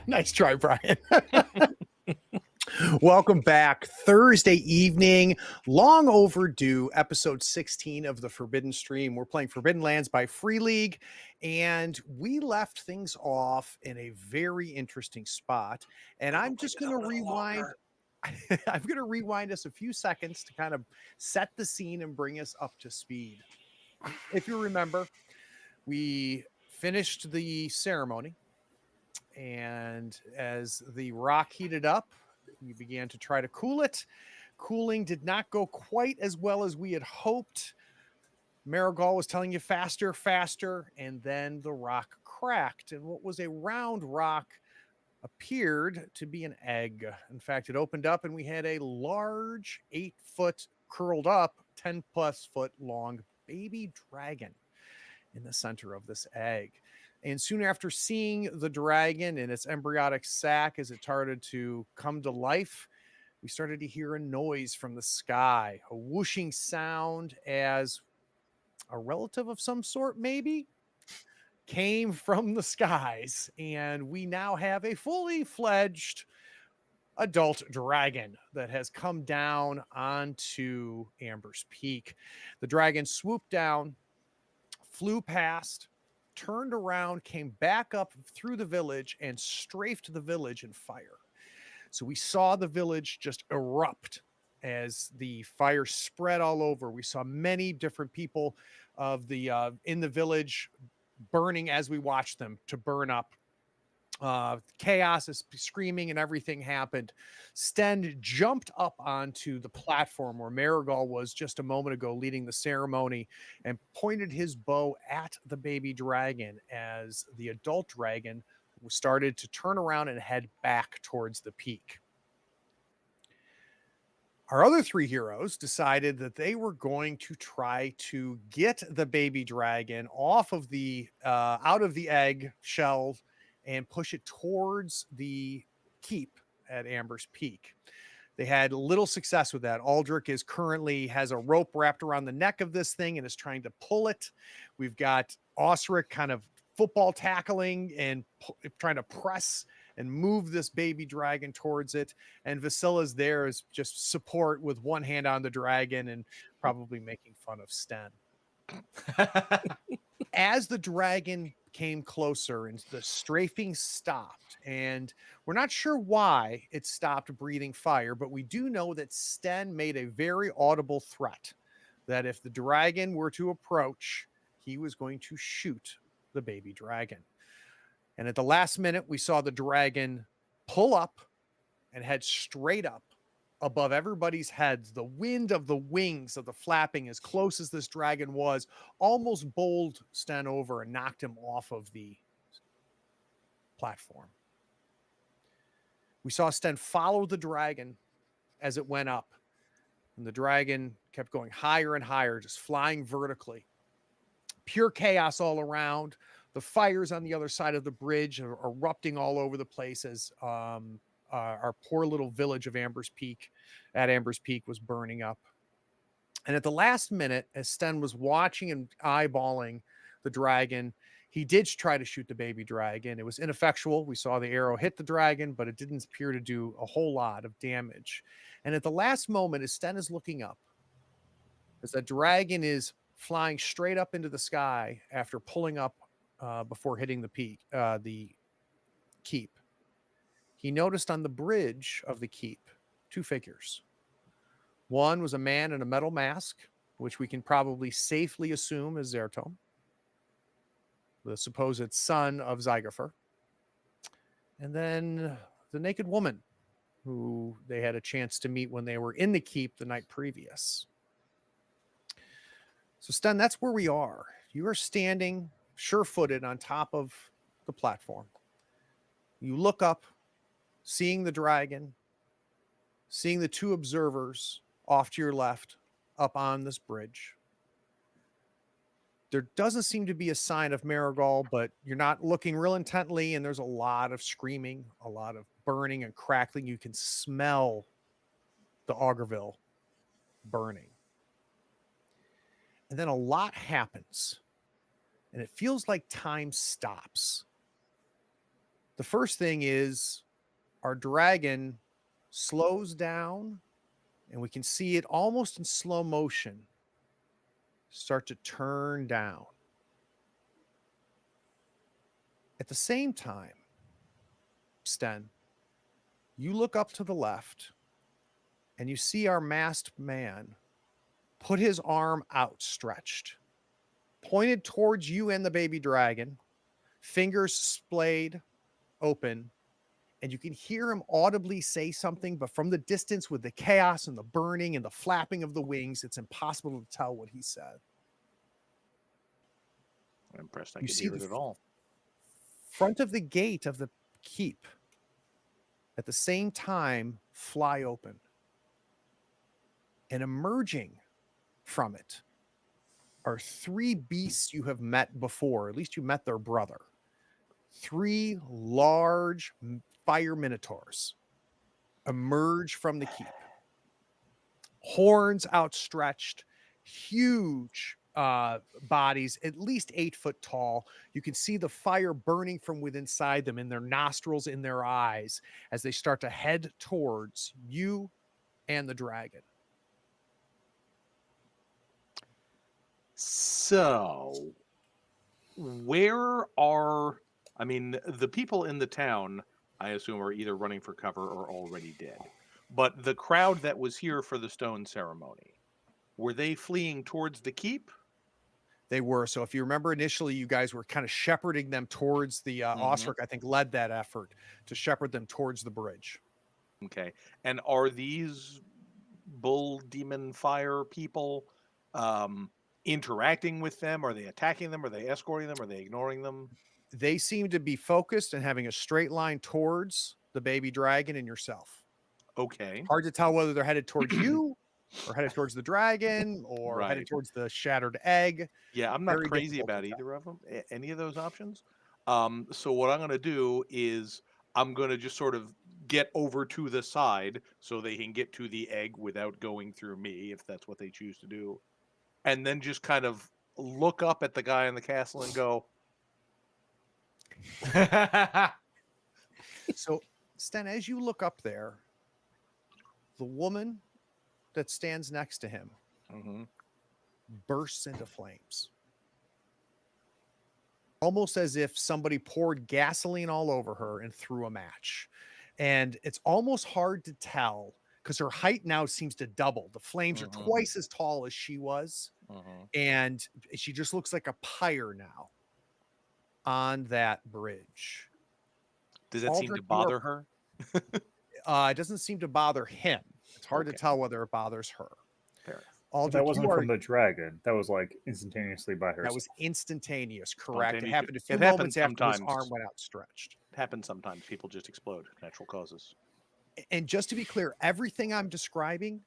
Nice try, Brian. Welcome back. Thursday evening, long overdue, episode 16 of the Forbidden Stream. We're playing Forbidden Lands by Free League, and we left things off in a very interesting spot. And I'm just going to rewind. I'm going to rewind us a few seconds to kind of set the scene and bring us up to speed. If you remember, we finished the ceremony, and as the rock heated up, we began to try to cool it. Cooling did not go quite as well as we had hoped. Marigold was telling you faster, faster, and then the rock cracked. And what was a round rock appeared to be an egg. In fact, it opened up and we had a large 8-foot curled up, 10+ foot long baby dragon in the center of this egg. And soon after seeing the dragon in its embryonic sac as it started to come to life, we started to hear a noise from the sky, a whooshing sound as a relative of some sort, maybe, came from the skies. And we now have a fully fledged adult dragon that has come down onto Amber's Peak. The dragon swooped down, flew past, turned around, came back up through the village, and strafed the village in fire. So we saw the village just erupt as the fire spread all over. We saw many different people of the in the village burning as we watched them to burn up. Chaos is screaming and everything happened. Sten jumped up onto the platform where Marigold was just a moment ago leading the ceremony and pointed his bow at the baby dragon as the adult dragon started to turn around and head back towards the peak. Our other three heroes decided that they were going to try to get the baby dragon off of the out of the egg shell and push it towards the keep at Amber's Peak. They had little success with that. Aldrich has a rope wrapped around the neck of this thing and is trying to pull it. We've got Osric kind of football tackling and trying to press and move this baby dragon towards it. And Vasila's there as just support with one hand on the dragon and probably making fun of Sten. As the dragon came closer and the strafing stopped, and we're not sure why it stopped breathing fire, but we do know that Sten made a very audible threat that if the dragon were to approach, he was going to shoot the baby dragon. And at the last minute, we saw the dragon pull up and head straight up above everybody's heads. The wind of the wings of the flapping, as close as this dragon was, almost bowled Sten over and knocked him off of the platform. We saw Sten follow the dragon as it went up, and the dragon kept going higher and higher, just flying vertically. Pure chaos all around. The fires on the other side of the bridge are erupting all over the place as our poor little village of Amber's Peak was burning up. And at the last minute, as Sten was watching and eyeballing the dragon, he did try to shoot the baby dragon. It was ineffectual. We saw the arrow hit the dragon, but it didn't appear to do a whole lot of damage. And at the last moment, as Sten is looking up, as the dragon is flying straight up into the sky after pulling up before hitting the peak, the keep, he noticed on the bridge of the keep 2 figures. One was a man in a metal mask, which we can probably safely assume is Zertom, the supposed son of Zygofer. And then the naked woman, who they had a chance to meet when they were in the keep the night previous. So, Sten, that's where we are. You are standing sure-footed on top of the platform. You look up, seeing the dragon, seeing the 2 observers off to your left up on this bridge. There doesn't seem to be a sign of Marigold, but you're not looking real intently, and there's a lot of screaming, a lot of burning and crackling. You can smell the Augerville burning. And then a lot happens, and it feels like time stops. The first thing is our dragon slows down, and we can see it almost in slow motion start to turn down. At the same time, Sten, you look up to the left and you see our masked man put his arm outstretched, pointed towards you and the baby dragon, fingers splayed open, and you can hear him audibly say something, but from the distance with the chaos and the burning and the flapping of the wings, it's impossible to tell what he said. I'm impressed I You could see hear the it at all. front of the gate of the keep at the same time fly open, and emerging from it are three beasts you have met before. At least you met their brother. Three large fire minotaurs emerge from the keep, horns outstretched, huge bodies, at least 8 foot tall. You can see the fire burning from within inside them, in their nostrils, in their eyes, as they start to head towards you and the dragon. So, where are, I mean, the people in the town, I assume, are either running for cover or already dead. But the crowd that was here for the stone ceremony, were they fleeing towards the keep? They were. So if you remember, initially you guys were kind of shepherding them towards the Osric, I think, led that effort to shepherd them towards the bridge. Okay. And are these bull demon fire people interacting with them? Are they attacking them? Are they escorting them? Are they ignoring them? They seem to be focused and having a straight line towards the baby dragon and yourself. Okay. Hard to tell whether they're headed towards you or headed towards the dragon or headed Right. towards the shattered egg. Yeah, I'm not Very crazy difficult to about tell. either of them, any of those options. So what I'm going to do is I'm going to just sort of get over to the side so they can get to the egg without going through me, if that's what they choose to do. And then just kind of look up at the guy in the castle and go, So, Sten, as you look up there, the woman that stands next to him bursts into flames. Almost as if somebody poured gasoline all over her and threw a match. And it's almost hard to tell because her height now seems to double. The flames are twice as tall as she was. And she just looks like a pyre now on that bridge. does that seem to bother her? It doesn't seem to bother him. It's hard to tell whether it bothers her. Fair enough. Aldrich, that wasn't from the dragon. That was like instantaneously by her. That was instantaneous, correct? It Spontaneous. happened a few It happens moments after his sometimes. arm went outstretched. It happens sometimes. People just explode. Natural causes. And just to be clear, everything I'm describing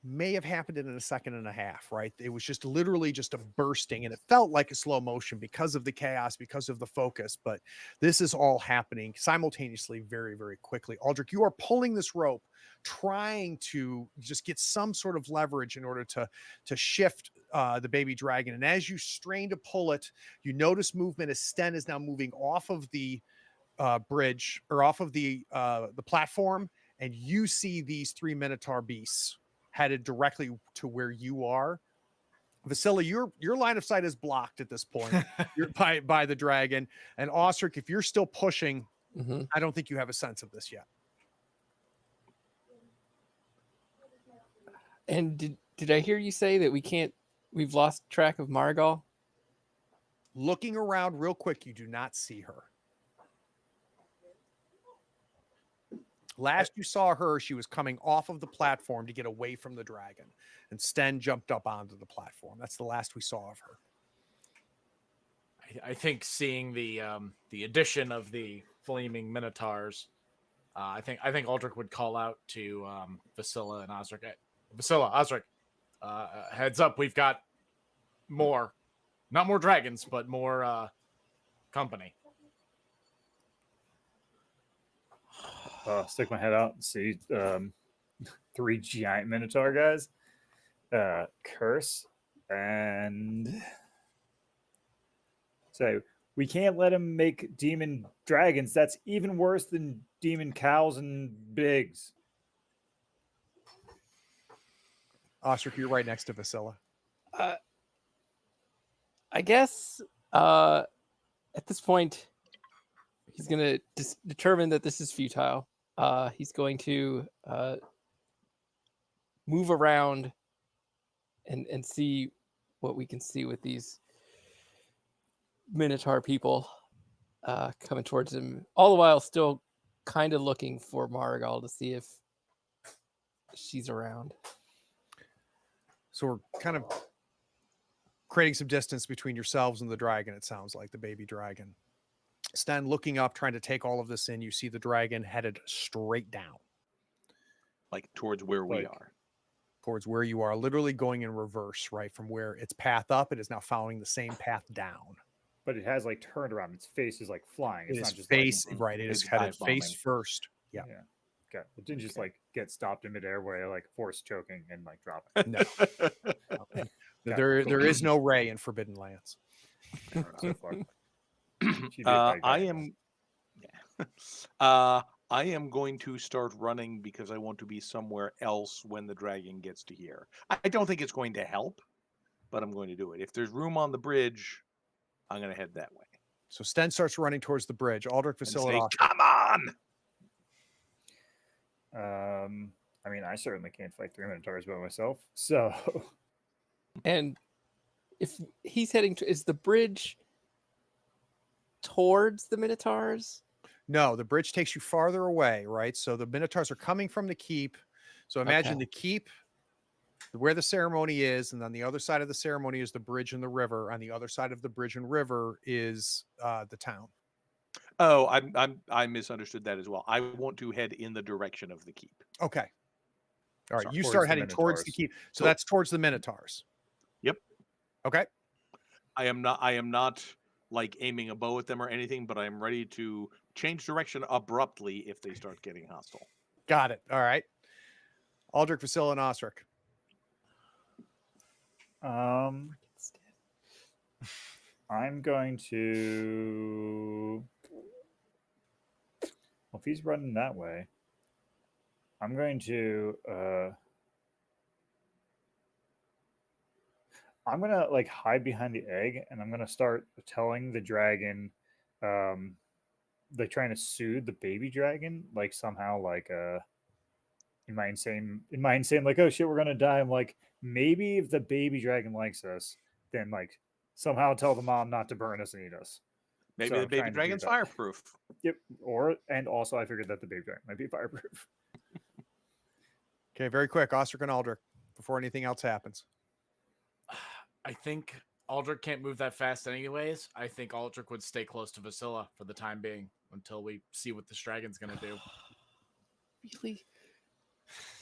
may have happened in a second and a half, right? It was just literally just a bursting, and it felt like a slow motion because of the chaos, because of the focus. But this is all happening simultaneously, very, very quickly. Aldrich, you are pulling this rope, trying to just get some sort of leverage in order to shift the baby dragon. And as you strain to pull it, you notice movement as Sten is now moving off of the bridge or off of the platform, and you see these three minotaur beasts headed directly to where you are. Vasilla, your line of sight is blocked at this point. You're by the dragon. And Osric, if you're still pushing, I don't think you have a sense of this yet. And did I hear you say that we've lost track of Margal? Looking around real quick, you do not see her. Last you saw her, she was coming off of the platform to get away from the dragon, and Sten jumped up onto the platform. That's the last we saw of her. I think seeing the addition of the flaming minotaurs, I think Aldrich would call out to Vasilla and Osric. Vasilla, Osric, heads up, we've got more, not more dragons, but more company. Stick my head out and see three giant minotaur guys. Curse and say, We can't let him make demon dragons. That's even worse than demon cows and bigs. Ostrich, you're right next to Vasilla. I guess at this point, he's going to determine that this is futile. He's going to move around and see what we can see with these Minotaur people coming towards him, all the while still kind of looking for Marigal to see if she's around. So we're kind of creating some distance between yourselves and the dragon, it sounds like, the baby dragon. Sten, looking up, trying to take all of this in, you see the dragon headed straight down. Like towards where we Like- are. Towards where you are, literally going in reverse, right? From where its path up, it is now following the same path down. But it has like turned around. Its face is like flying. It It's is not just face, like, right? It is it's headed dive bombing. face first. Yeah. Okay. It didn't just like get stopped in midair where like force choking and like dropping. No. There is no ray in Forbidden Lands. So far. I am I am going to start running because I want to be somewhere else when the dragon gets to here. I don't think it's going to help, but I'm going to do it. If there's room on the bridge, I'm going to head that way. So Sten starts running towards the bridge. Aldrich, And Vasilla, say, and Ostrich. come on! I mean, I certainly can't fight 3 Minotaurs by myself. So And if he's heading to, is the bridge towards the Minotaurs? No, the bridge takes you farther away, right? So the Minotaurs are coming from the keep. So imagine Okay. the keep, where the ceremony is, and on the other side of the ceremony is the bridge and the river. On the other side of the bridge and river is the town. Oh, I misunderstood that as well. I want to head in the direction of the keep. Okay. All right. So You towards start the heading towards the Minotaurs. keep. So So- that's towards the Minotaurs. Yep. Okay. I am not like aiming a bow at them or anything, but I am ready to change direction abruptly if they start getting hostile. Got it. All right. Aldrich, Vasilla, and Ostrich. I'm going to. Well, if he's running that way, I'm going to. I'm gonna like hide behind the egg, and I'm gonna start telling the dragon, like trying to soothe the baby dragon, like somehow, like in my insane, like, oh shit, we're gonna die. I'm like, maybe if the baby dragon likes us, then like somehow tell the mom not to burn us and eat us. Maybe So the I'm baby trying to do dragon's that. fireproof. Yep. And also I figured that the baby dragon might be fireproof. Okay. Very quick. Ostrich and Aldrich before anything else happens. I think Aldrich can't move that fast anyways. I think Aldrich would stay close to Vasilla for the time being until we see what this dragon's going to do. Really?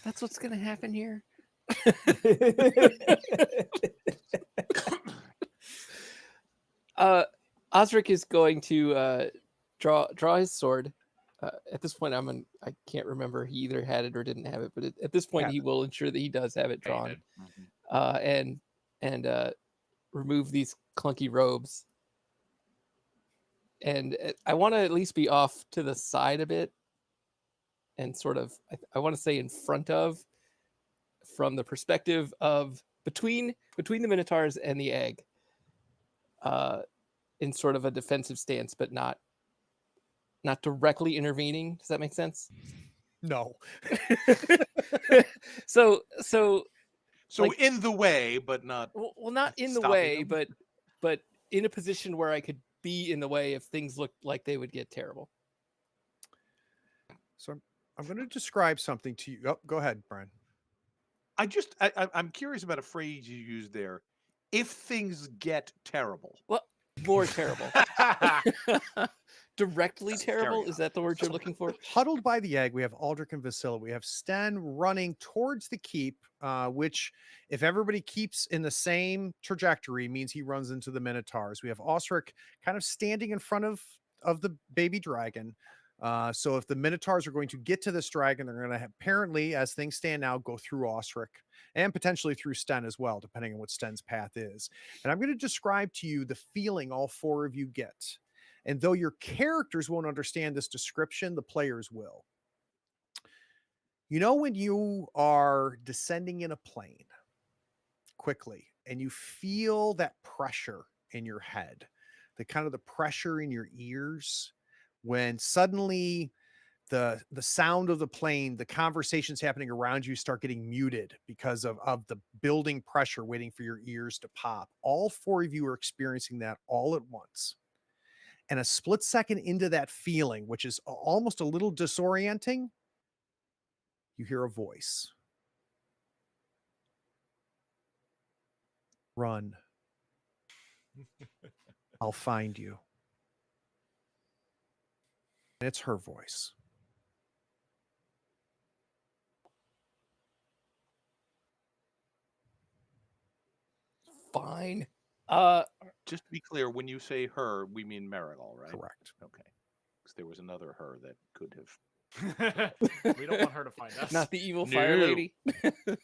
That's what's going to happen here? Osric is going to draw his sword. At this point, I can't remember. He either had it or didn't have it, but at this point, he will ensure that he does have it drawn, and remove these clunky robes. And I want to at least be off to the side a bit, and sort of I want to say in front of, from the perspective of between the Minotaurs and the egg, in sort of a defensive stance, but not directly intervening. Does that make sense? No. So like- in the way, but not. well, not in the Stopping way, them? but in a position where I could be in the way if things looked like they would get terrible. So I'm going to describe something to you. Oh, go ahead, Brian. I'm curious about a phrase you used there. If things get terrible. Well, more terrible. Directly That's terrible? very Is that the word you're looking for? Huddled by the egg, we have Aldrich and Vasilla. We have Sten running towards the keep, which, if everybody keeps in the same trajectory, means he runs into the Minotaurs. We have Osric kind of standing in front of the baby dragon. So if the Minotaurs are going to get to this dragon, they're going to apparently, as things stand now, go through Osric and potentially through Sten as well, depending on what Sten's path is. And I'm going to describe to you the feeling all four of you get. And though your characters won't understand this description, the players will. You know, when you are descending in a plane quickly and you feel that pressure in your head, the kind of the pressure in your ears, when suddenly the sound of the plane, the conversations happening around you start getting muted because of the building pressure waiting for your ears to pop. All four of you are experiencing that all at once. And a split second into that feeling, which is almost a little disorienting, you hear a voice. Run. I'll find you. And it's her voice. Fine. Just to be clear, when you say her, we mean Marigal, right? Correct. Okay. Because there was another her that could have. We don't want her to find us. Not the evil fire No. lady.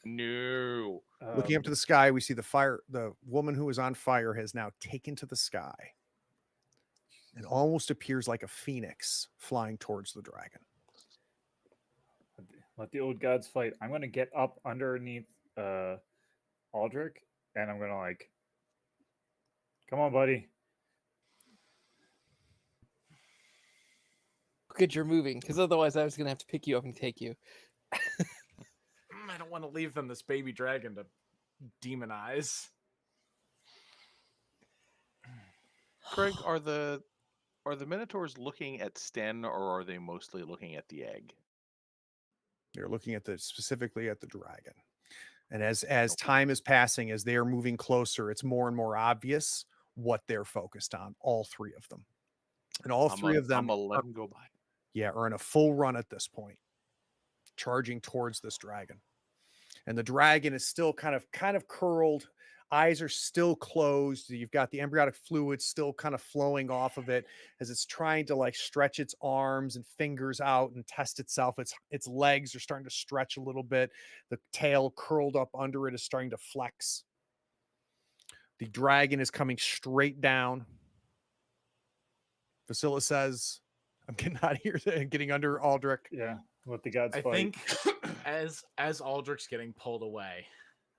No. Looking up to the sky, we see the woman who is on fire has now taken to the sky. It almost appears like a phoenix flying towards the dragon. Let the old gods fight. I'm gonna get up underneath Aldrich, and I'm gonna like, come on, buddy. Good, you're moving, because otherwise I was gonna have to pick you up and take you. I don't want to leave them this baby dragon to demonize. Craig, are the Minotaurs looking at Sten, or are they mostly looking at the egg? They're looking at specifically at the dragon. And as time is passing, as they are moving closer, it's more and more obvious what they're focused on, all three of them. And all three of them I'm gonna let them go by. are in a full run at this point, charging towards this dragon. And the dragon is still kind of curled. Eyes are still closed. You've got the embryonic fluid still kind of flowing off of it as it's trying to like stretch its arms and fingers out and test itself. Its legs are starting to stretch a little bit. The tail curled up under it is starting to flex. The dragon is coming straight down. Vasilla says, I'm getting out of here and getting under Aldrich. Yeah, let the gods I fight. think as Aldrich's getting pulled away,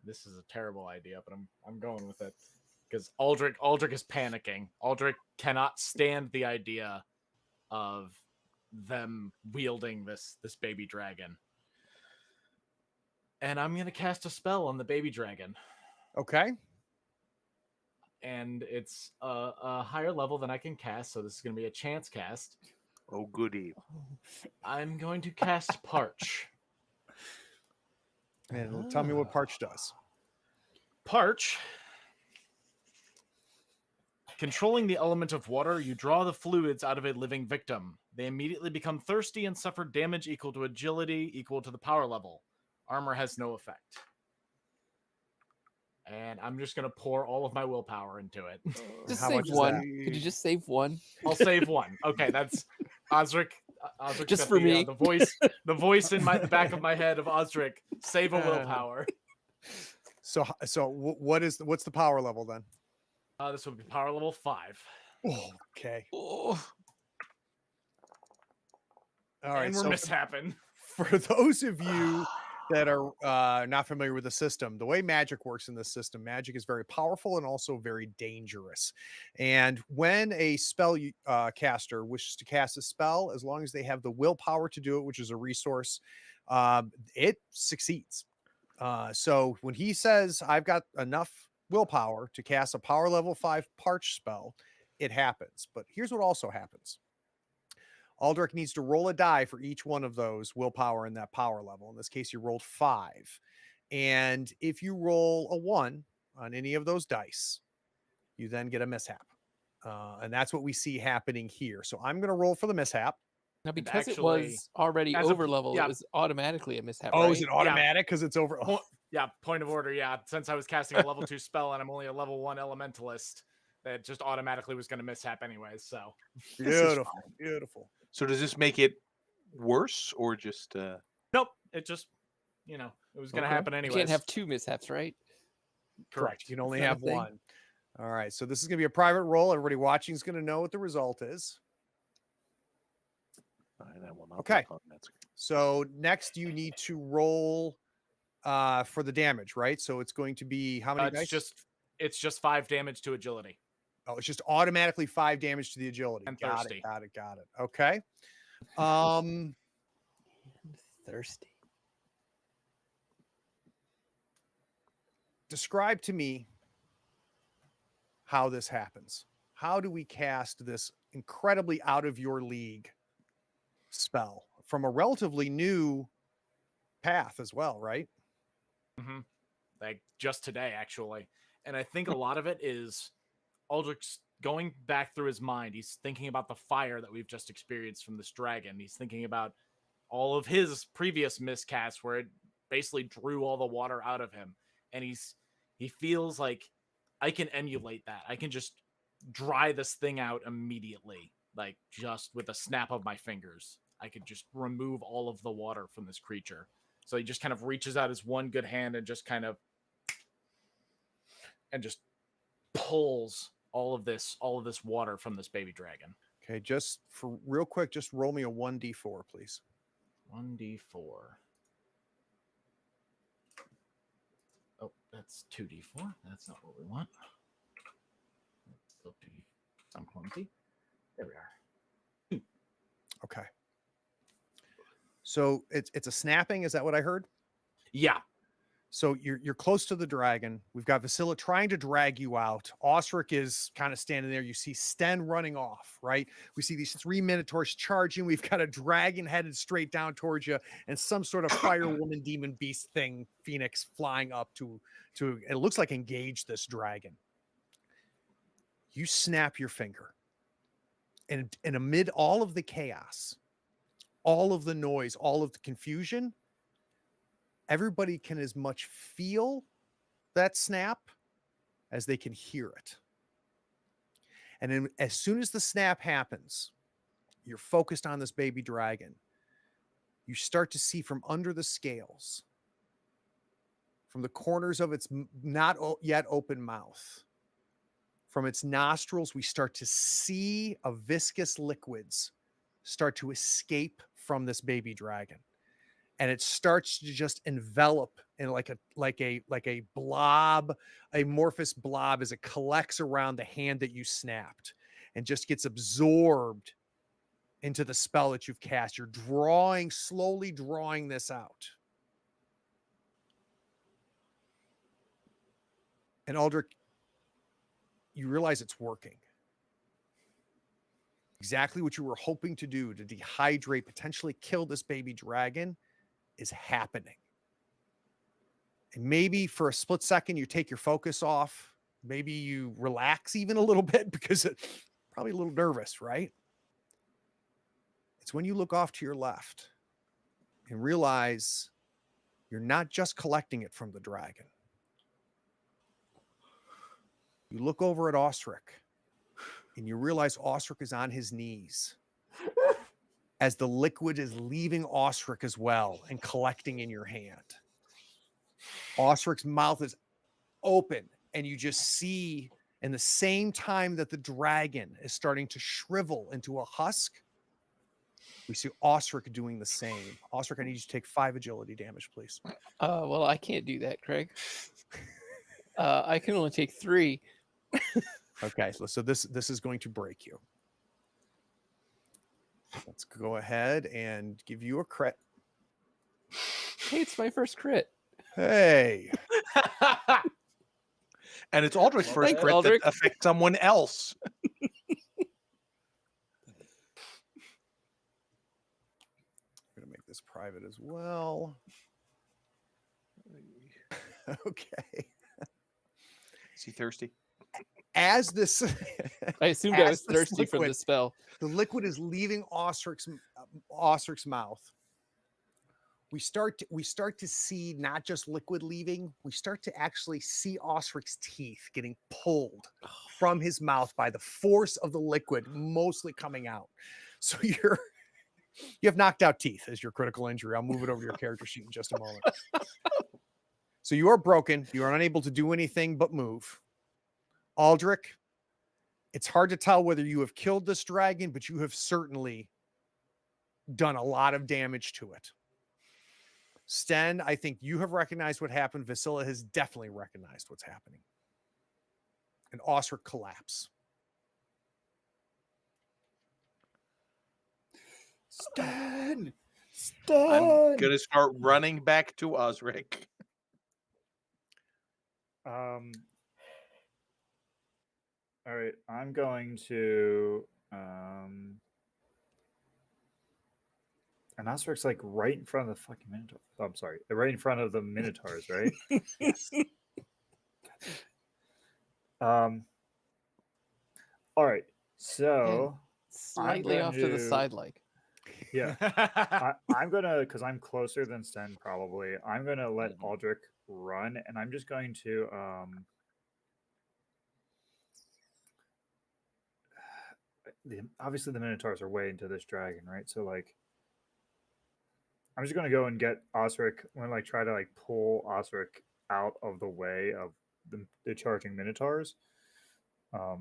this is a terrible idea, but I'm going with it because Aldrich is panicking. Aldrich cannot stand the idea of them wielding this baby dragon, and I'm gonna cast a spell on the baby dragon. Okay. And it's a higher level than I can cast, so this is gonna be a chance cast. Oh, goody. I'm going to cast Parch. And tell me what Parch does. Parch. Controlling the element of water, you draw the fluids out of a living victim. They immediately become thirsty and suffer damage equal to agility equal to the power level. Armor has no effect. And I'm just going to pour all of my willpower into it. Just How save much is one. that? Could you just save one? I'll save one. Okay, that's Osric. Osric's Just got for the, me. the voice in the back of my head of Osric. Save a willpower. So what's the power level then? This would be power level 5. Oh, okay. Oh, All right. And we're So mishappen. for those of you that are not familiar with the system, the way magic works in this system, magic is very powerful and also very dangerous. And when a spell caster wishes to cast a spell, as long as they have the willpower to do it, which is a resource, it succeeds. So when he says, I've got enough willpower to cast a power level 5 Parch spell, it happens. But here's what also happens. Aldrich needs to roll a die for each one of those willpower and that power level. In this case, you rolled 5. And if you roll a 1 on any of those dice, you then get a mishap. And that's what we see happening here. So I'm going to roll for the mishap. now because it actually, was already as a- over level, yeah. it was automatically a mishap. Oh, right? is it automatic because it's over? Oh, Yeah, point of order. Yeah, since I was casting a level 2 spell and I'm only a level 1 elementalist, that just automatically was going to mishap anyways. So beautiful, beautiful. So does this make it worse or just? Nope. It just, it was going to Okay. happen You anyways. can't have two mishaps, right? Correct. You can only Is that a have thing? one. All right. So this is going to be a private roll. Everybody watching is going to know what the result is. That will not Okay. be fun. That's okay. So next you need to roll for the damage, right? So it's going to be how many dice? It's just 5 damage to agility. Oh, it's just automatically 5 damage to the agility. And Got thirsty. it. Got it. Okay. Thirsty. Describe to me how this happens. How do we cast this incredibly out of your league spell from a relatively new path as well, right? Mm-hmm. Like just today, actually. And I think a lot of it is Aldrich's going back through his mind. He's thinking about the fire that we've just experienced from this dragon. He's thinking about all of his previous miscasts where it basically drew all the water out of him. And he feels like I can emulate that. I can just dry this thing out immediately, like just with a snap of my fingers. I could just remove all of the water from this creature. So he just kind of reaches out his one good hand and just pulls all of this water from this baby dragon. Okay, just for real quick, just roll me a 1d4, please. 1d4. Oh, that's 2d4. That's not what we want. I'm clumsy. There we are. Okay. So it's a snapping, is that what I heard? Yeah. So you're close to the dragon. We've got Vasilla trying to drag you out. Osric is kind of standing there. You see Sten running off, right? We see these 3 minotaurs charging. We've got a dragon headed straight down towards you, and some sort of fire woman, demon beast thing, Phoenix, flying up to it looks like engage this dragon. You snap your finger, and amid all of the chaos, all of the noise, all of the confusion, everybody can as much feel that snap as they can hear it. And then as soon as the snap happens, you're focused on this baby dragon. You start to see from under the scales, from the corners of its not yet open mouth, from its nostrils, we start to see a viscous liquids start to escape from this baby dragon. And it starts to just envelop in like a blob, amorphous blob, as it collects around the hand that you snapped and just gets absorbed into the spell that you've cast. You're slowly drawing this out. And Aldrich, you realize it's working. Exactly what you were hoping to do to dehydrate, potentially kill this baby dragon, is happening. And maybe for a split second, you take your focus off. Maybe you relax even a little bit because it's probably a little nervous, right? It's when you look off to your left and realize you're not just collecting it from the dragon. You look over at Osric and you realize Osric is on his knees as the liquid is leaving Osric as well and collecting in your hand. Osric's mouth is open, and you just see, in the same time that the dragon is starting to shrivel into a husk, we see Osric doing the same. Osric, I need you to take 5 agility damage, please. Well, I can't do that, Craig. I can only take 3. Okay, so this is going to break you. Let's go ahead and give you a crit. Hey, it's my first crit. Hey. And it's Aldrich's first Thanks, crit Aldrich. that affects someone else. I'm going to make this private as well. Okay. Is he thirsty? As this, I assumed I as was this thirsty from liquid- the spell. the liquid is leaving Osric's mouth. We start to see not just liquid leaving. We start to actually see Osric's teeth getting pulled from his mouth by the force of the liquid, mostly coming out. So You have knocked out teeth as your critical injury. I'll move it over to your character sheet in just a moment. So you are broken. You are unable to do anything but move. Aldrich, it's hard to tell whether you have killed this dragon, but you have certainly done a lot of damage to it. Sten, I think you have recognized what happened. Vasilla has definitely recognized what's happening. And Osric collapse. Stan! I'm gonna start running back to Osric. All right, I'm going to and Osric's like right in front of the fucking Minotaur. Oh, I'm sorry, they're right in front of the Minotaurs, right? Yes. All right, so Slightly going off to the to- side, like. yeah, I'm gonna, because I'm closer than Sten probably. I'm gonna let Aldrich run, and I'm just going to obviously the Minotaurs are way into this dragon, right? So like, I'm just gonna go and get Osric. I'm gonna like try to like pull Osric out of the way of the charging Minotaurs, because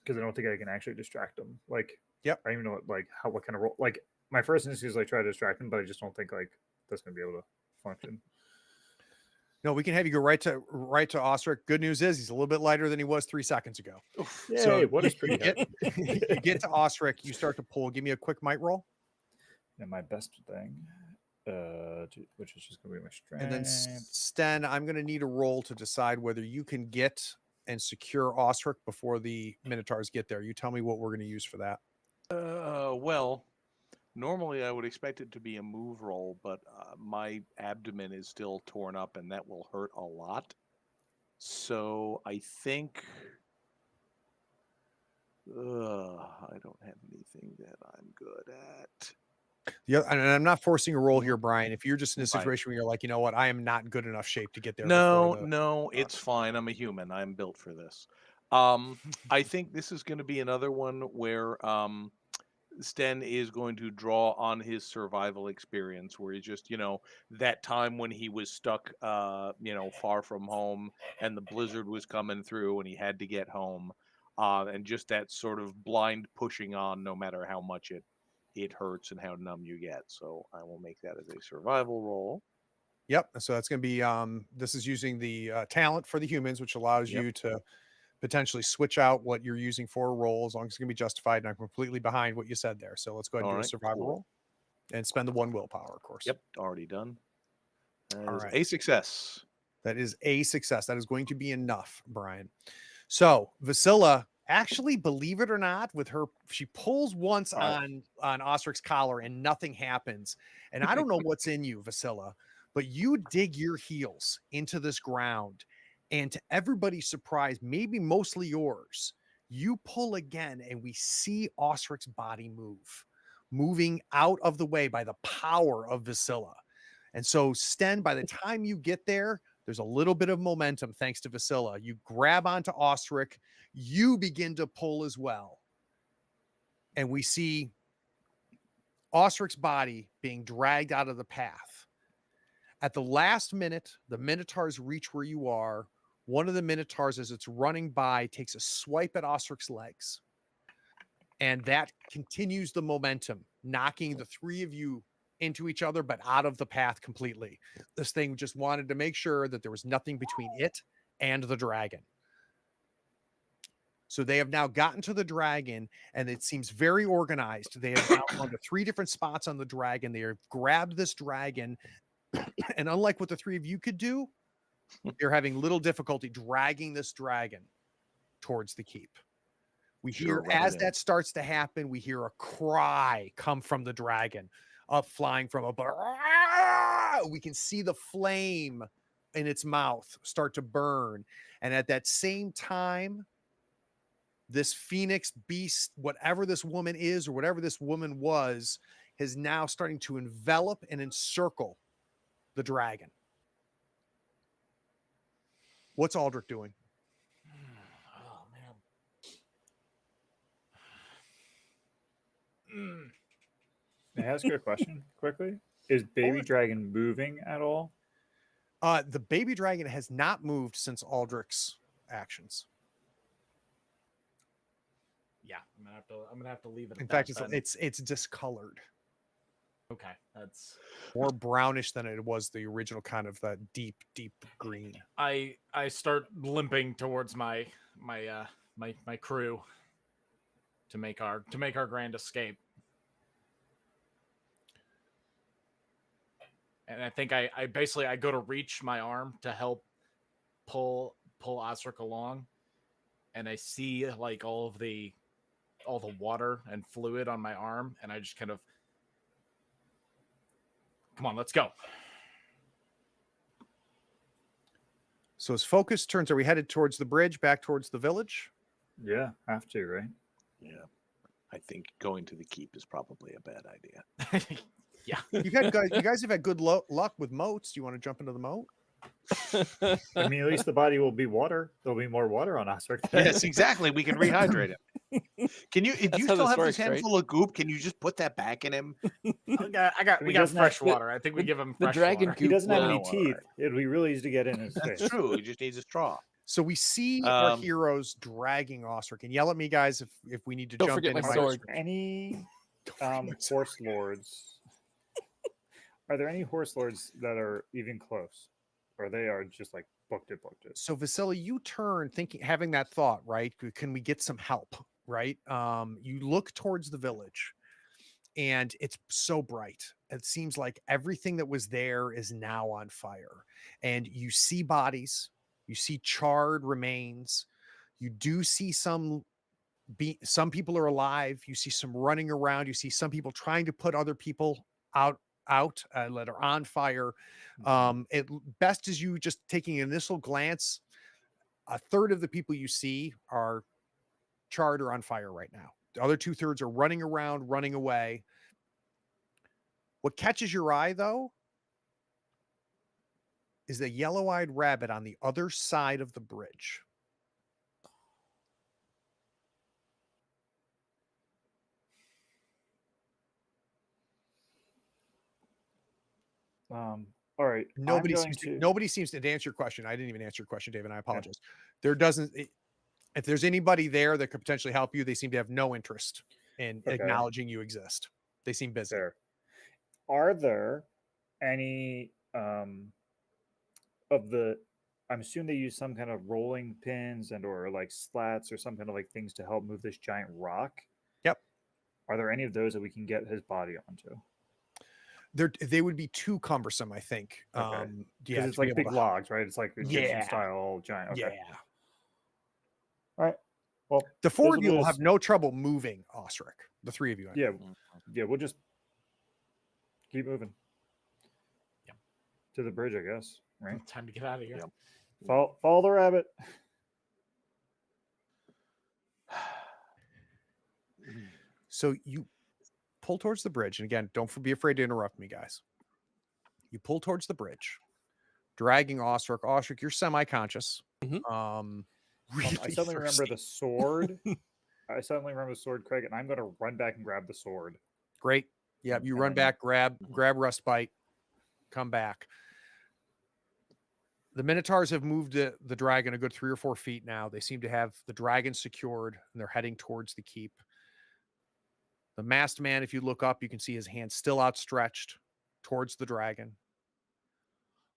I don't think I can actually distract them. Like, Yep. I don't even know what kind of role. Like, my first instinct is like try to distract them, but I just don't think like that's gonna be able to function. No, we can have you go right to Osric. Good news is he's a little bit lighter than he was 3 seconds ago. Yay, So what is pretty you heavy. you get to Osric, you start to pull. Give me a quick might roll. And my best thing, which is just gonna be my strength. And then Sten, I'm going to need a roll to decide whether you can get and secure Osric before the Minotaurs get there. You tell me what we're going to use for that. Well, normally I would expect it to be a move roll, but my abdomen is still torn up, and that will hurt a lot. So I think I don't have anything that I'm good at. Yeah, and I'm not forcing a roll here, Brian. If you're just in a Fine. situation where you're like, you know what, I am not good enough shape to get there. No, it's fine. I'm a human. I'm built for this. I think this is going to be another one where Sten is going to draw on his survival experience, where he's just, that time when he was stuck, far from home, and the blizzard was coming through, and he had to get home, and just that sort of blind pushing on, no matter how much it hurts and how numb you get. So I will make that as a survival roll. Yep. So that's going to be this is using the talent for the humans, which allows Yep. you to potentially switch out what you're using for a roll as long as it's going to be justified. And I'm completely behind what you said there. So let's go ahead and All do a right, survival cool. roll and spend the 1 willpower, of course. Yep, already done. That All is right. a success. That is a success. That is going to be enough, Brian. So Vasilla, actually, believe it or not, with her, she pulls once on Osric's collar and nothing happens. And I don't know what's in you, Vasilla, but you dig your heels into this ground, and to everybody's surprise, maybe mostly yours, you pull again, and we see Osric's body moving out of the way by the power of Vasilla. And so, Sten, by the time you get there, there's a little bit of momentum thanks to Vasilla. You grab onto Osric, you begin to pull as well. And we see Osric's body being dragged out of the path. At the last minute, the Minotaurs reach where you are. One of the Minotaurs, as it's running by, takes a swipe at Osric's legs. And that continues the momentum, knocking the three of you into each other, but out of the path completely. This thing just wanted to make sure that there was nothing between it and the dragon. So they have now gotten to the dragon, and it seems very organized. They have now gone to 3 different spots on the dragon. They have grabbed this dragon, and unlike what the 3 of you could do, they're having little difficulty dragging this dragon towards the keep. We hear, as that starts to happen, we hear a cry come from the dragon, up flying from above. We can see the flame in its mouth start to burn. And at that same time, this phoenix beast, whatever this woman is or whatever this woman was, is now starting to envelop and encircle the dragon. What's Aldrich doing? Oh man. May I ask you a question quickly? Is baby dragon moving at all? The baby dragon has not moved since Aldrich's actions. Yeah, I'm gonna have to leave it. In At fact, that, then. it's discolored, Okay. That's more brownish than it was the original kind of deep green. I start limping towards my crew to make our grand escape. And I think I basically I go to reach my arm to help pull Osric along, and I see like all the water and fluid on my arm, and I just kind of, come on, let's go. So his focus turns. Are we headed towards the bridge, back towards the village? Yeah, have to, right? Yeah. I think going to the keep is probably a bad idea. Yeah. You guys have had good luck with moats. Do you want to jump into the moat? I mean, at least the body will be water. There'll be more water on Osric. Yes, exactly. We can rehydrate him. Can you? If That's you how still this have works, this handful of goop, can you just put that back in him? We He got doesn't fresh have- water. I think we give him the fresh dragon water. He doesn't have any Well, teeth. It'll be really easy to get in his That's face. true. He just needs a straw. So we see our Um, heroes dragging Osric, and yell at me, guys, if we need to Don't jump forget in. my and sword. Any Don't forget my sword. horse lords? Are there any horse lords that are even close, or they are just like booked it? So Vasily, you turn thinking, having that thought, right? Can we get some help? Right? You look towards the village, and it's so bright. It seems like everything that was there is now on fire, and you see bodies, you see charred remains, you do see some people are alive. You see some running around. You see some people trying to put other people out that are on fire. At best, as you just taking an initial glance, a third of the people you see are charred or on fire right now. The other 2/3 are running around, running away. What catches your eye, though, is the yellow-eyed rabbit on the other side of the bridge. All right. Nobody I'm going seems to answer your question. I didn't even answer your question, David. I apologize. There doesn't. If there's anybody there that could potentially help you, they seem to have no interest in Okay. acknowledging you exist. They seem busy. Fair. Are there any of the? I'm assuming they use some kind of rolling pins and or like slats or some kind of like things to help move this giant rock. Yep. Are there any of those that we can get his body onto? They would be too cumbersome, I think. Okay. Yeah, Because it's to be like able big to- logs, right? It's like Egyptian Yeah. style giant. Okay. Yeah. All right. Well, The four those of you will will be have no trouble moving Osric. The three of you. I mean. Yeah. Yeah. We'll just keep moving. Yeah. To the bridge, I guess. Right. Time to get out of here. Yep. Follow the rabbit. So you pull towards the bridge, and again, don't be afraid to interrupt me, guys. You pull towards the bridge, dragging Osric. Osric, you're semi-conscious. Mhm. Really I suddenly remember thirsty. the sword. I suddenly remember the sword, Craig, and I'm going to run back and grab the sword. Great. Yeah, you And run then- back, grab Rust Bite, come back. The Minotaurs have moved the dragon a good 3 or 4 feet now. They seem to have the dragon secured, and they're heading towards the keep. The masked man, if you look up, you can see his hand still outstretched towards the dragon.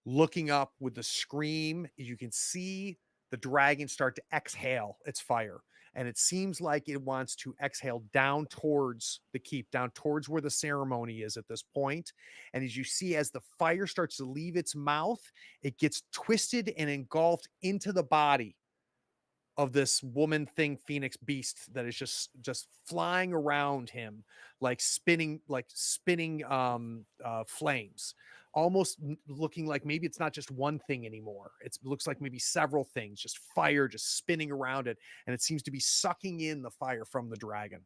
Looking up with the scream, you can see the dragon start to exhale its fire. And it seems like it wants to exhale down towards the keep, down towards where the ceremony is at this point. And as you see, as the fire starts to leave its mouth, it gets twisted and engulfed into the body of this woman thing phoenix beast that is just flying around him like spinning flames, almost looking like maybe it's not just one thing anymore. It looks like maybe several things, just fire just spinning around it, and it seems to be sucking in the fire from the dragon.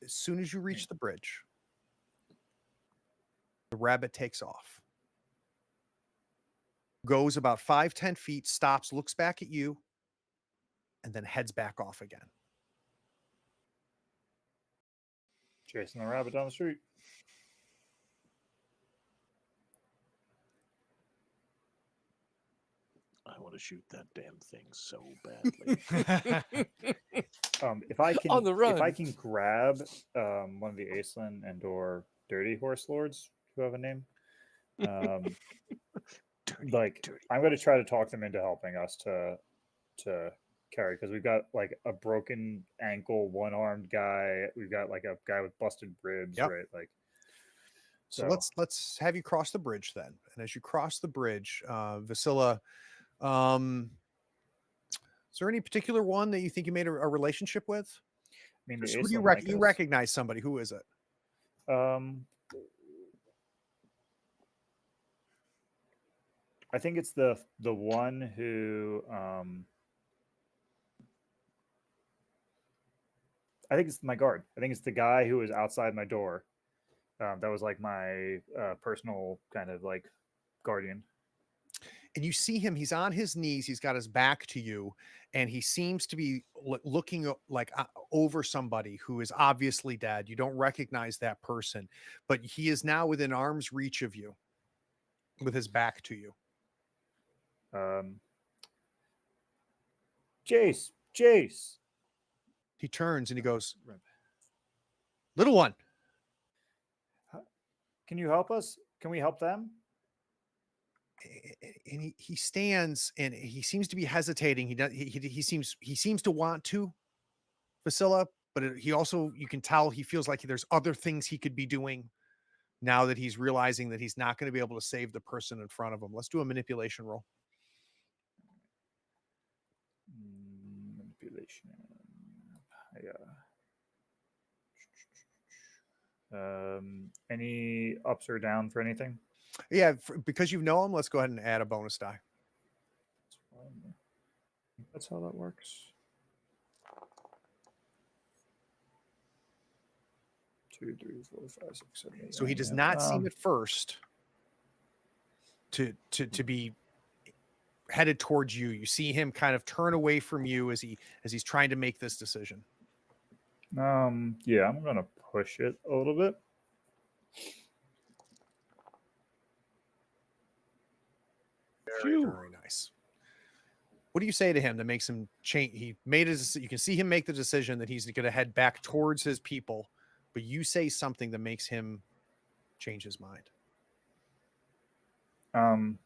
As soon as you reach the bridge, the rabbit takes off, goes about 5-10 feet, stops, looks back at you, and then heads back off again. Chasing the rabbit down the street. I want to shoot that damn thing so badly. If I can, On the run. if I can grab one of the Aisling and or Dirty Horse Lords who have a name, Dirty. I'm going to try to talk them into helping us to carry, because we've got like a broken ankle, one-armed guy. We've got like a guy with busted ribs, Yep. right? Like, So let's have you cross the bridge then. And as you cross the bridge, Vasilla, is there any particular one that you think you made a relationship with? I mean, the Who do you, Aisling you recognize somebody? Who is it? I think it's the one who I think it's my guard. I think it's the guy who was outside my door. That was like my personal kind of like guardian. And you see him, he's on his knees, he's got his back to you, and he seems to be looking like over somebody who is obviously dead. You don't recognize that person, but he is now within arm's reach of you with his back to you. Jace. He turns and he goes, "Little one, Can you help us? Can we help them?" and he stands and he seems to be hesitating. He seems to want to, Vasilla, but he also, you can tell he feels like there's other things he could be doing now that he's realizing that he's not going to be able to save the person in front of him. Let's do a manipulation roll. Manipulation. Any ups or down for anything? Yeah, because you know him, let's go ahead and add a bonus die. That's how that works. 2, 3, 4, 5, 6, 7, 8. So he does not seem at first to be headed towards you. You see him kind of turn away from you as he's trying to make this decision. Yeah, I'm gonna push it a little bit. Very nice. What do you say to him that makes him change? He made his, you can see him make the decision that he's going to head back towards his people, but you say something that makes him change his mind. I'm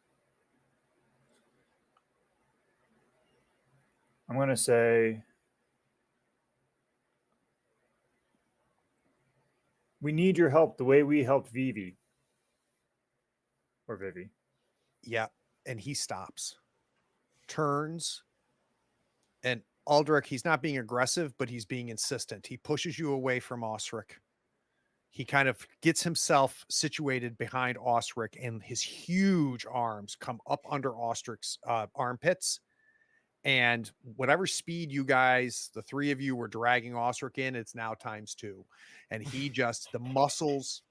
going to say we need your help the way we helped Vivi. Or Vivi. Yeah. And he stops, turns, and Aldrich, he's not being aggressive, but he's being insistent. He pushes you away from Osric. He kind of gets himself situated behind Osric, and his huge arms come up under Osric's armpits. And whatever speed you guys, the three of you, were dragging Osric in, it's now ×2. And he just, the muscles,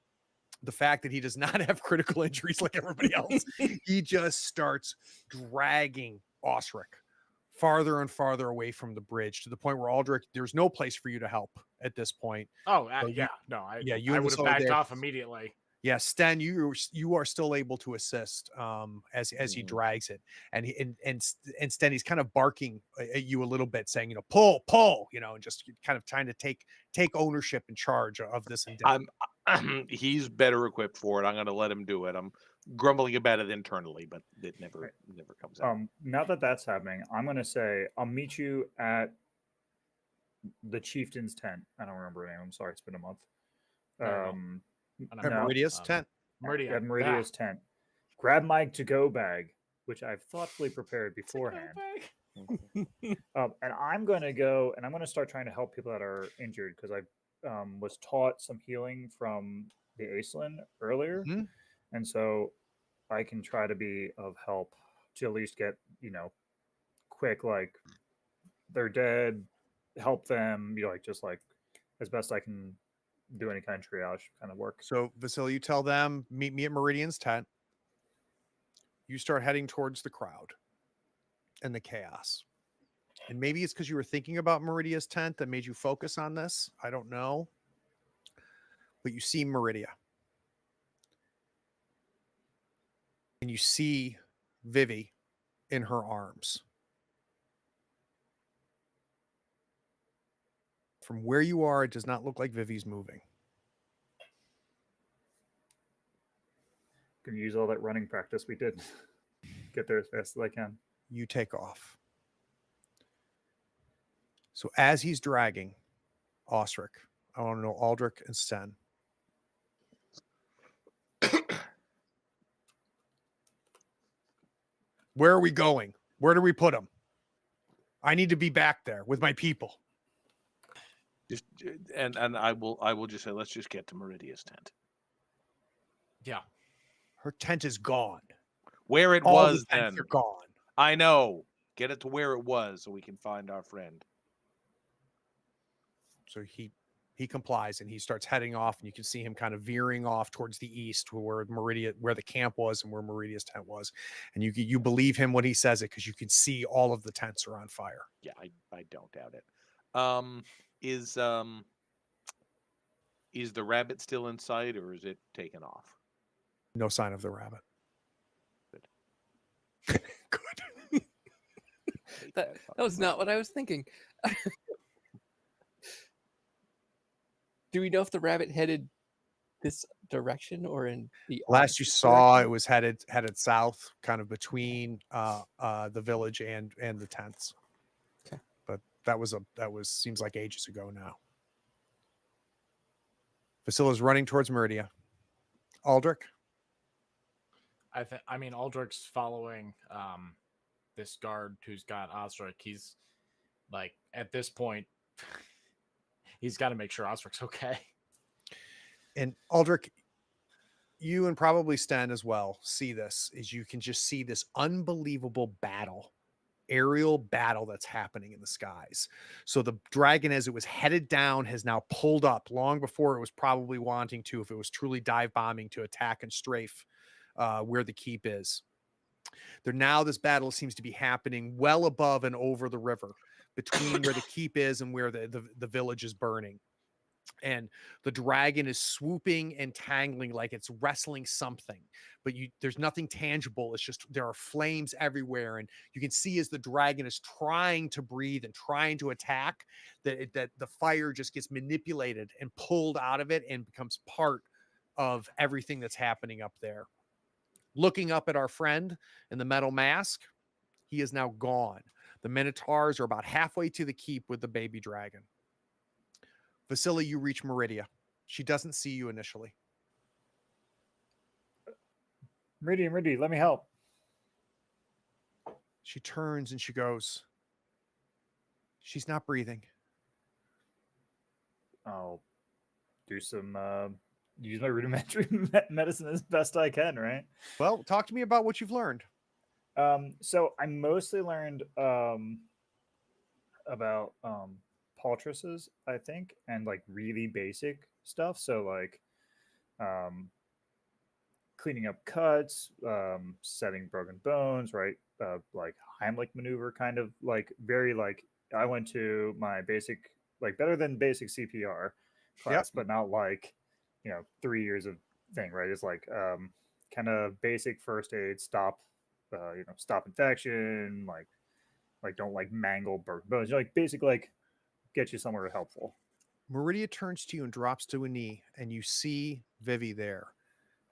the fact that he does not have critical injuries like everybody else, he just starts dragging Osric farther and farther away from the bridge, to the point where Aldrich, there's no place for you to help at this point. Oh, So yeah. No, I you would have backed off immediately. Yeah, Sten, you are still able to assist as he drags it, and Sten, he's kind of barking at you a little bit, saying, pull, and just kind of trying to take ownership and charge of this endeavor. He's better equipped for it. I'm going to let him do it. I'm grumbling about it internally, but it never comes out. Now that that's happening, I'm going to say I'll meet you at the chieftain's tent. I don't remember her name. I'm sorry, it's been a month. Meridia's tent. At Meridia's tent. Grab my to-go bag, which I've thoughtfully prepared beforehand. And I'm going to go and I'm going to start trying to help people that are injured, because I was taught some healing from the Aisling earlier. Mm-hmm. And so I can try to be of help to at least get, quick, like, they're dead, help them, just like as best I can do any kind of triage kind of work. So Vasily, you tell them, meet me at Meridian's tent. You start heading towards the crowd and the chaos. And maybe it's because you were thinking about Meridia's tent that made you focus on this. I don't know. But you see Meridia. And you see Vivi in her arms. From where you are, it does not look like Vivi's moving. Gonna use all that running practice we did. Get there as fast as I can. You take off. So as he's dragging Osric, I want to know Aldrich and Sten. Where are we going? Where do we put him? I need to be back there with my people. Just and I will just say, let's just get to Meridia's tent. Yeah. Her tent is gone. Where it All was the tents then. are gone. I know. Get it to where it was so we can find our friend. So he complies and he starts heading off, and you can see him kind of veering off towards the east to where the camp was and where Meridia's tent was. And you believe him when he says it because you can see all of the tents are on fire. Yeah, I don't doubt it. Is the rabbit still in sight, or is it taken off? No sign of the rabbit. Good. Good. That was not what I was thinking. Do we know if the rabbit headed this direction or in the Last you opposite saw, direction? it was headed south, kind of between the village and the tents. Okay. But that was seems like ages ago now. Vasilla's running towards Meridia. Aldrich. I mean, Aldrich's following this guard who's got Osric. He's like, at this point, he's got to make sure Osric's okay. And Aldrich, you and probably Sten as well see this, is you can just see this unbelievable aerial battle that's happening in the skies. So the dragon, as it was headed down, has now pulled up long before it was probably wanting to, if it was truly dive bombing, to attack and strafe where the keep is. This battle seems to be happening well above and over the river, between where the keep is and where the village is burning. And the dragon is swooping and tangling like it's wrestling something, but there's nothing tangible. It's just there are flames everywhere, and you can see as the dragon is trying to breathe and trying to attack, that the fire just gets manipulated and pulled out of it and becomes part of everything that's happening up there. Looking up at our friend in the metal mask, he is now gone. The Minotaurs are about halfway to the keep with the baby dragon. Vasilla, you reach Meridia. She doesn't see you initially. Meridia, let me help. She turns and she goes, she's not breathing. I'll do some, use my rudimentary medicine as best I can, right? Well, talk to me about what you've learned. So I mostly learned about poultices, I think, and like really basic stuff. So like cleaning up cuts, setting broken bones, right? Like Heimlich maneuver, kind of like very like I went to my basic, like better than basic CPR class, but not like 3 years of thing, right? It's like kind of basic first aid, stop infection, like don't like mangle broken bones, like basic like get you somewhere helpful. Meridia turns to you and drops to a knee, and you see Vivi there,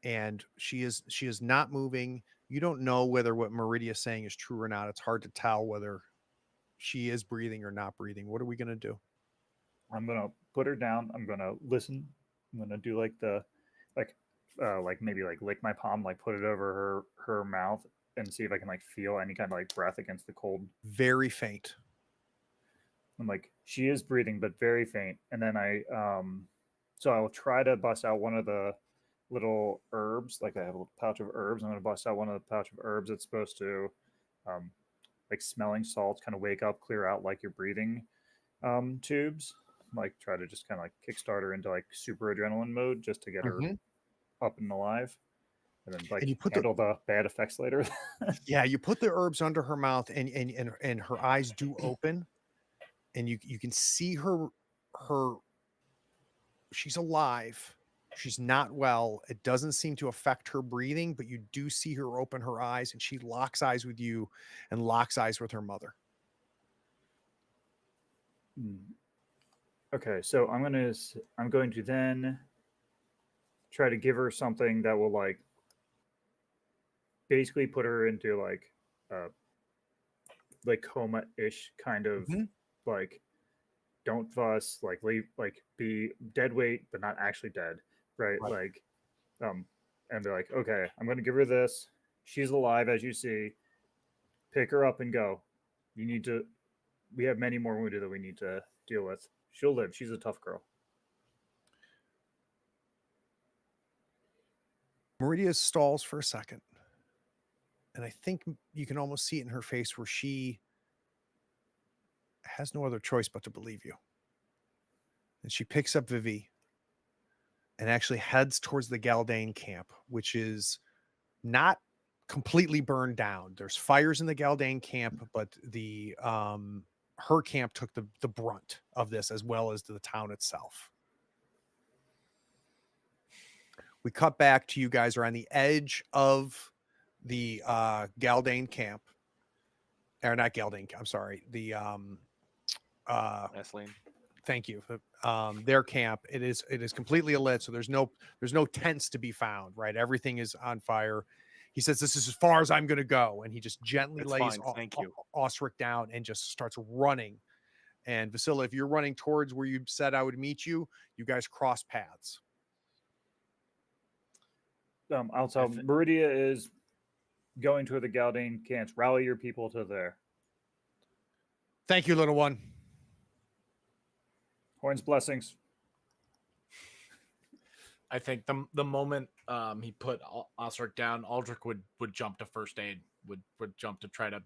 and she is not moving. You don't know whether what Meridia is saying is true or not. It's hard to tell whether she is breathing or not breathing. What are we going to do? I'm going to put her down. I'm going to listen. I'm going to do like the like maybe like lick my palm, like put it over her mouth and see if I can like feel any kind of like breath against the cold. Very faint. I'm like, she is breathing, but very faint. And then so I will try to bust out one of the little herbs. Like I have a little pouch of herbs. I'm going to bust out one of the pouch of herbs that's supposed to, like smelling salts, kind of wake up, clear out like your breathing tubes. Like try to just kind of like kickstart her into like super adrenaline mode just to get her up and alive. and then like And you put handle the bad effects later. Yeah, you put the herbs under her mouth, and her eyes do open, and you can see her. She's alive. She's not well. It doesn't seem to affect her breathing, but you do see her open her eyes, and she locks eyes with you and locks eyes with her mother. Okay, so I'm going to then try to give her something that will like basically put her into like coma-ish kind of like don't fuss, like leave, like be dead weight but not actually dead, right? Like and be like, okay, I'm going to give her this. She's alive, as you see. Pick her up and go. We have many more wounded that we need to deal with. She'll live. She's a tough girl. Meridia stalls for a second, and I think you can almost see it in her face where she has no other choice but to believe you. And she picks up Vivi and actually heads towards the Galdane camp, which is not completely burned down. There's fires in the Galdane camp, but the her camp took the brunt of this, as well as the town itself. We cut back to you guys are on the edge of the Galdane camp. Or not Galdane, I'm sorry. The Nestlane. thank you. Their camp. It is completely lit, so there's no tents to be found, right? Everything is on fire. He says, "This is as far as I'm going to go," and he just gently lays Osric down and just starts running. And Vasila, if you're running towards where you said I would meet you, you guys cross paths. I'll tell Meridia is going to the Galdane camps. Rally your people to there. Thank you, little one. Horn's blessings. I think the moment he put Osric down, Aldrich would jump to first aid, would jump to try to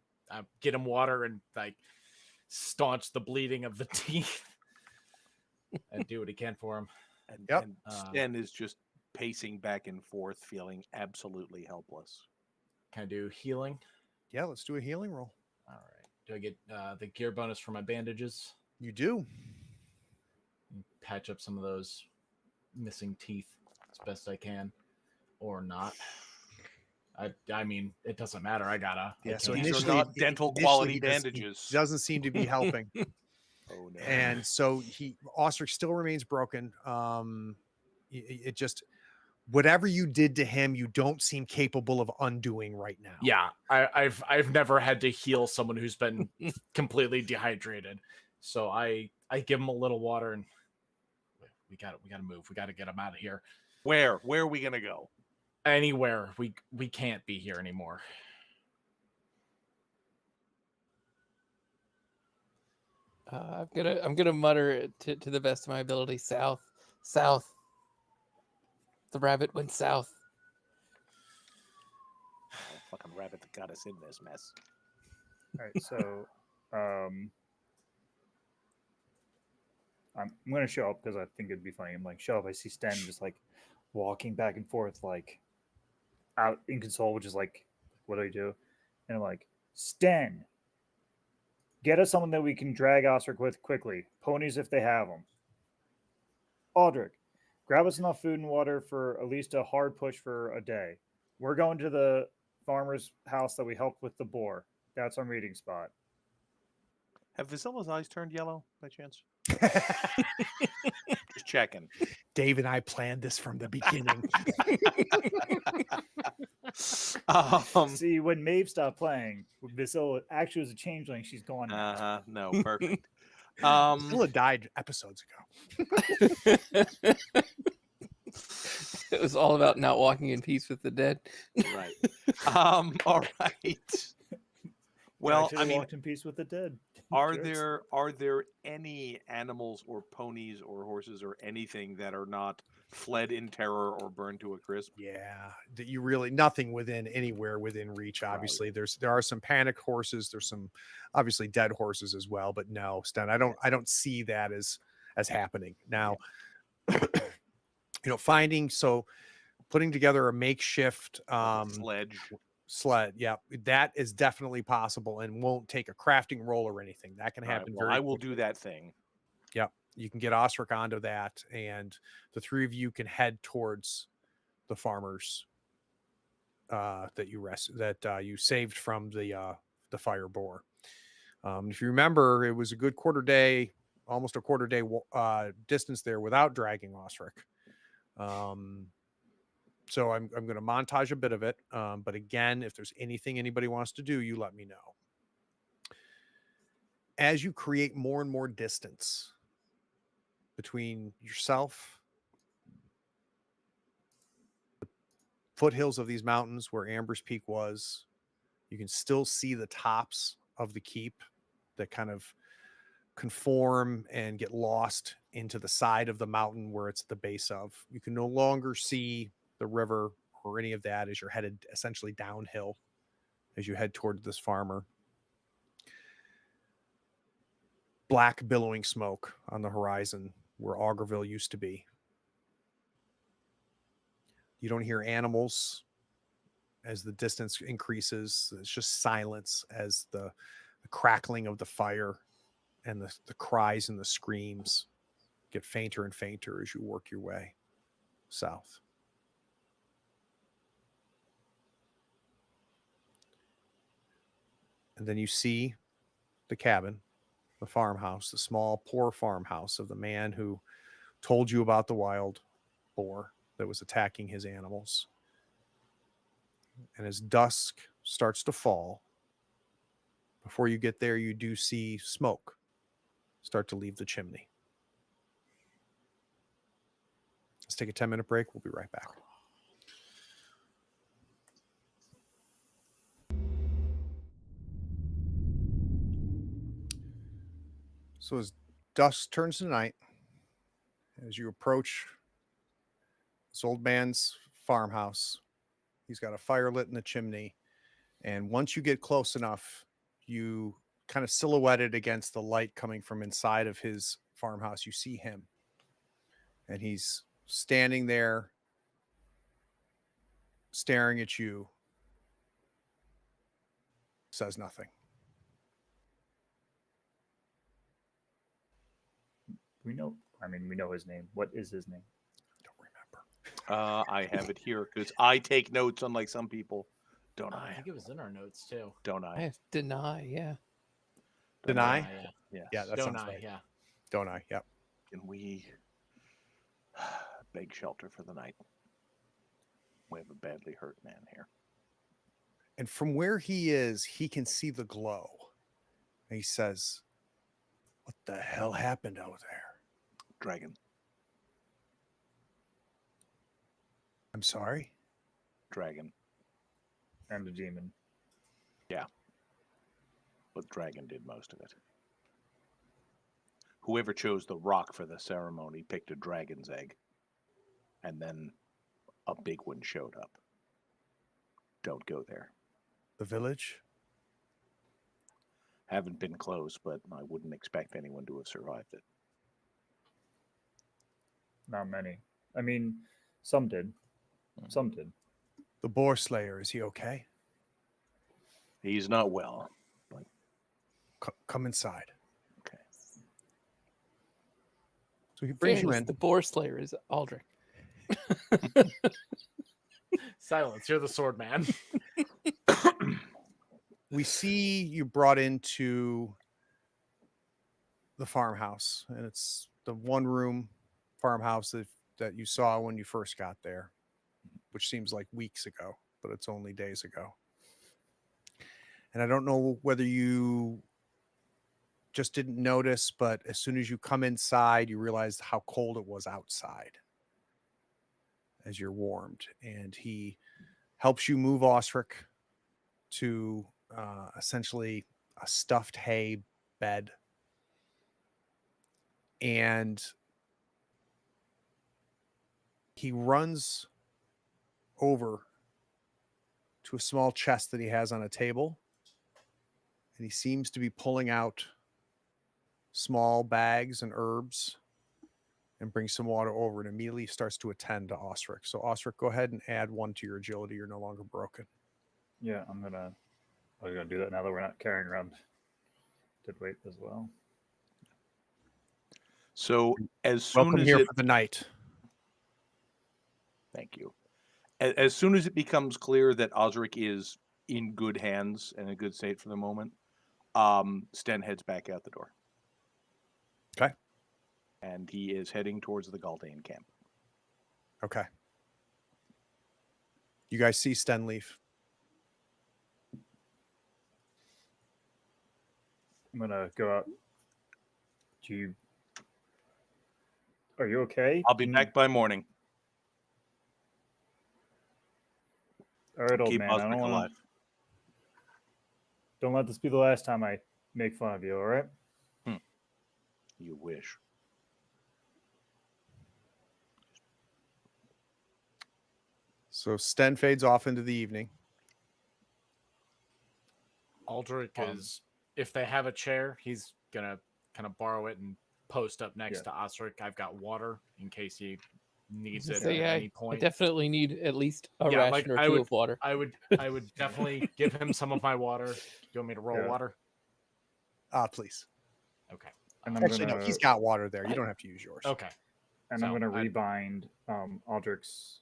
get him water and like staunch the bleeding of the teeth and do what he can for him. And Sten is just pacing back and forth, feeling absolutely helpless. Can I do healing? Yeah, let's do a healing roll. All right. Do I get the gear bonus for my bandages? You do. Patch up some of those missing teeth as best I can, or not. I mean, it doesn't matter. I gotta. Yeah. So These initially, are not dental quality bandages. Doesn't seem to be helping. Oh no. And so Osric still remains broken. It just, whatever you did to him, you don't seem capable of undoing right now. Yeah, I've never had to heal someone who's been completely dehydrated. So I give him a little water and we gotta move. We gotta get him out of here. Where are we gonna go? Anywhere. We can't be here anymore. I'm gonna mutter to the best of my ability. South. The rabbit went south. Oh, fucking rabbit that got us in this mess. All right, so I'm going to show up because I think it'd be funny. I'm like, show up. I see Sten just like walking back and forth, like out inconsolable, which is like, what do I do? And I'm like, Sten, get us someone that we can drag Osric with quickly. Ponies if they have them. Aldrich, grab us enough food and water for at least a hard push for a day. We're going to the farmer's house that we helped with the boar. That's our meeting spot. Have Vasilla's eyes turned yellow by chance? Just checking. Dave and I planned this from the beginning. See, when Maeve stopped playing, Vasilla actually was a changeling. She's gone now. No, perfect. Vasilla died episodes ago. It was all about not walking in peace with the dead. Right. All right. Well, I mean, walked in peace with the dead. are there any animals or ponies or horses or anything that are not fled in terror or burned to a crisp? Yeah, that you really nothing anywhere within reach. Obviously, there are some panic horses. There's some obviously dead horses as well. But no, Sten, I don't see that as happening now. Finding putting together a makeshift Sledge. sled. Yeah, that is definitely possible and won't take a crafting roll or anything. That can All right, happen well, very I will quickly. do that thing. Yep. You can get Osric onto that, and the three of you can head towards the farmers that you saved from the fire boar. If you remember, it was a good quarter day, almost a quarter day distance there without dragging Osric. So I'm going to montage a bit of it. But again, if there's anything anybody wants to do, you let me know. As you create more and more distance between yourself, the foothills of these mountains where Amber's Peak was, you can still see the tops of the keep that kind of conform and get lost into the side of the mountain where it's at the base of. You can no longer see the river or any of that as you're headed essentially downhill as you head towards this farmer. Black billowing smoke on the horizon where Augerville used to be. You don't hear animals as the distance increases. It's just silence as the crackling of the fire and the cries and the screams get fainter and fainter as you work your way south. And then you see the cabin, the farmhouse, the small, poor farmhouse of the man who told you about the wild boar that was attacking his animals. And as dusk starts to fall, before you get there, you do see smoke start to leave the chimney. Let's take a 10-minute break. We'll be right back. So as dusk turns to night, as you approach this old man's farmhouse, he's got a fire lit in the chimney. And once you get close enough, you kind of silhouetted against the light coming from inside of his farmhouse, you see him. And he's standing there, staring at you, says nothing. We know his name. What is his name? Don't remember. I have it here because I take notes, unlike some people. Don't I I? think it was in our notes too. Don't I I? have deny, yeah. Deny? Yeah. Yes. Yeah, that Don't sounds I? right. Yeah. Don't I? Yep. Can we beg shelter for the night? We have a badly hurt man here. And from where he is, he can see the glow. And he says, "What the hell happened out there?" Dragon. I'm sorry? Dragon. And a demon. But dragon did most of it. Whoever chose the rock for the ceremony picked a dragon's egg. And then a big one showed up. Don't go there. The village? Haven't been close, but I wouldn't expect anyone to have survived it. Not many. I mean, some did. Some did. The boar slayer, is he okay? He's not well. Come inside. Okay. So he brings you Fairness, in. the boar slayer is Aldrich. Silence. You're the sword man. We see you brought into the farmhouse, and it's the one-room farmhouse that you saw when you first got there, which seems like weeks ago, but it's only days ago. And I don't know whether you just didn't notice, but as soon as you come inside, you realize how cold it was outside as you're warmed. And he helps you move Osric to essentially a stuffed hay bed. And he runs over to a small chest that he has on a table. And he seems to be pulling out small bags and herbs and brings some water over and immediately starts to attend to Osric. So Osric, go ahead and add 1 to your agility. You're no longer broken. Yeah, I'm gonna do that now that we're not carrying around dead weight as well. So as soon Welcome as here it, for the night. thank you. As soon as it becomes clear that Osric is in good hands and in a good state for the moment, Sten heads back out the door. Okay. And he is heading towards the Galdane camp. Okay. You guys see Sten leave. I'm gonna go out. Are you okay? I'll be back by morning. All right, old Keep man. Osric alive. Don't let this be the last time I make fun of you. All right. You wish. So Sten fades off into the evening. Aldrich is, if they have a chair, he's gonna kind of borrow it and post up next to Osric. I've got water in case he needs it at any I point. definitely need at least a Yeah, ration like, or I two would- of water. I would definitely give him some of my water. Do you want me to roll Yeah. water? Please. Okay. And I'm Actually, no, gonna- he's got water there. You don't have to use yours. Okay. And So, I'm gonna I- rebind Aldrich's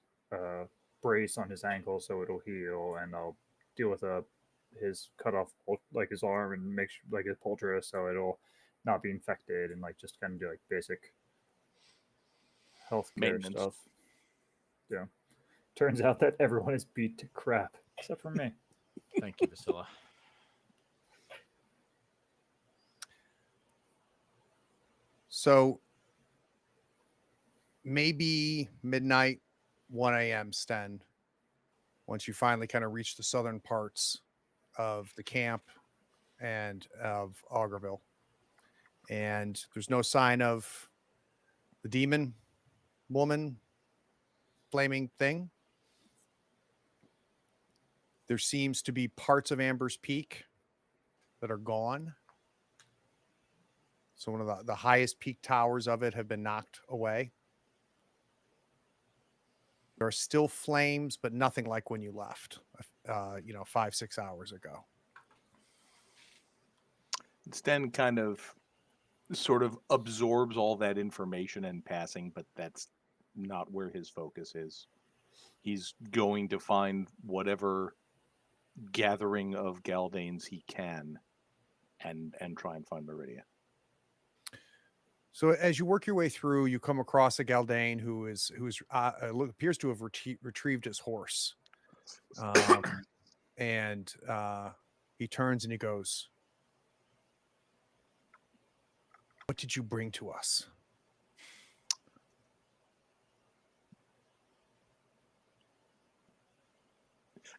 brace on his ankle so it'll heal, and I'll deal with his cut off like his arm and make sure like his poultice so it'll not be infected and like just kind of do like basic healthcare Maintenance. stuff. Yeah. Turns out that everyone is beat to crap except for me. Thank you, Vasilla. So maybe midnight, 1 a.m. Sten, once you finally kind of reach the southern parts of the camp and of Augerville. And there's no sign of the demon woman flaming thing. There seems to be parts of Amber's Peak that are gone. So one of the highest peak towers of it have been knocked away. There are still flames, but nothing like when you left, 5-6 hours ago. Sten kind of sort of absorbs all that information in passing, but that's not where his focus is. He's going to find whatever gathering of Galdanes he can and try and find Meridia. So as you work your way through, you come across a Galdane who appears to have retrieved his horse, and he turns and he goes, "What did you bring to us?"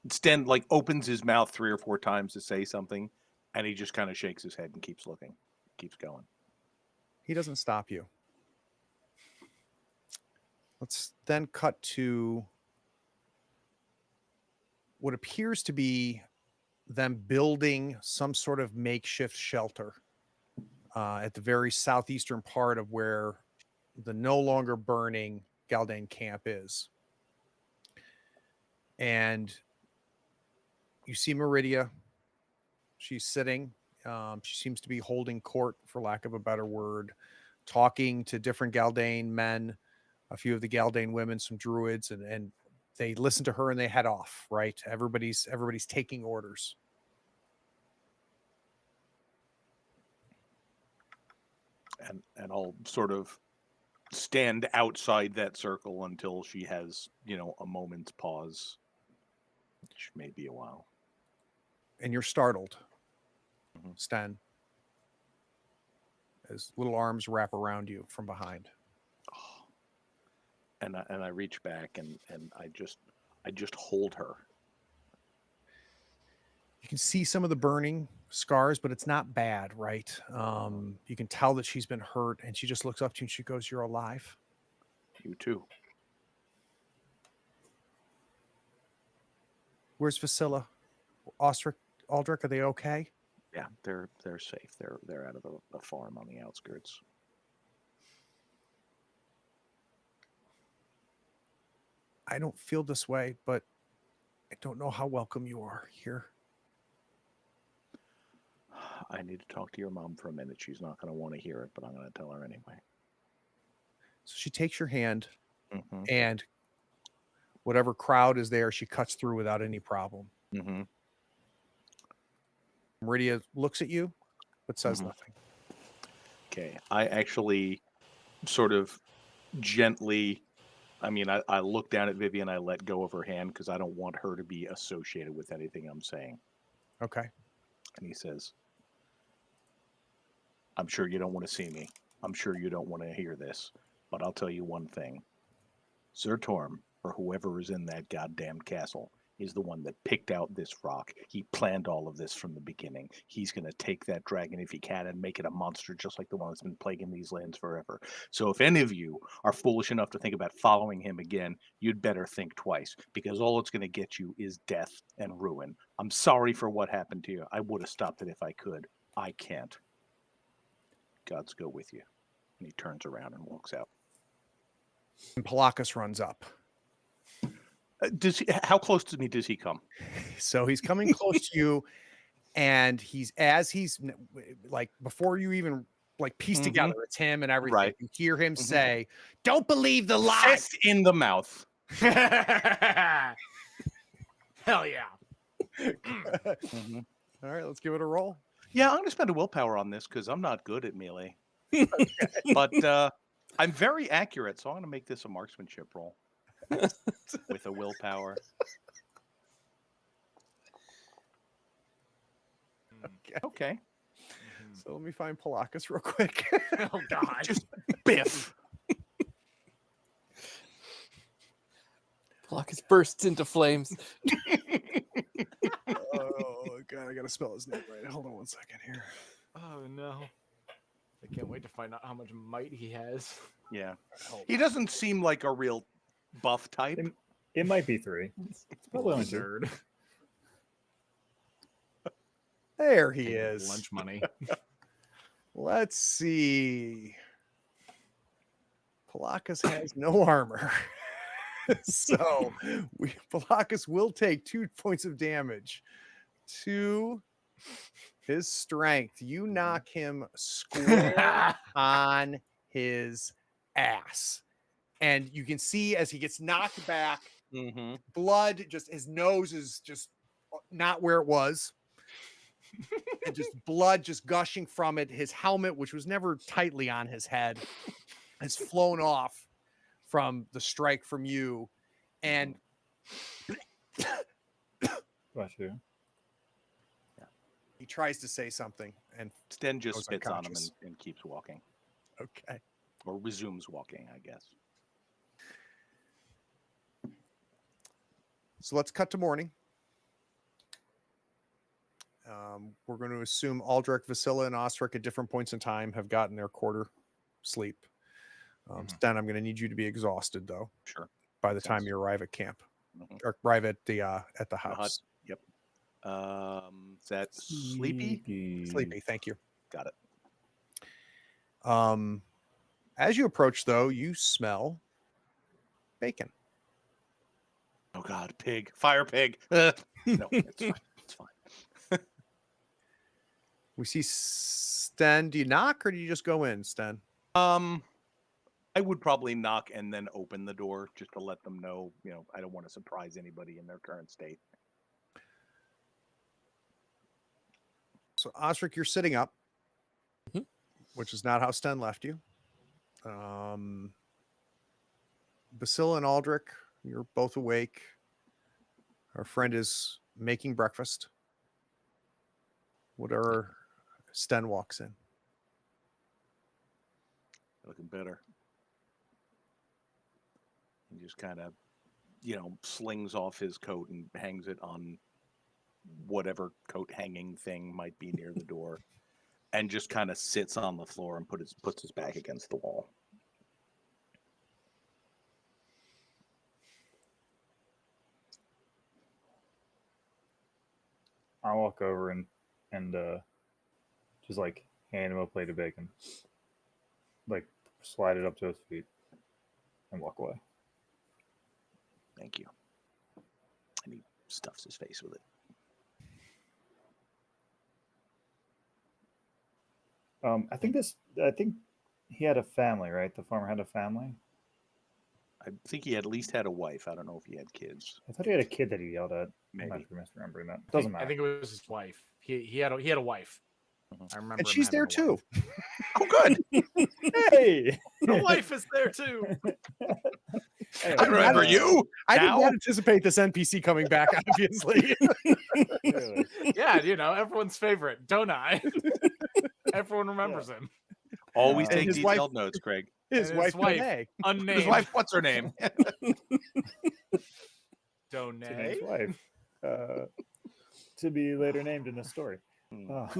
Sten like opens his mouth 3 or 4 times to say something, and he just kind of shakes his head and keeps looking, keeps going. He doesn't stop you. Let's then cut to what appears to be them building some sort of makeshift shelter at the very southeastern part of where the no longer burning Galdane camp is. And you see Meridia. She's sitting. She seems to be holding court, for lack of a better word, talking to different Galdane men, a few of the Galdane women, some druids, and they listen to her and they head off, right? Everybody's taking orders. And I'll sort of stand outside that circle until she has, a moment's pause, which may be a while. And you're startled, Sten, as little arms wrap around you from behind. Oh. And I reach back and I just hold her. You can see some of the burning scars, but it's not bad, right? You can tell that she's been hurt, and she just looks up to you and she goes, "You're alive." You too. Where's Vasilla? Osric, Aldrich, are they okay? Yeah, they're safe. They're out of the farm on the outskirts. I don't feel this way, but I don't know how welcome you are here. I need to talk to your mom for a minute. She's not going to want to hear it, but I'm going to tell her anyway. So she takes your hand, Mm-hmm. and whatever crowd is there, she cuts through without any problem. Mm-hmm. Meridia looks at you, but says Mhm. nothing. Okay. I actually sort of gently, I look down at Vivian, I let go of her hand because I don't want her to be associated with anything I'm saying. Okay. And he says, I'm sure you don't want to see me. I'm sure you don't want to hear this, but I'll tell you one thing. Zertorm, or whoever is in that goddamn castle, is the one that picked out this rock. He planned all of this from the beginning. He's going to take that dragon if he can and make it a monster just like the one that's been plaguing these lands forever. So if any of you are foolish enough to think about following him again, you'd better think twice, because all it's going to get you is death and ruin. I'm sorry for what happened to you. I would have stopped it if I could. I can't. Gods go with you. And he turns around and walks out. And Palakas runs up. How close to me does he come? So he's coming close to you, and he's like, before you even like piece Mhm. together, it's him and everything. Right. You hear him Mhm. say, "Don't believe the lies." Fist in the mouth. Hell yeah. Mhm. All right, let's give it a roll. Yeah, I'm going to spend a willpower on this because I'm not good at melee. But I'm very accurate, so I'm going to make this a marksmanship roll with a willpower. Okay. So let me find Palakas real quick. Oh God. Just biff. Palakas bursts into flames. Oh god, I gotta spell his name right. Hold on one second here. Oh no. I can't wait to find out how much might he has. Yeah. Hold He doesn't seem like a real buff type. It might be 3. It's probably only 2. Nerd. There he Taking is. lunch money. Let's see. Palakas has no armor. So Palakas will take 2 points of damage to his strength. You knock him square on his ass. And you can see as he gets knocked back, Mm-hmm. blood, just his nose is just not where it was. And just blood just gushing from it. His helmet, which was never tightly on his head, has flown off from the strike from you. And Bless you. he tries to say something. And Sten just Goes spits on him unconscious. and keeps walking. okay. Or resumes walking, I guess. So let's cut to morning. We're going to assume Aldrich, Vasilla, and Osric at different points in time have gotten their quarter sleep. Sten, I'm going to need you to be exhausted, though, Sure. by the time Sense. you arrive at camp. Mhm. Or arrive at the The hut. house. Yep. Is that sleepy? Sleepy, thank you. Got it. As you approach, though, you smell bacon. Oh God, pig. Fire pig. No, it's fine. It's fine. We see Sten. Do you knock or do you just go in, Sten? I would probably knock and then open the door just to let them know, I don't want to surprise anybody in their current state. So, Osric, you're sitting up, Mhm. which is not how Sten left you. Basila and Aldrich, you're both awake. Our friend is making breakfast. Whatever, Sten walks in. Looking better. He just kind of, slings off his coat and hangs it on whatever coat hanging thing might be near the door, and just kind of sits on the floor and puts his back against the wall. I'll walk over and just like hand him a plate of bacon, like slide it up to his feet, and walk away. Thank you. And he stuffs his face with it. I think he had a family, right? The farmer had a family. I think he at least had a wife. I don't know if he had kids. I thought he had a kid that he yelled at. Maybe. I might be misremembering that. Doesn't matter. I think it was his wife. He had a wife. I remember. And him she's having there a too. wife. Oh, good. Hey, The wife is there too. Anyway, I remember you. I did Now? not anticipate this NPC coming back, obviously. Really. Yeah, everyone's favorite, don't I? Everyone remembers him. Always And take his wife- detailed notes, Craig. His And wife, his wife. Renee. Unnamed. His wife, what's her name? Today's Donay. wife, to be later named in the story. All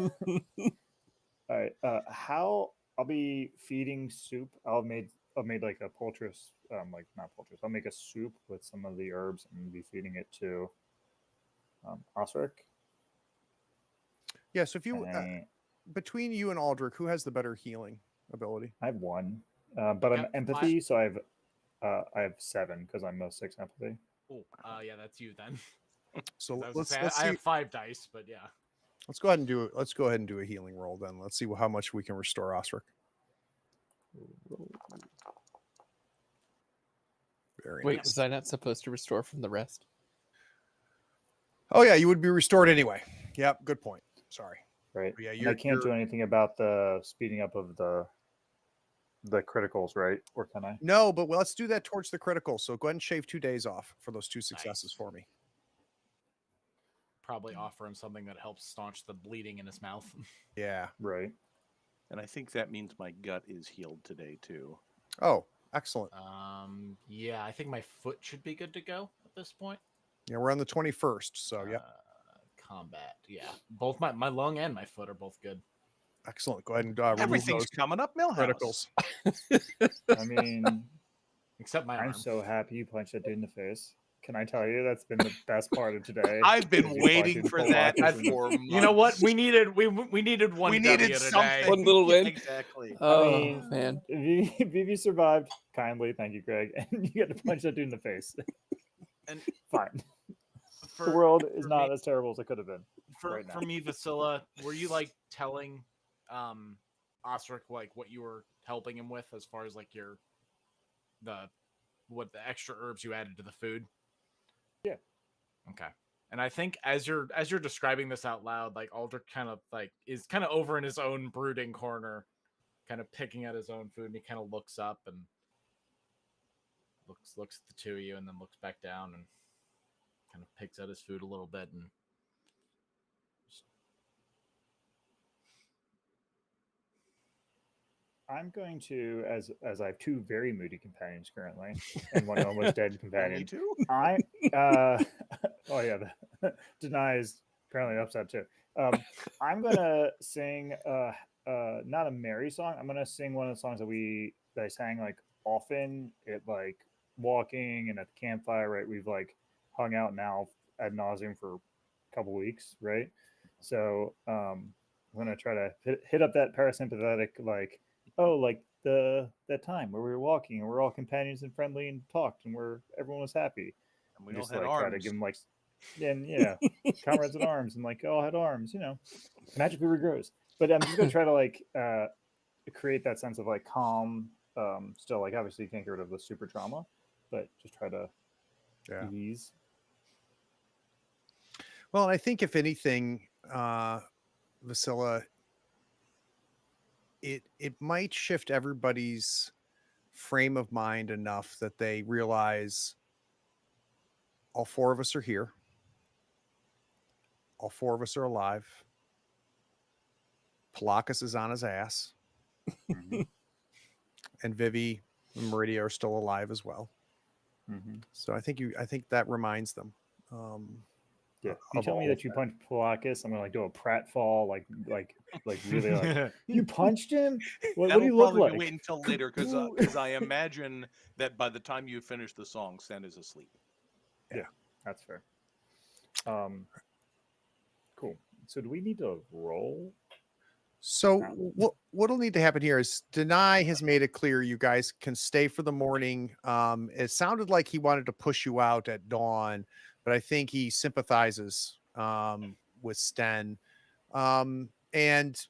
right. How I'll be feeding soup. I've made like a poultice, like not poultice. I'll make a soup with some of the herbs and be feeding it to Osric. Yeah, so if you And between you and Aldrich, who has the better healing ability? I have one, but I'm Yep, empathy, so I have 7 because I'm a 6 empathy. Oh, yeah, that's you then. So I was gonna let's say, let's I see. have 5 dice, but yeah. Let's go ahead and do it. Let's go ahead and do a healing roll then. Let's see how much we can restore Osric. Very Wait, nice. was I not supposed to restore from the rest? Oh yeah, you would be restored anyway. Yep, good point. Sorry. Right. But yeah, And I can't do anything about the speeding up of the criticals, right? Or can I? No, but let's do that towards the critical. So go ahead and shave 2 days off for those 2 successes Nice. for me. Probably offer him something that helps staunch the bleeding in his mouth. Yeah. Right. And I think that means my gut is healed today, too. Oh, excellent. Yeah, I think my foot should be good to go at this point. Yeah, we're on the 21st. So yeah, Combat. Yeah, both my lung and my foot are both good. excellent. Go ahead and remove Everything's those coming up, Millhouse. criticals. I mean, Except my arm. I'm so happy you punched that dude in the face. Can I tell you that's been the best part of today? I've been is you waiting punching for Paul that Walker's in the- for months. You know what? We needed one. We needed W something. today. One little win. Exactly. Oh mean, man. Vivi survived kindly, thank you, Greg, and you get to punch that dude in the face. And Fine. for, The world is for not me, as terrible as it could have been. for, right now. for me, Vasilla. Were you like telling Osric like what you were helping him with as far as like the extra herbs you added to the food? Yeah. Okay. And I think as you're describing this out loud, like Aldrich kind of like is kind of over in his own brooding corner, kind of picking at his own food, and he kind of looks up and looks at the two of you, and then looks back down and kind of picks at his food a little bit and I'm going to, as I have 2 very moody companions currently, and one almost dead Only companion. 2? I oh yeah, Deny is apparently upset too. I'm gonna sing not a merry song. I'm gonna sing one of the songs that I sang like often at like walking and at the campfire. Right, we've like hung out now ad nauseum for a couple weeks, right? So I'm gonna try to hit up that parasympathetic like, oh, like that time where we were walking and we're all companions and friendly and talked and everyone was happy. And we all Just had like try to arms. give them like, yeah, comrades at arms, and like all had arms, magically regrows. But I'm just gonna try to like create that sense of like calm. Still, like obviously you can't get rid of the super trauma, but just try to ease. Well, and I think if anything, Vasilla, it might shift everybody's frame of mind enough that they realize all 4 of us are here. All 4 of us are alive. Palakis is on his ass. Mm-hmm. And Vivi and Meridia are still alive as well. Mm-hmm. So I think that reminds them. Yeah, you tell me that you punched Palakis, I'm gonna like do a pratfall, like really like you punched him. What do you look probably like? be wait until later because I imagine that by the time you finish the song, Sen is asleep. Yeah, that's fair. Cool. So do we need to roll? So what'll need to happen here is Denai has made it clear you guys can stay for the morning. It sounded like he wanted to push you out at dawn, but I think he sympathizes with Sten, and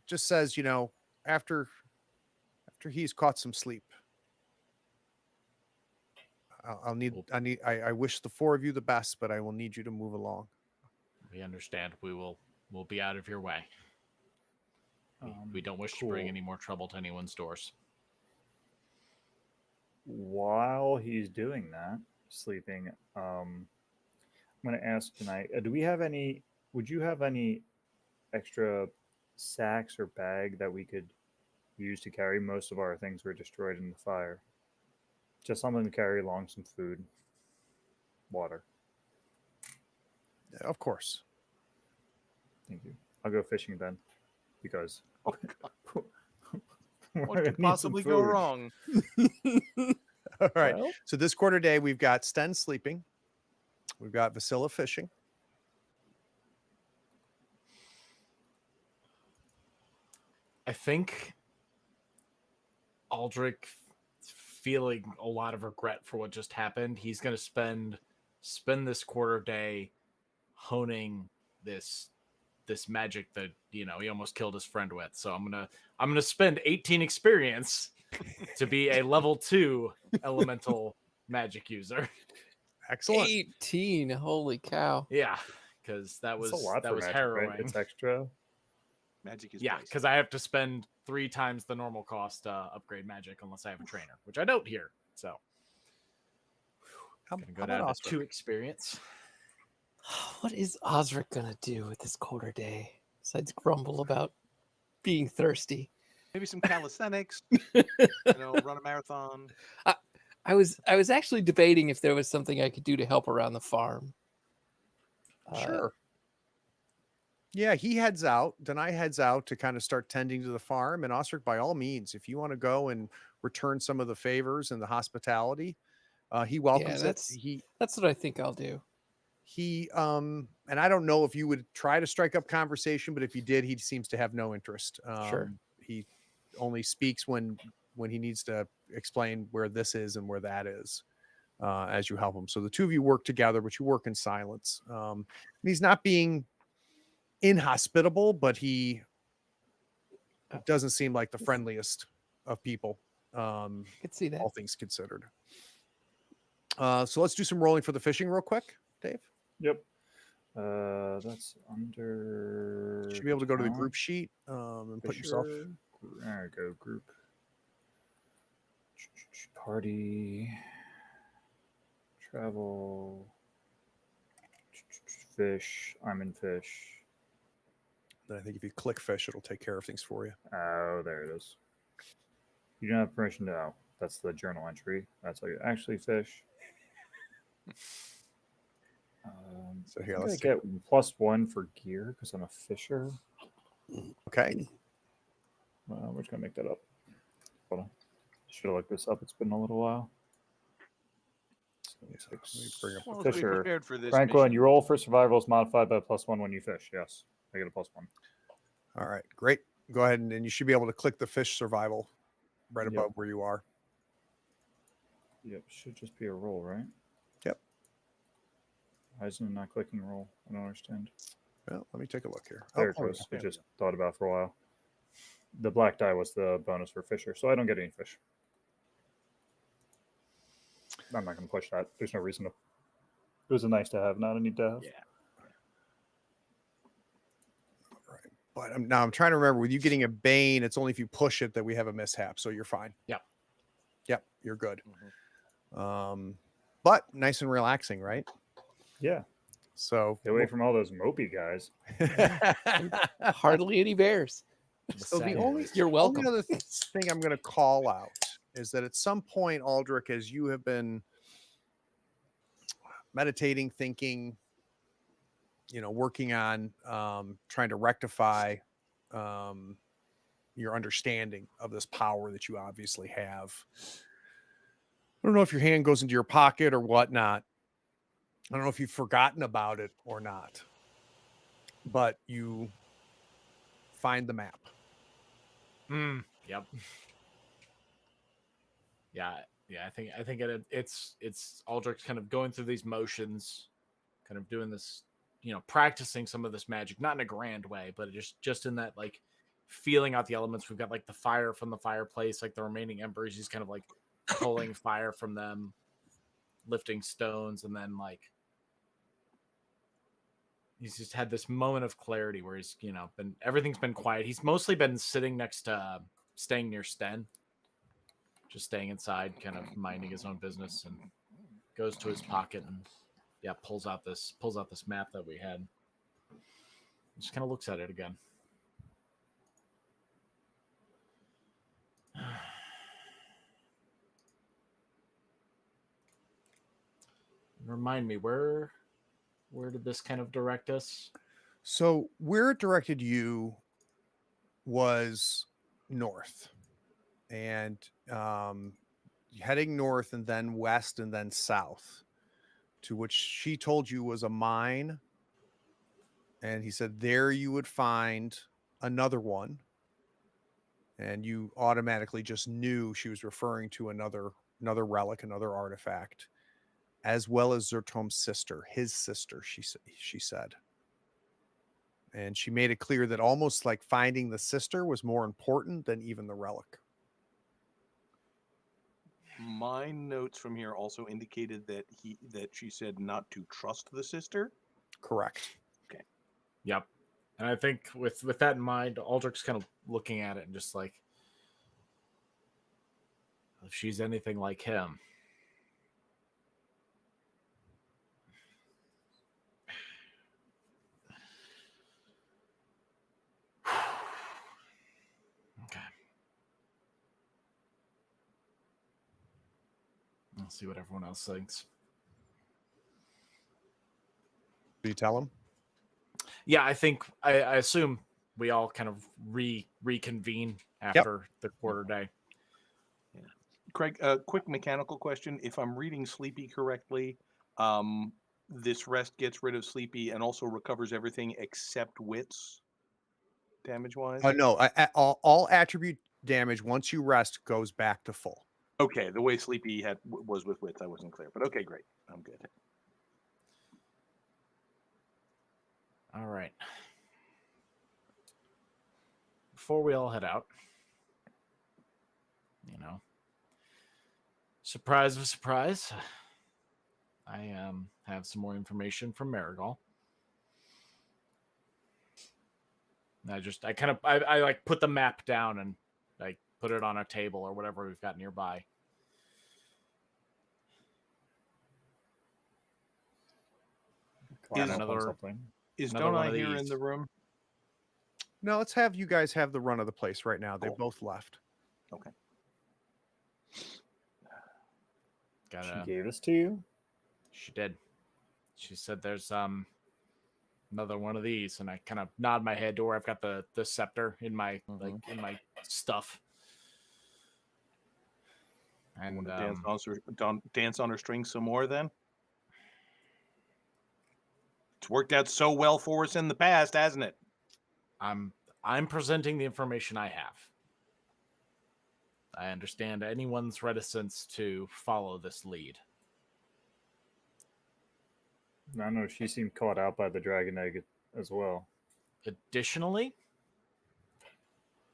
just says, after he's caught some sleep, I wish the four of you the best, but I will need you to move along. We understand. We'll be out of your way. We don't wish to bring cool. any more trouble to anyone's doors. While he's doing that, sleeping, I'm going to ask tonight, would you have any extra sacks or bag that we could use to carry? Most of our things were destroyed in the fire. Just something to carry along, some food, water. Of course. Thank you. I'll go fishing then, because What could possibly go wrong? All right. Well, So this quarter day, we've got Sten sleeping. We've got Vasilla fishing. I think Aldrich, feeling a lot of regret for what just happened, he's going to spend this quarter day honing this magic that he almost killed his friend with. So I'm gonna spend 18 experience to be a level 2 elemental magic user. Excellent. 18. Holy cow. Yeah, because that was that's a lot for magic, harrowing. right? It's extra. Magic is Yeah, pricey. because I have to spend 3 times the normal cost to upgrade magic unless I have a trainer, which I don't here. So How gonna go about down to Oscar? 2 experience. What is Osric gonna do with this quarter day besides grumble about being thirsty? Maybe some calisthenics. Run a marathon. I was actually debating if there was something I could do to help around the farm. Sure. Yeah, he heads out. Denai heads out to kind of start tending to the farm. And Osric, by all means, if you want to go and return some of the favors and the hospitality, he welcomes it. That's what I think I'll do. And I don't know if you would try to strike up conversation, but if you did, he seems to have no interest. Sure. He only speaks when he needs to explain where this is and where that is, as you help him. So the two of you work together, but you work in silence. And he's not being inhospitable, but he doesn't seem like the friendliest of people. I could see that. All things considered. So let's do some rolling for the fishing real quick, Dave. Yep. That's under. Should be able to go to the group sheet and put yourself. There we go. Group. Party. Travel. Fish. I'm in fish. Then I think if you click fish, it'll take care of things for you. Oh, there it is. You don't have permission to. Oh, that's the journal entry. That's how you actually fish. So here, I let's get +1 for gear because I'm a fisher. Okay. We're just gonna make that up. Hold on. Should have looked this up. It's been a little while. Let me bring up Well, the let's be fisher. prepared for this. Franklin, mission. your roll for survival is modified by +1 when you fish. Yes, I get a +1. All right, great. Go ahead and you should be able to click the fish survival right Yep. above where you are. Yep, should just be a roll, right? Yep. Why isn't it not clicking roll? I don't understand. Well, let me take a look here. There it Oh, goes. yeah. I just thought about it for a while. The black die was the bonus for fisher, so I don't get any fish. I'm not going to push that. There's no reason to. It was a nice to have, not a need to have. Yeah. Right. But I'm trying to remember, with you getting a bane, it's only if you push it that we have a mishap, so you're fine. Yep. Yep, you're good. Mhm. But nice and relaxing, right? Yeah. So Get away from all those mopey guys. Hardly any bears. So the Sad only boys. You're welcome. other thing I'm going to call out is that at some point, Aldrich, as you have been meditating, thinking, working on trying to rectify your understanding of this power that you obviously have. I don't know if your hand goes into your pocket or whatnot. I don't know if you've forgotten about it or not, but you find the map. Yep. Yeah. I think it's Aldrich kind of going through these motions, kind of doing this, practicing some of this magic, not in a grand way, but just in that like feeling out the elements. We've got like the fire from the fireplace, like the remaining embers. He's kind of like pulling fire from them, lifting stones, and then like he's just had this moment of clarity where he's everything's been quiet. He's mostly been sitting next to staying near Sten, just staying inside, kind of minding his own business, and goes to his pocket and pulls out this map that we had. Just kind of looks at it again. Remind me, where did this kind of direct us? So where it directed you was north, and heading north and then west and then south, to which she told you was a mine. And he said there you would find another one. And you automatically just knew she was referring to another relic, another artifact, as well as Zertom's sister, his sister, she said. And she made it clear that almost like finding the sister was more important than even the relic. My notes from here also indicated that she said not to trust the sister. Correct. Okay. Yep. And I think with that in mind, Aldrich's kind of looking at it and just like, if she's anything like him. Okay. I'll see what everyone else thinks. Do you tell him? Yeah, I think I assume we all kind of reconvene after the quarter day. Yeah. Craig, quick mechanical question. If I'm reading Sleepy correctly, this rest gets rid of Sleepy and also recovers everything except wits, damage-wise? No, all attribute damage once you rest goes back to full. Okay, the way Sleepy was with wits, I wasn't clear, but okay, great. I'm good. All right. Before we all head out, surprise of a surprise, I have some more information from Marigal. I like put the map down and like put it on a table or whatever we've got nearby. Is Another one Donai of here in these. the room? No, let's have you guys have the run of the place right now. They Cool. both left. Okay. She gave this to you? She did. She said there's another one of these, and I kind of nod my head to where I've got the scepter in my in my stuff. And dance on her strings some more then? It's worked out so well for us in the past, hasn't it? I'm presenting the information I have. I understand anyone's reticence to follow this lead. I know she seemed caught out by the dragon egg as well. Additionally,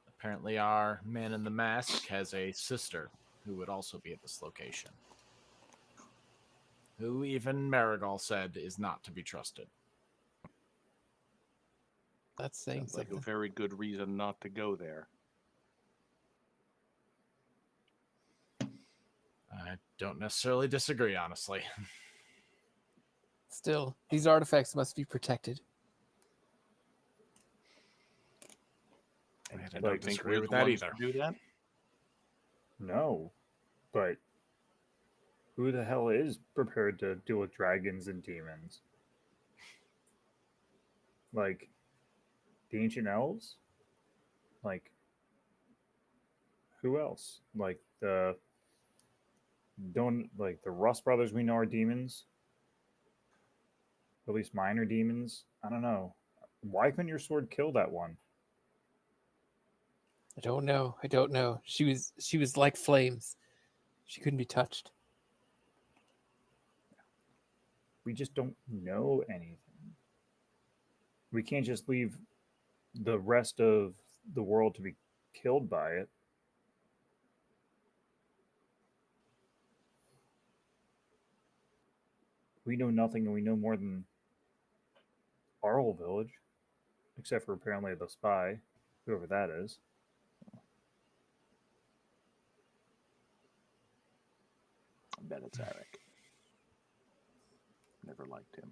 apparently our man in the mask has a sister who would also be at this location, who even Marigal said is not to be trusted. That's saying Sounds like something. a very good reason not to go there. I don't necessarily disagree, honestly. Still, these artifacts must be protected. I I don't don't think disagree we're with the that ones either. to do that. No, but who the hell is prepared to deal with dragons and demons? Like the ancient elves? Like who else? Like the Rust brothers we know are demons. At least mine are demons. I don't know. Why couldn't your sword kill that one? I don't know. I don't know. She was like flames. She couldn't be touched. We just don't know anything. We can't just leave the rest of the world to be killed by it. We know nothing, and we know more than our whole village, except for apparently the spy, whoever that is. I bet it's Eric. Never liked him.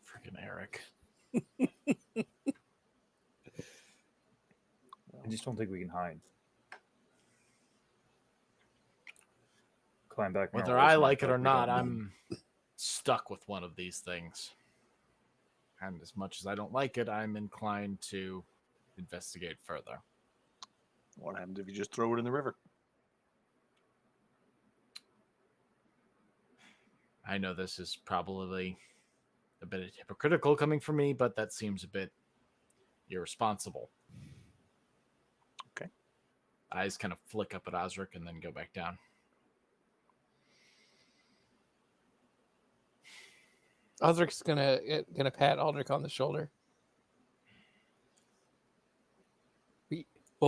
Freaking Eric. I just don't think we can hide. Climb back. on our Whether horse I and like act it or we not, don't know. I'm stuck with one of these things. And as much as I don't like it, I'm inclined to investigate further. What happens if you just throw it in the river? I know this is probably a bit hypocritical coming from me, but that seems a bit irresponsible. Okay. Eyes kind of flick up at Osric and then go back down. Osric's gonna pat Aldrich on the shoulder. We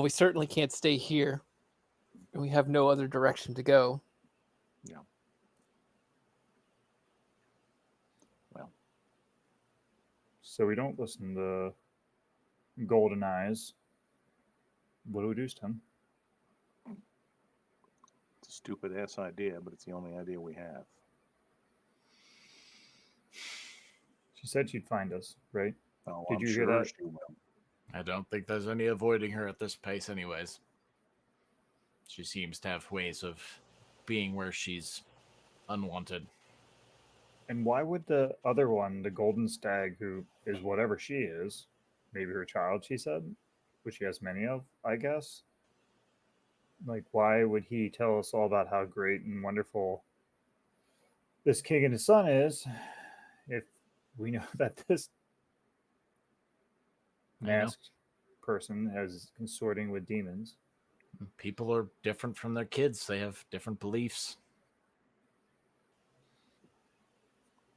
certainly can't stay here, and we have no other direction to go. Yeah. Well, So we don't listen to Golden Eyes. What do we do, Stan? it's a stupid ass idea, but it's the only idea we have. She said she'd find us, right? Oh, Did I'm you hear sure that? she will. I don't think there's any avoiding her at this pace, anyways. She seems to have ways of being where she's unwanted. And why would the other one, the Golden Stag, who is whatever she is, maybe her child, she said, which she has many of, I guess. Like, why would he tell us all about how great and wonderful this king and his son is if we know that this I know. masked person is consorting with demons? People are different from their kids. They have different beliefs.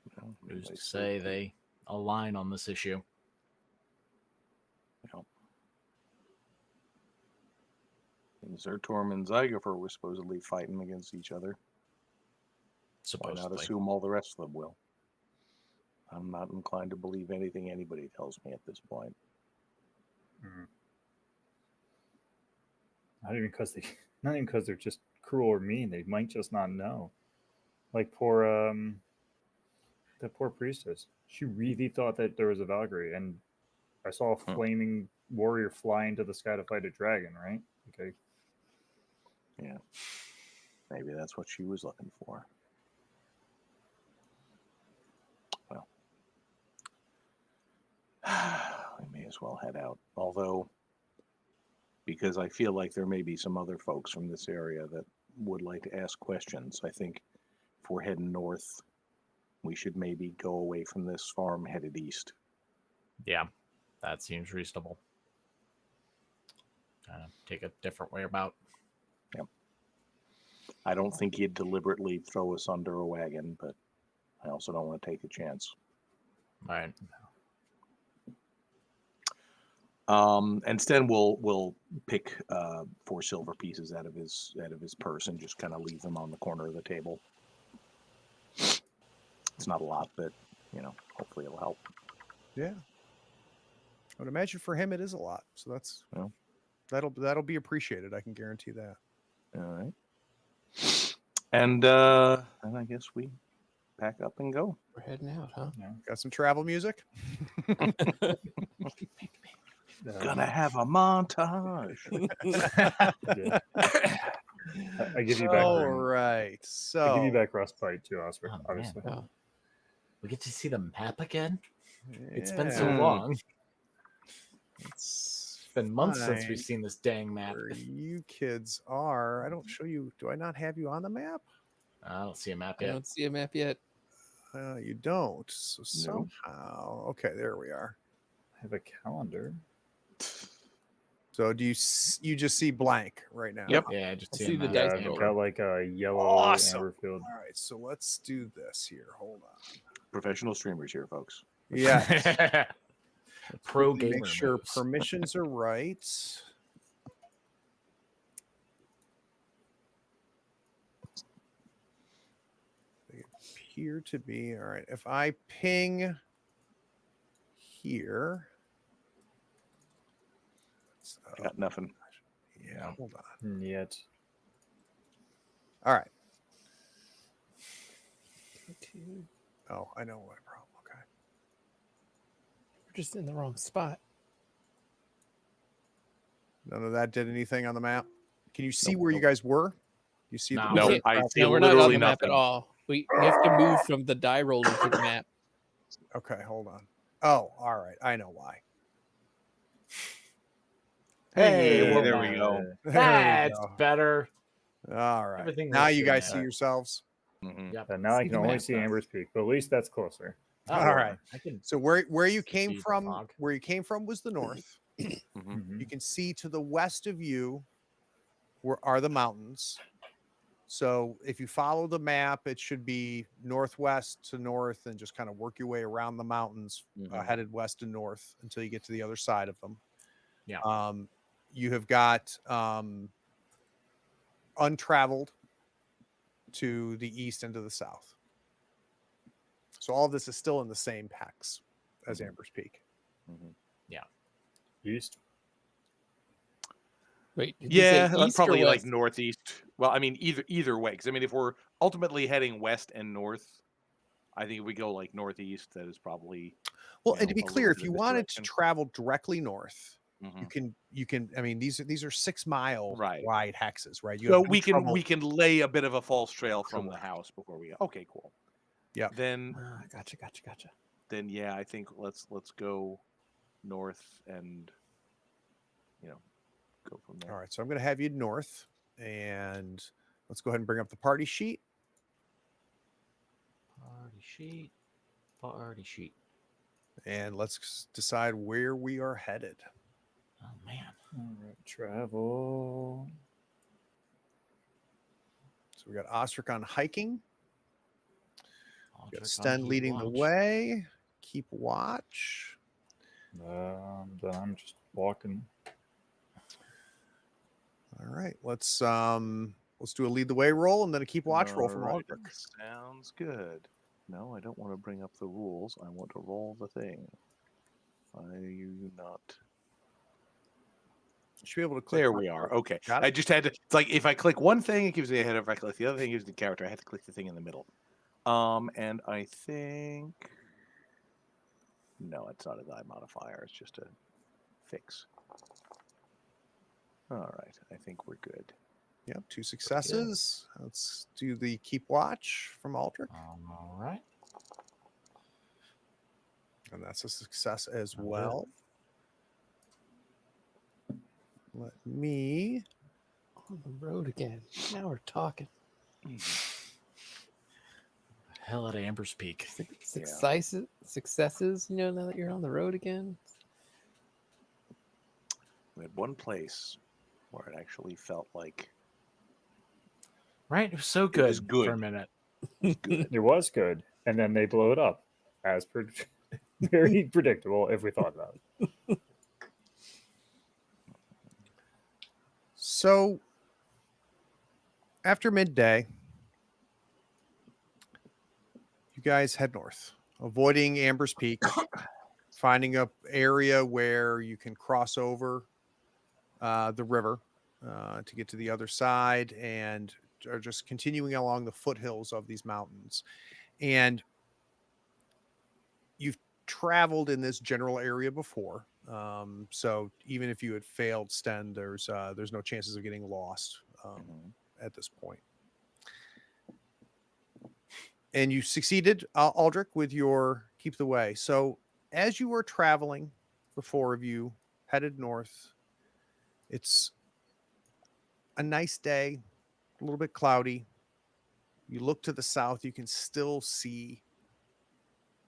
You know, Who's they to say they align on this issue? You know, and Zertorm and Zygofer were supposedly fighting against each other. Why not Supposedly. assume all the rest of them will? I'm not inclined to believe anything anybody tells me at this point. Not even because they're just cruel or mean. They might just not know. Like poor the poor priestess. She really thought that there was a Valkyrie, and I saw a flaming warrior fly into the sky to fight a dragon. Right? Okay. Yeah. Maybe that's what she was looking for. Well, we may as well head out. Although, because I feel like there may be some other folks from this area that would like to ask questions. I think if we're heading north, we should maybe go away from this farm headed east. Yeah, that seems reasonable. Take a different way about. Yep. I don't think he'd deliberately throw us under a wagon, but I also don't want to take a chance. All right. Instead, we'll pick 4 silver pieces out of his purse and just kind of leave them on the corner of the table. It's not a lot, but hopefully it'll help. Yeah. I would imagine for him it is a lot. So that's Well. that'll be appreciated. I can guarantee that. All right. And I guess we pack up and go. We're heading out, huh? Got some travel music. Gonna have a montage. Yeah. I give you back. All room. right. So I give you back Frostbite too, Oscar. Oh, man. Obviously. Oh. We get to see the map again? It's been so yeah, long. It's It's been months since fine we've seen this dang map. where you kids are. I don't show you. Do I not have you on the map? I don't see a map I yet. don't see a map yet. You don't. So somehow. Okay, there we are. I have a calendar. So do you you just see blank right now? Yep. Yeah, just I seeing see the that. dice I've roll. got like a yellow Awesome. amber field. All right, so let's do this here. Hold on. Professional streamers here, folks. Yeah. Pro Make gamer sure moves. permissions are right. They appear to be all right. If I ping here, Got nothing. yeah, hold on. Yet. All right. Two. Oh, I know my problem. Okay. You're just in the wrong spot. None of that did anything on the map. Can you see Nope, where you nope. guys were? You see No. the No, can't- I see No, we're not on literally the map at nothing. all. We have to move from the die roller to the map. Okay, hold on. Oh, all right. I know why. Hey, Hey, there we go. There That's we go. better. All right. Everything Now looks you good guys now. see yourselves. Mhm. Yep. And now I See can the only map, see though. Amber's Peak, but at least that's closer. Oh, All well, right. I can So where you came see the from, fog. where you came from was the north. Mhm. Mhm. You can see to the west of you are the mountains. So if you follow the map, it should be northwest to north and just kind of work your way around the mountains, Mhm. headed west and north until you get to the other side of them. Yeah. You have got untraveled to the east and to the south. So all of this is still in the same pecs as Mhm. Amber's Peak. Mhm. East. Wait, did you say Yeah, east or probably like west? northeast. Well, I mean either way, because I mean if we're ultimately heading west and north, I think if we go like northeast, that is probably Well, you and to know, be a clear, little if bit you of wanted to misdirection. travel directly north, Mhm. you can. I mean, these are 6 mile Right. wide hexes, right? You So have no trouble. we can lay a bit of a false trail from the Correct. house before we go. Okay, cool. Yeah. Then Ah, gotcha. yeah, I think let's go north and go from there. All right, so I'm going to have you north, and let's go ahead and bring up the party sheet. Party sheet. And let's decide where we are headed. Oh man. All right, travel. So we got Ostrich on hiking. We got Aldrich on Sten keep leading the watch. way. Keep watch. Then I'm just walking. All right, let's do a lead the way roll and then a keep watch roll from Alright, Aldrich. sounds good. No, I don't want to bring up the rules. I want to roll the thing. You not? You should be able to click. There right we are. there. Okay. Got it? I just had to. It's like if I click one thing, it gives me a header. If I click the other thing, it gives the character. I had to click the thing in the middle. And I think no, it's not a die modifier. It's just a fix. All right. I think we're good. Yep, 2 successes. Let's do the keep watch from Aldrich. All right. And that's a success as Okay. well. Let me. On the road again. Now we're talking. Hell at Amber's Peak. Successes. You know, now that you're on the road again. We had one place where it actually felt like Right? It was so It was good, for good. a minute. It was good, and then they blow it up, as per very predictable if we thought about it. So after midday, you guys head north, avoiding Amber's Peak, finding a area where you can cross over the river to get to the other side, and are just continuing along the foothills of these mountains. And you've traveled in this general area before, so even if you had failed Sten, there's no chances of getting lost at this point. And you succeeded, Aldrich, with your keep the way. So as you were traveling, the 4 of you headed north. It's a nice day, a little bit cloudy. You look to the south, you can still see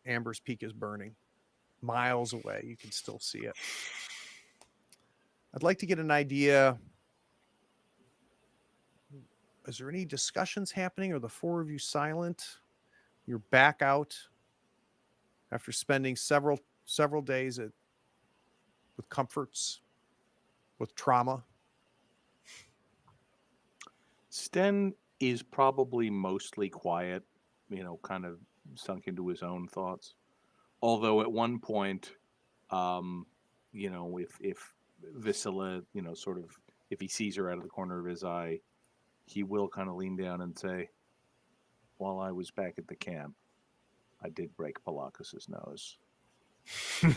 Amber's Peak is burning. Miles away, you can still see it. I'd like to get an idea. Is there any discussions happening? Are the four of you silent? You're back out after spending several days with comforts, with trauma. Sten is probably mostly quiet, kind of sunk into his own thoughts. Although at one point, if Viscilla, sort of, if he sees her out of the corner of his eye, he will kind of lean down and say, "While I was back at the camp, I did break Palakas's nose." You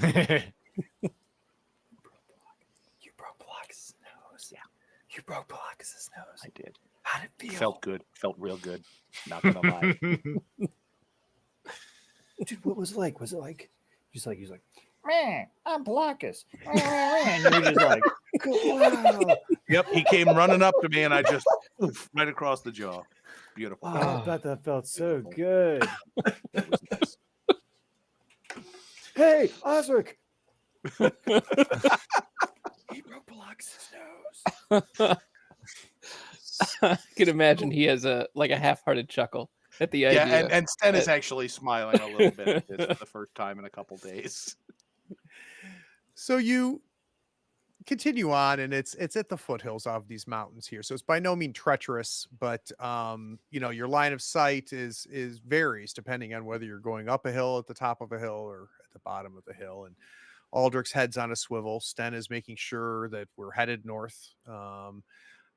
broke Palakas's nose. Yeah. You broke Palakas's nose. I did. How'd it feel? Felt good. Felt real good. Not gonna lie. Dude, what was it like? Was it like he's like, man, I'm Palakas. And you're just like, wow. Yep, he came running up to me, and I just right across the jaw. Beautiful. Oh, I bet that felt so good. That was nice. Hey, Osric. He broke Palakas's nose. I can imagine he has a half-hearted chuckle at the idea. Yeah, and Sten is actually smiling a little bit at this for the first time in a couple days. So you continue on, and it's at the foothills of these mountains here. So it's by no means treacherous, but your line of sight is varies depending on whether you're going up a hill at the top of a hill or at the bottom of the hill. And Aldrich's head's on a swivel. Sten is making sure that we're headed north.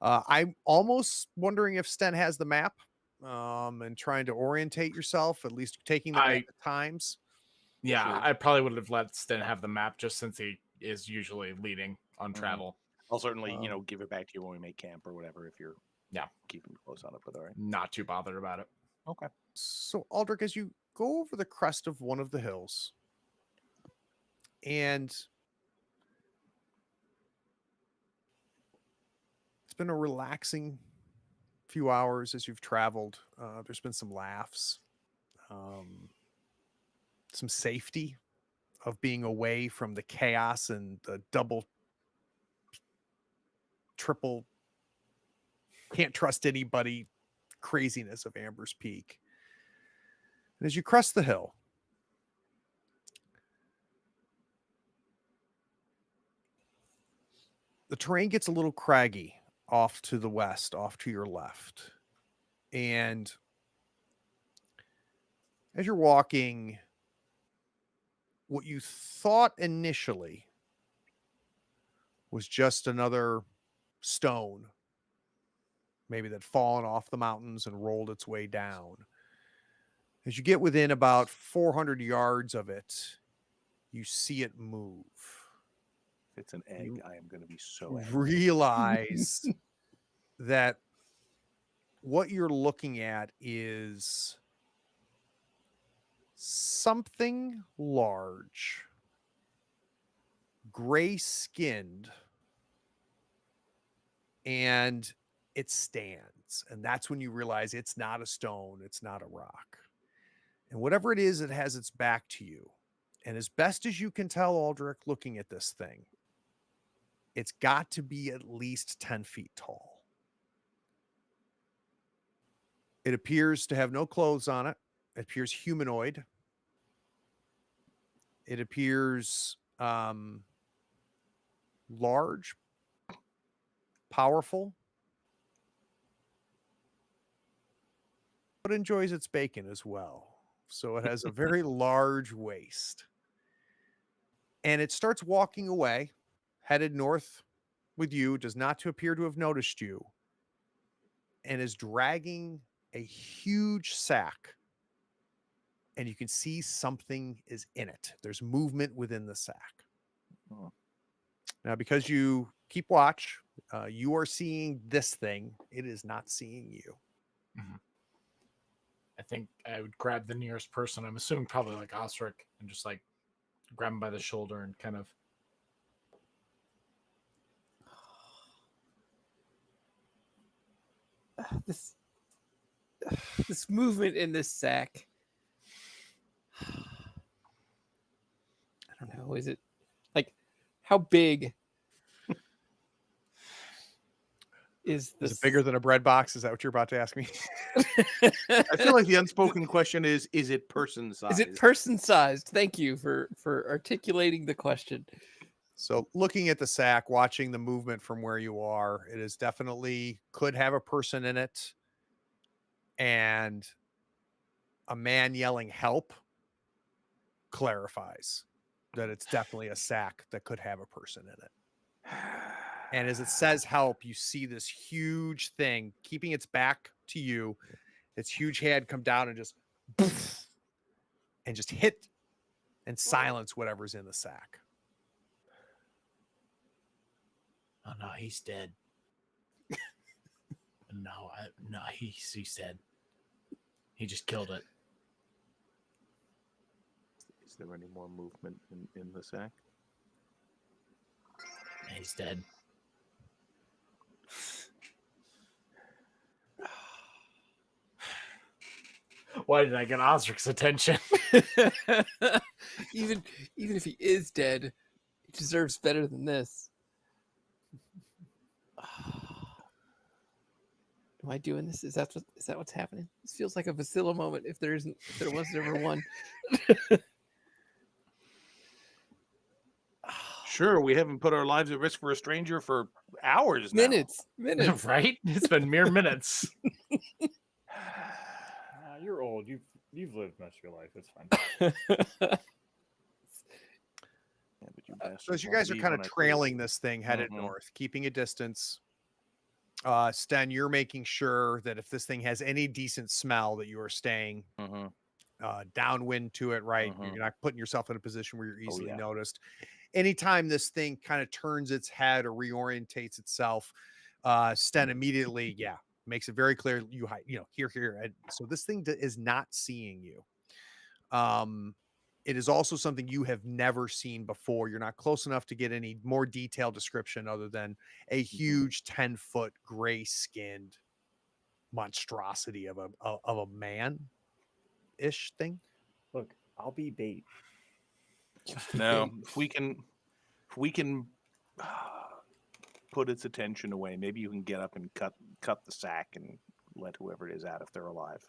I'm almost wondering if Sten has the map, and trying to orientate yourself, at least taking the map at times. Yeah, Sure. I probably would have let Sten have the map just since he is usually leading on travel. I'll certainly, give it back to you when we make camp or whatever if you're keeping close on it, but all right. Not too bothered about it. Okay. So Aldrich, as you go over the crest of one of the hills, and it's been a relaxing few hours as you've traveled. There's been some laughs, some safety of being away from the chaos and the double, triple, can't trust anybody craziness of Amber's Peak. And as you crest the hill, the terrain gets a little craggy off to the west, off to your left. And as you're walking, what you thought initially was just another stone, maybe that fallen off the mountains and rolled its way down. As you get within about 400 yards of it, you see it move. If it's an egg, I am going to be so angry. Realize that what you're looking at is something large, gray-skinned, and it stands. And that's when you realize it's not a stone, it's not a rock. And whatever it is, it has its back to you. And as best as you can tell, Aldrich, looking at this thing, it's got to be at least 10 feet tall. It appears to have no clothes on it. It appears humanoid. It appears large, powerful, but enjoys its bacon as well. So it has a very large waist. And it starts walking away, headed north with you, does not appear to have noticed you, and is dragging a huge sack. And you can see something is in it. There's movement within the sack. Oh. Now, because you keep watch, you are seeing this thing. It is not seeing you. Mm-hmm. I think I would grab the nearest person. I'm assuming probably like Osric, and just like grab him by the shoulder and kind of. This movement in this sack. I don't know. Is it like how big Is Is it bigger than a bread box? Is that what you're about to ask me? I feel like the unspoken question is it person size? Is it person sized? Thank you for articulating the question. So looking at the sack, watching the movement from where you are, it is definitely could have a person in it, and a man yelling help clarifies that it's definitely a sack that could have a person in it. And as it says help, you see this huge thing keeping its back to you, its huge head come down and just and just hit and silence whatever's in the sack. Oh no, he's dead. No, he's dead. He just killed it. Is there any more movement in the sack? He's dead. Why did I get Osric's attention? even if he is dead, he deserves better than this. Am I doing this? Is that what's happening? This feels like a Vasilla moment if there was ever one. Sure, we haven't put our lives at risk for a stranger for hours now. Minutes. Right? It's been mere minutes. You're old. You've lived most of your life. It's fine. Yeah, but you So as you bastards guys are wanna kind leave of on a trailing cruise. this thing headed Mhm. north, keeping a distance, Sten, you're making sure that if this thing has any decent smell that you are staying Mhm. downwind to it, right? Mhm. You're not putting yourself in a position where you're easily yeah. noticed. Anytime this thing kind of turns its head or reorientates itself, Sten immediately, makes it very clear here. And so this thing is not seeing you. It is also something you have never seen before. You're not close enough to get any more detailed description other than a huge 10-foot gray-skinned monstrosity of a man-ish thing. Look, I'll be bait. Now, if we can put its attention away, maybe you can get up and cut the sack and let whoever it is out if they're alive.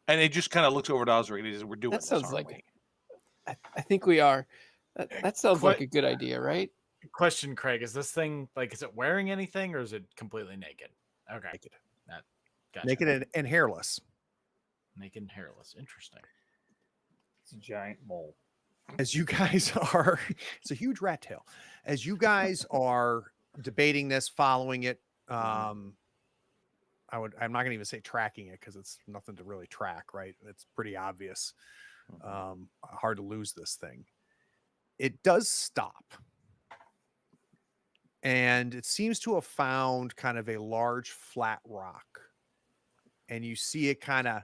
And it just kind of looks over to Osric and he says, "We're doing That this, sounds aren't like we?" I think we are. That sounds like a good idea, right? Question, Craig, is this thing is it wearing anything or is it completely naked? Okay. Naked. Gotcha. Naked and hairless. Naked and hairless. Interesting. It's a giant mole. As you guys are, it's a huge rat tail. As you guys are debating this, following it, I'm not gonna even say tracking it because it's nothing to really track, right? It's pretty obvious. Hard to lose this thing. It does stop. And it seems to have found kind of a large flat rock. And you see it kind of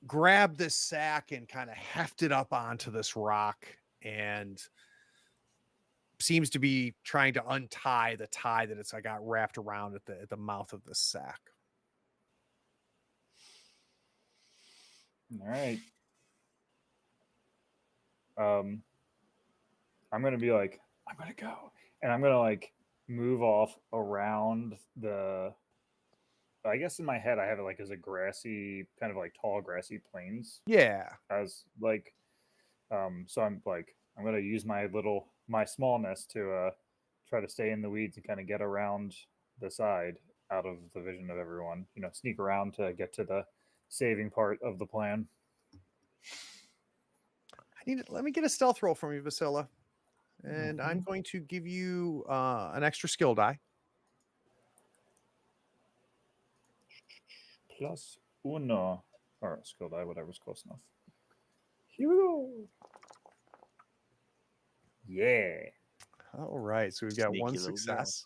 grab this sack and kind of heft it up onto this rock and seems to be trying to untie the tie that it's got wrapped around at the mouth of this sack. All right. I'm gonna be like, I'm gonna go, and I'm gonna like move off around the. I guess in my head I have it like as a grassy, kind of like tall grassy plains. Yeah. As like, so I'm gonna use my smallness to try to stay in the weeds and kind of get around the side out of the vision of everyone. Sneak around to get to the saving part of the plan. Let me get a stealth roll from you, Vasilla. And I'm going to give you an extra skill die. Plus uno. Or skill die, whatever's close enough. Here we go. Yeah. All right. So we've got Sneaky one little girl. success.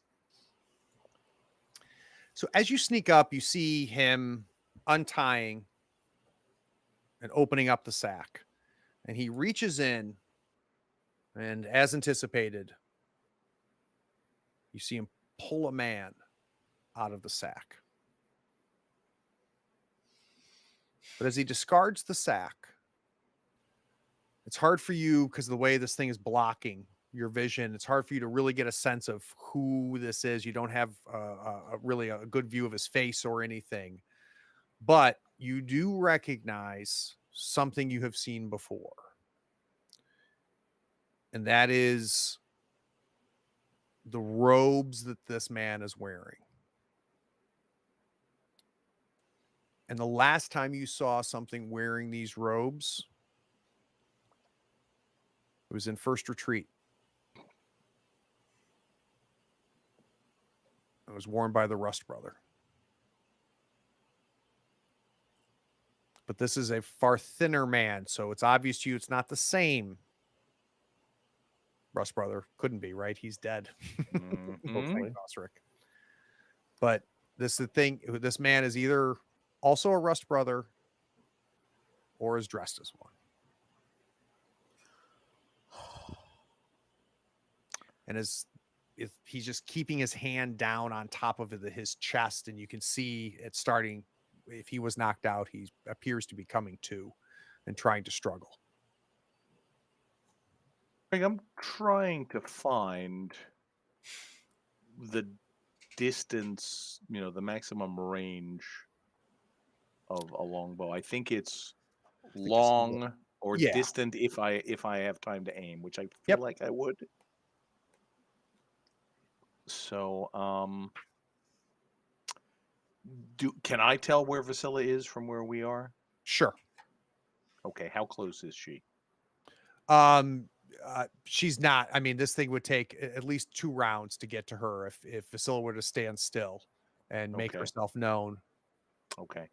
So as you sneak up, you see him untying and opening up the sack. And he reaches in, and as anticipated, you see him pull a man out of the sack. But as he discards the sack, it's hard for you because of the way this thing is blocking your vision. It's hard for you to really get a sense of who this is. You don't have really a good view of his face or anything, but you do recognize something you have seen before. And that is the robes that this man is wearing. And the last time you saw something wearing these robes, it was in First Retreat. It was worn by the Rust brother. But this is a far thinner man, so it's obvious to you it's not the same. Rust brother couldn't be, right? He's dead. Hopefully. Osric. But this is the thing. This man is either also a Rust brother or is dressed as one. And if he's just keeping his hand down on top of his chest, and you can see it starting. If he was knocked out, he appears to be coming to and trying to struggle. I'm trying to find the distance, the maximum range of a longbow. I think it's long or distant if I have time to aim, which I feel like I would. So, can I tell where Vasilla is from where we are? Sure. Okay, how close is she? She's not. I mean, this thing would take at least 2 rounds to get to her if Vasilla were to stand still and make herself known. Okay.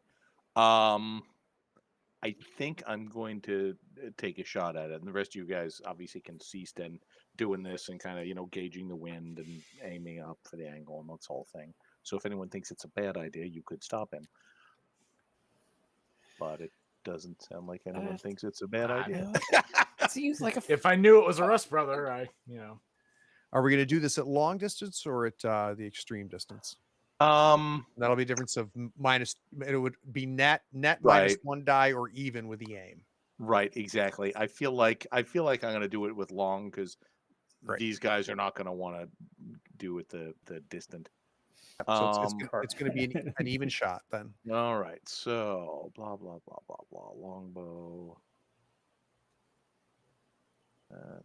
I think I'm going to take a shot at it, and the rest of you guys obviously can see Sten doing this and kind of gauging the wind and aiming up for the angle and that whole thing. So if anyone thinks it's a bad idea, you could stop him. But it doesn't sound like anyone thinks it's a bad idea. It seems like if I knew it was a Rust brother, Are we going to do this at long distance or at the extreme distance? That'll be a difference of minus. It would be net right. minus 1 die or even with the aim. Right, exactly. I feel like I'm going to do it with long because these guys are not going to want to do it the distant. So it's going to be an even shot then. All right. So blah blah blah blah blah. Longbow.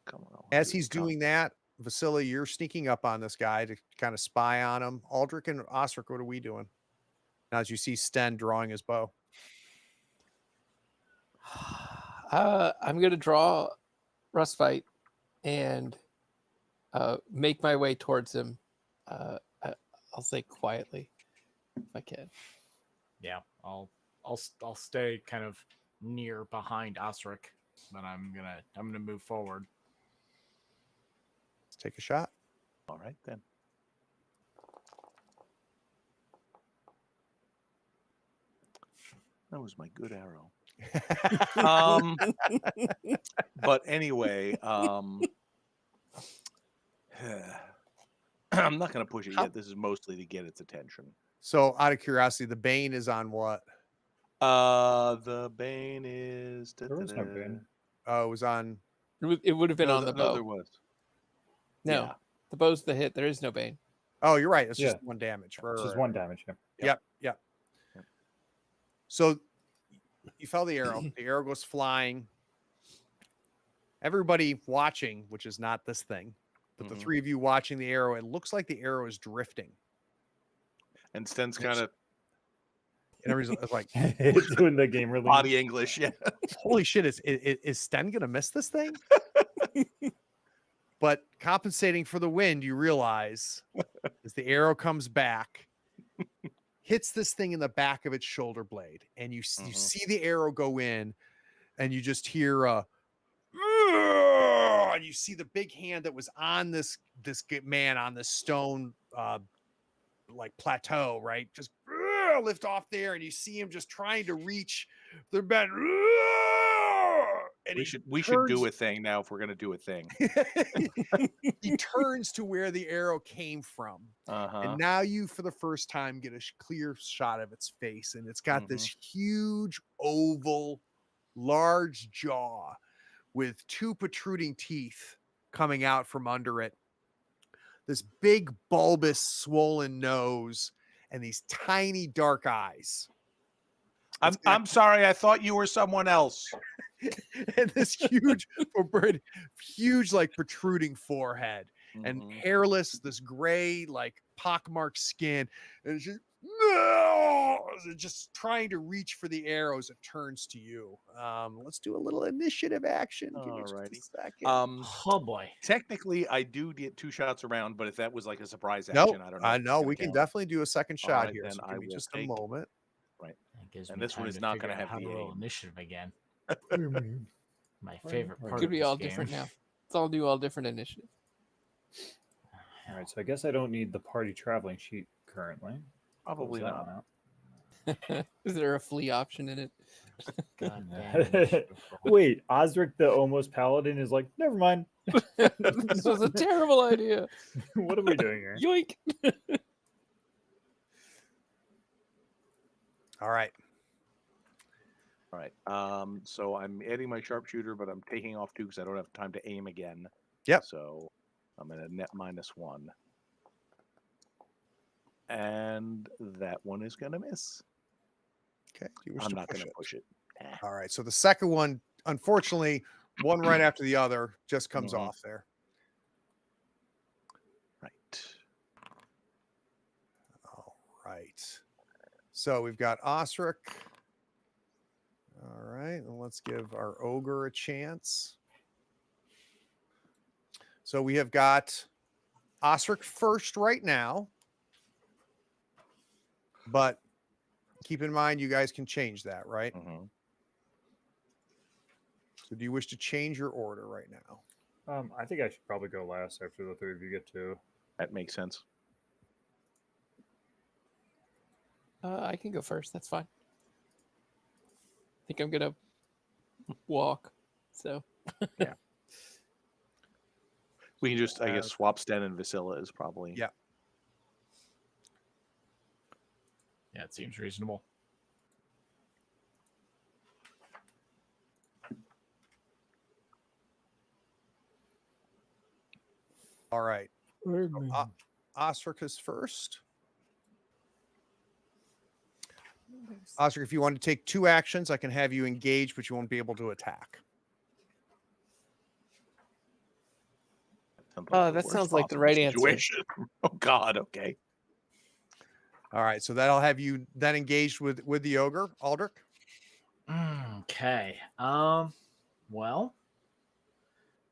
Come on. As he's doing that, Vasilla, you're sneaking up on this guy to kind of spy on him. Aldrich and Osric, what are we doing? Now, as you see Sten drawing his bow. I'm going to draw Rustfight and make my way towards him. I'll say quietly if I can. Yeah, I'll stay kind of near behind Osric, but I'm gonna move forward. Let's take a shot. All right then. That was my good arrow. But anyway, I'm not going to push it yet. This is mostly to get its attention. So, out of curiosity, the Bane is on what? The Bane is. There was no Bane. Oh, it was on. It would have been on the bow. No, there was. No, Yeah. the bow's the hit. There is no Bane. Oh, you're right. It's just 1 damage. It's just 1 damage. Yeah. Yep. So you fell the arrow. The arrow goes flying. Everybody watching, which is not this thing, but the 3 of you watching the arrow, it looks like the arrow is drifting. And Sten's kind of. And everybody's like, doing the game really. Body English. Yeah. Holy shit. Is Sten going to miss this thing? But compensating for the wind, you realize as the arrow comes back, hits this thing in the back of its shoulder blade, and you see the arrow go in, and you just hear and you see the big hand that was on this man on this stone like plateau, right? Just lift off there, and you see him just trying to reach the bed. And we should do a thing now if we're going to do a thing. He turns to where the arrow came from. And now you, for the first time, get a clear shot of its face. And it's got this huge, oval, large jaw with 2 protruding teeth coming out from under it. This big, bulbous, swollen nose and these tiny dark eyes. I'm sorry. I thought you were someone else. And this huge, like protruding forehead and hairless, this gray, like pockmarked skin. And it's just, no! Just trying to reach for the arrows. It turns to you. Let's do a little initiative action. Give me just a second. Oh boy. Technically, I do get 2 shots around, but if that was like a surprise No, action, I don't know. I if it's know gonna we can count. definitely do a second shot right, here. then So I give me will just a take- moment. Right. That gives And me this one time is to not figure gonna out have how the to roll aim. initiative again. Party My favorite part. Could of be this all game. different now. Let's all do all different initiatives. All right, so I guess I don't need the party traveling sheet currently. Probably Close that not. one out. Is there a flea option in it? God damn initiative roll. Wait, Osric, the almost paladin, is like, never mind. This was a terrible idea. What are we doing here? Yoink. All right. All right. So I'm adding my sharpshooter, but I'm taking off 2 because I don't have time to aim again. Yep. So I'm at a net -1. And that one is going to miss. Okay. You wish I'm to not push going to it. push it. All right. So the second one, unfortunately, one right after the other just comes Mhm. off there. Right. All right. So we've got Osric. All right. And let's give our ogre a chance. So we have got Osric first right now. But keep in mind, you guys can change that, right? Mhm. So do you wish to change your order right now? I think I should probably go last after the 3 of you get to. That makes sense. I can go first. That's fine. I think I'm gonna walk. So We can just, I guess, swap Sten and Vasilla is probably. Yeah. Yeah, it seems reasonable. All right. Osric is first. Osric, if you want to take 2 actions, I can have you engage, but you won't be able to attack. that sounds like the right answer. Situation. Oh God. Okay. All right. So that'll have you then engaged with the ogre, Aldrich. Okay. Well,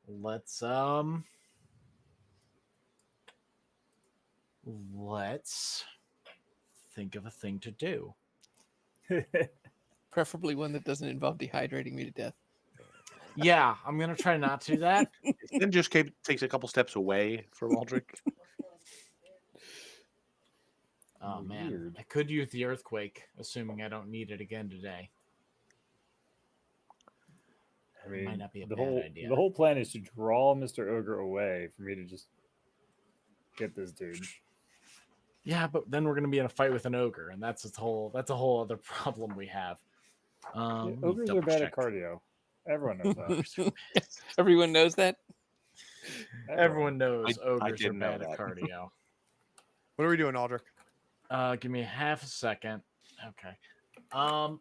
let's think of a thing to do. Preferably one that doesn't involve dehydrating me to death. Yeah, I'm gonna try not to do that. Then just takes a couple steps away from Aldrich. Oh man, Weird. I could use the earthquake, assuming I don't need it again today. I mean, Might not be a the bad whole idea. the whole plan is to draw Mr. Ogre away for me to just get this dude. Yeah, but then we're gonna be in a fight with an ogre, and that's a whole other problem we have. Yeah, Let me ogres are double bad check. at cardio. Everyone knows that. Everyone knows that. Everyone knows I ogres are didn't know bad at that. cardio. What are we doing, Aldrich? Give me half a second. Okay. I'm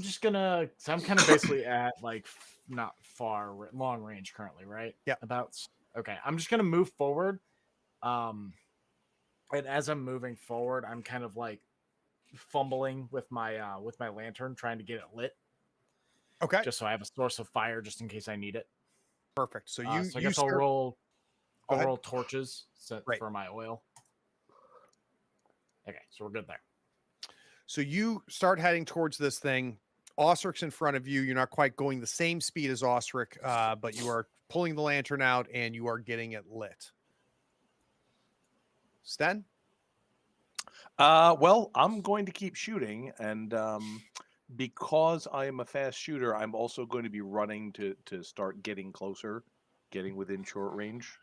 just gonna. So I'm kind of basically at like not far long range currently, right? Yeah. Okay. I'm just gonna move forward. And as I'm moving forward, I'm kind of like fumbling with my lantern, trying to get it lit, Okay. just so I have a source of fire, just in case I need it. Perfect. So So I you guess I'll start- roll. Go I'll ahead. roll torches Right. for my oil. Okay, so we're good there. So you start heading towards this thing. Osric's in front of you. You're not quite going the same speed as Osric, but you are pulling the lantern out and you are getting it lit. Sten? Well, I'm going to keep shooting, and because I am a fast shooter, I'm also going to be running to start getting closer, getting within short range.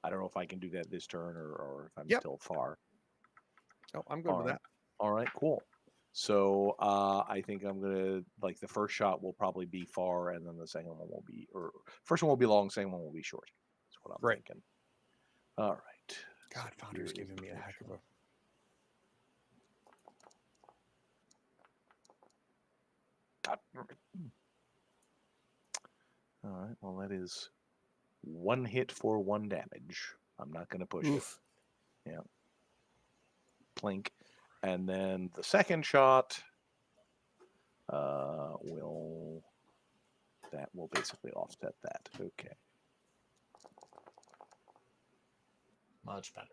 I don't know if I can do that this turn or if I'm Yep. still far. Oh, I'm good with All right. that. All right, cool. So I think I'm gonna like the first shot will probably be far, and then the second one will be, or first one will be long, second one will be short. That's what I'm Right. thinking. All right. God, So Founder's here is giving the me a first heck of shot. All right. Well, that is 1 hit for 1 damage. I'm not going to push Oof. it. Yeah. Plink. And then the second shot will basically offset that. Okay. Much better.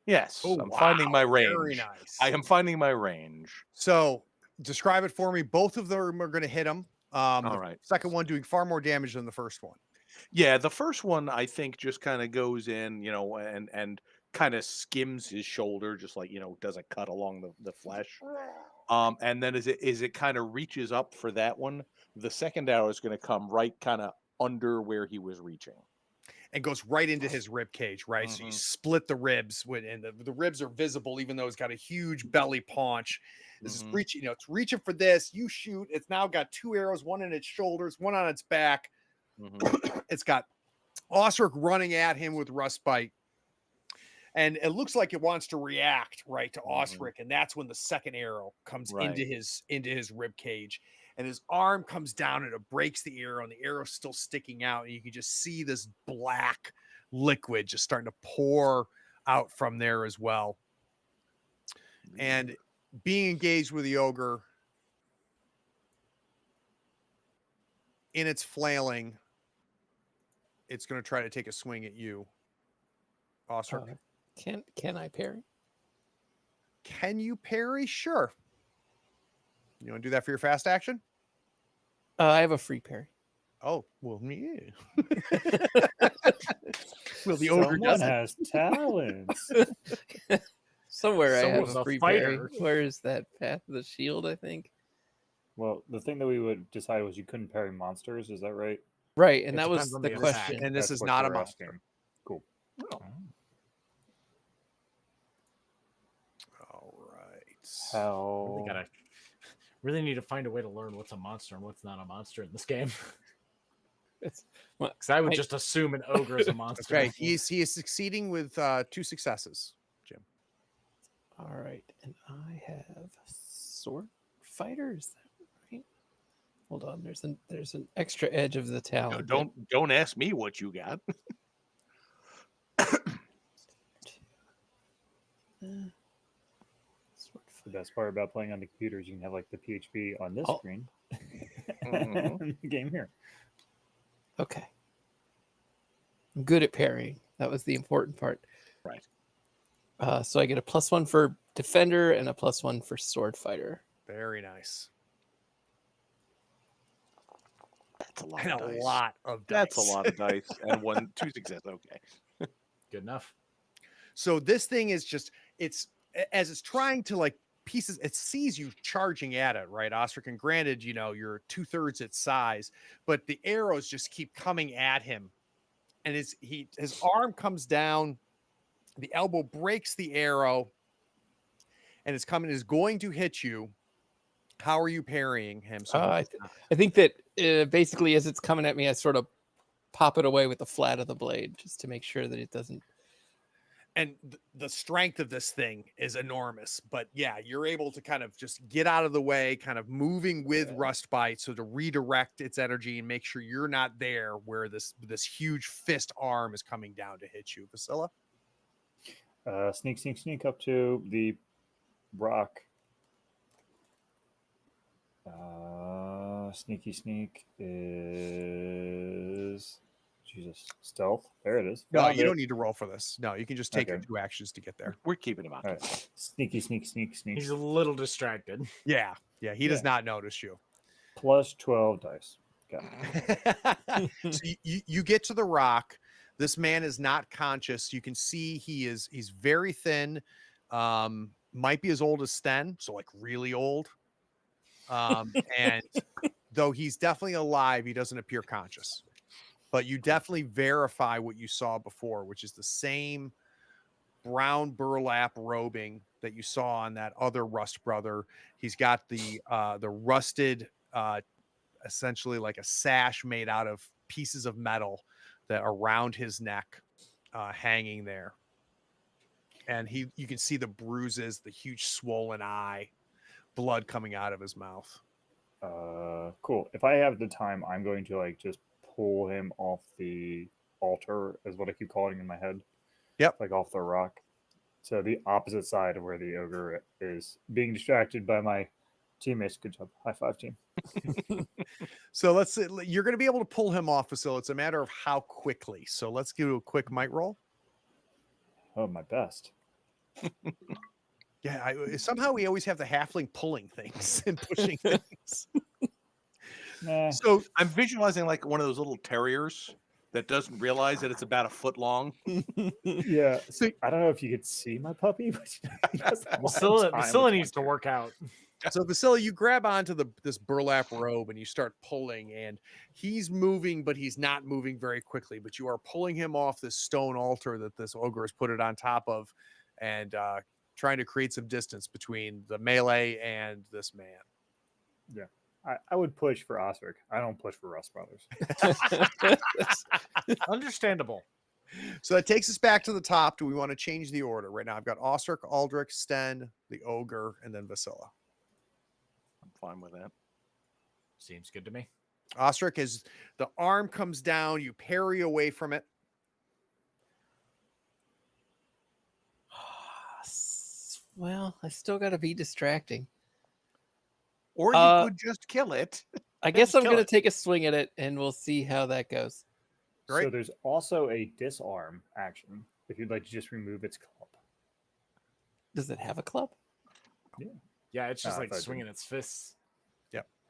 Yes, Oh, I'm finding my range. Very nice. I am finding my range. So describe it for me. Both of them are going to hit him. All The right. second one doing far more damage than the first one. Yeah, the first one I think just kind of goes in, and kind of skims his shoulder, just like does a cut along the flesh. And then as it kind of reaches up for that one, the second arrow is going to come right kind of under where he was reaching. And goes right into his rib cage, right? So you split the ribs and the ribs are visible, even though it's got a huge belly paunch. This is reaching, it's reaching for this. You shoot, it's now got 2 arrows, one in its shoulders, one on its back. It's got Osric running at him with Rust Bite. And it looks like it wants to react right to Osric, and that's when the second arrow comes into his rib cage, and his arm comes down and it breaks the arrow, and the arrow's still sticking out, and you can just see this black liquid just starting to pour out from there as well. And being engaged with the ogre in its flailing, it's going to try to take a swing at you, Osric. Can I parry? Can you parry? Sure. You want to do that for your fast action? I have a free parry. Oh, well, yeah. Well, the Someone ogre does it. has talents. Somewhere I have Someone's a a free parry. fighter. Where is that path of the shield, I think? Well, the thing that we would decide was you couldn't parry monsters. Is that right? Right, and It that was depends on the the question. attack. And this That's is what not a you're monster. asking. Cool. All right. How? Really need to find a way to learn what's a monster and what's not a monster in this game. Well, Because I would just assume an ogre is a monster. Okay, he is succeeding with 2 successes, Jim. all right, and I have sword fighter. Is that right? Hold on. There's an extra edge of the talent. Don't ask me what you got. The best part about playing on the computer is you can have like the PHP on this screen. Mhm. The game here. Okay. I'm good at parrying. That was the important part. Right. So I get a +1 for defender and a +1 for sword fighter. Very nice. That's a lot And of a dice. lot of dice. That's a lot of dice. And 2 success. Okay. Good enough. So this thing is just, as it's trying to like pieces, it sees you charging at it, right, Osric? And granted, you're 2/3 its size, but the arrows just keep coming at him. And his arm comes down, the elbow breaks the arrow, and is going to hit you. How are you parrying him? So I think that basically as it's coming at me, I sort of pop it away with the flat of the blade just to make sure that it doesn't. And the strength of this thing is enormous, but yeah, you're able to kind of just get out of the way, kind of moving with Rust Bite, so to redirect its energy and make sure you're not there where this huge fist arm is coming down to hit you. Vasilla? Sneak up to the rock. Sneak is stealth. There it is. No, Found you it. don't need to roll for this. No, you can just take your Okay. 2 actions to get there. We're keeping him out. All right. Sneak. He's a little distracted. Yeah, he does not notice you. Plus 12 dice. Got it. So you get to the rock. This man is not conscious. You can see he's very thin. Might be as old as Sten, so like really old. And though he's definitely alive, he doesn't appear conscious. But you definitely verify what you saw before, which is the same brown burlap robing that you saw on that other Rust brother. He's got the rusted, essentially like a sash made out of pieces of metal that around his neck, hanging there. And you can see the bruises, the huge swollen eye, blood coming out of his mouth. Cool. If I have the time, I'm going to like just pull him off the altar, is what I keep calling in my head. Yep. Like off the rock. So the opposite side of where the ogre is, being distracted by my teammates. Good job. High five, team. So you're going to be able to pull him off, Vasila. It's a matter of how quickly. So let's do a quick might roll. Oh, my best. Yeah, somehow we always have the halfling pulling things and pushing things. Nah. So I'm visualizing like one of those little terriers that doesn't realize that it's about a foot long. Yeah. So I don't know if you could see my puppy, but he has a lot of time Vasilla with needs to one work out. So Vasila, you grab onto this burlap robe and you start pulling, and he's moving, but he's not moving very quickly. But you are pulling him off this stone altar that this ogre has put it on top of, and trying to create some distance between the melee and this man. Yeah. I would push for Osric. I don't push for Rust Brothers. Understandable. So that takes us back to the top. Do we want to change the order? Right now I've got Osric, Aldrich, Sten, the ogre, and then Vasila. I'm fine with that. Seems good to me. Osric, as the arm comes down, you parry away from it. Well, I still got to be distracting. Or you could just kill it. I guess just I'm kill going to it. take a swing at it, and we'll see how that goes. Great. So there's also a disarm action if you'd like to just remove its club. Does it have a club? Yeah, it's just I like thought swinging its fists.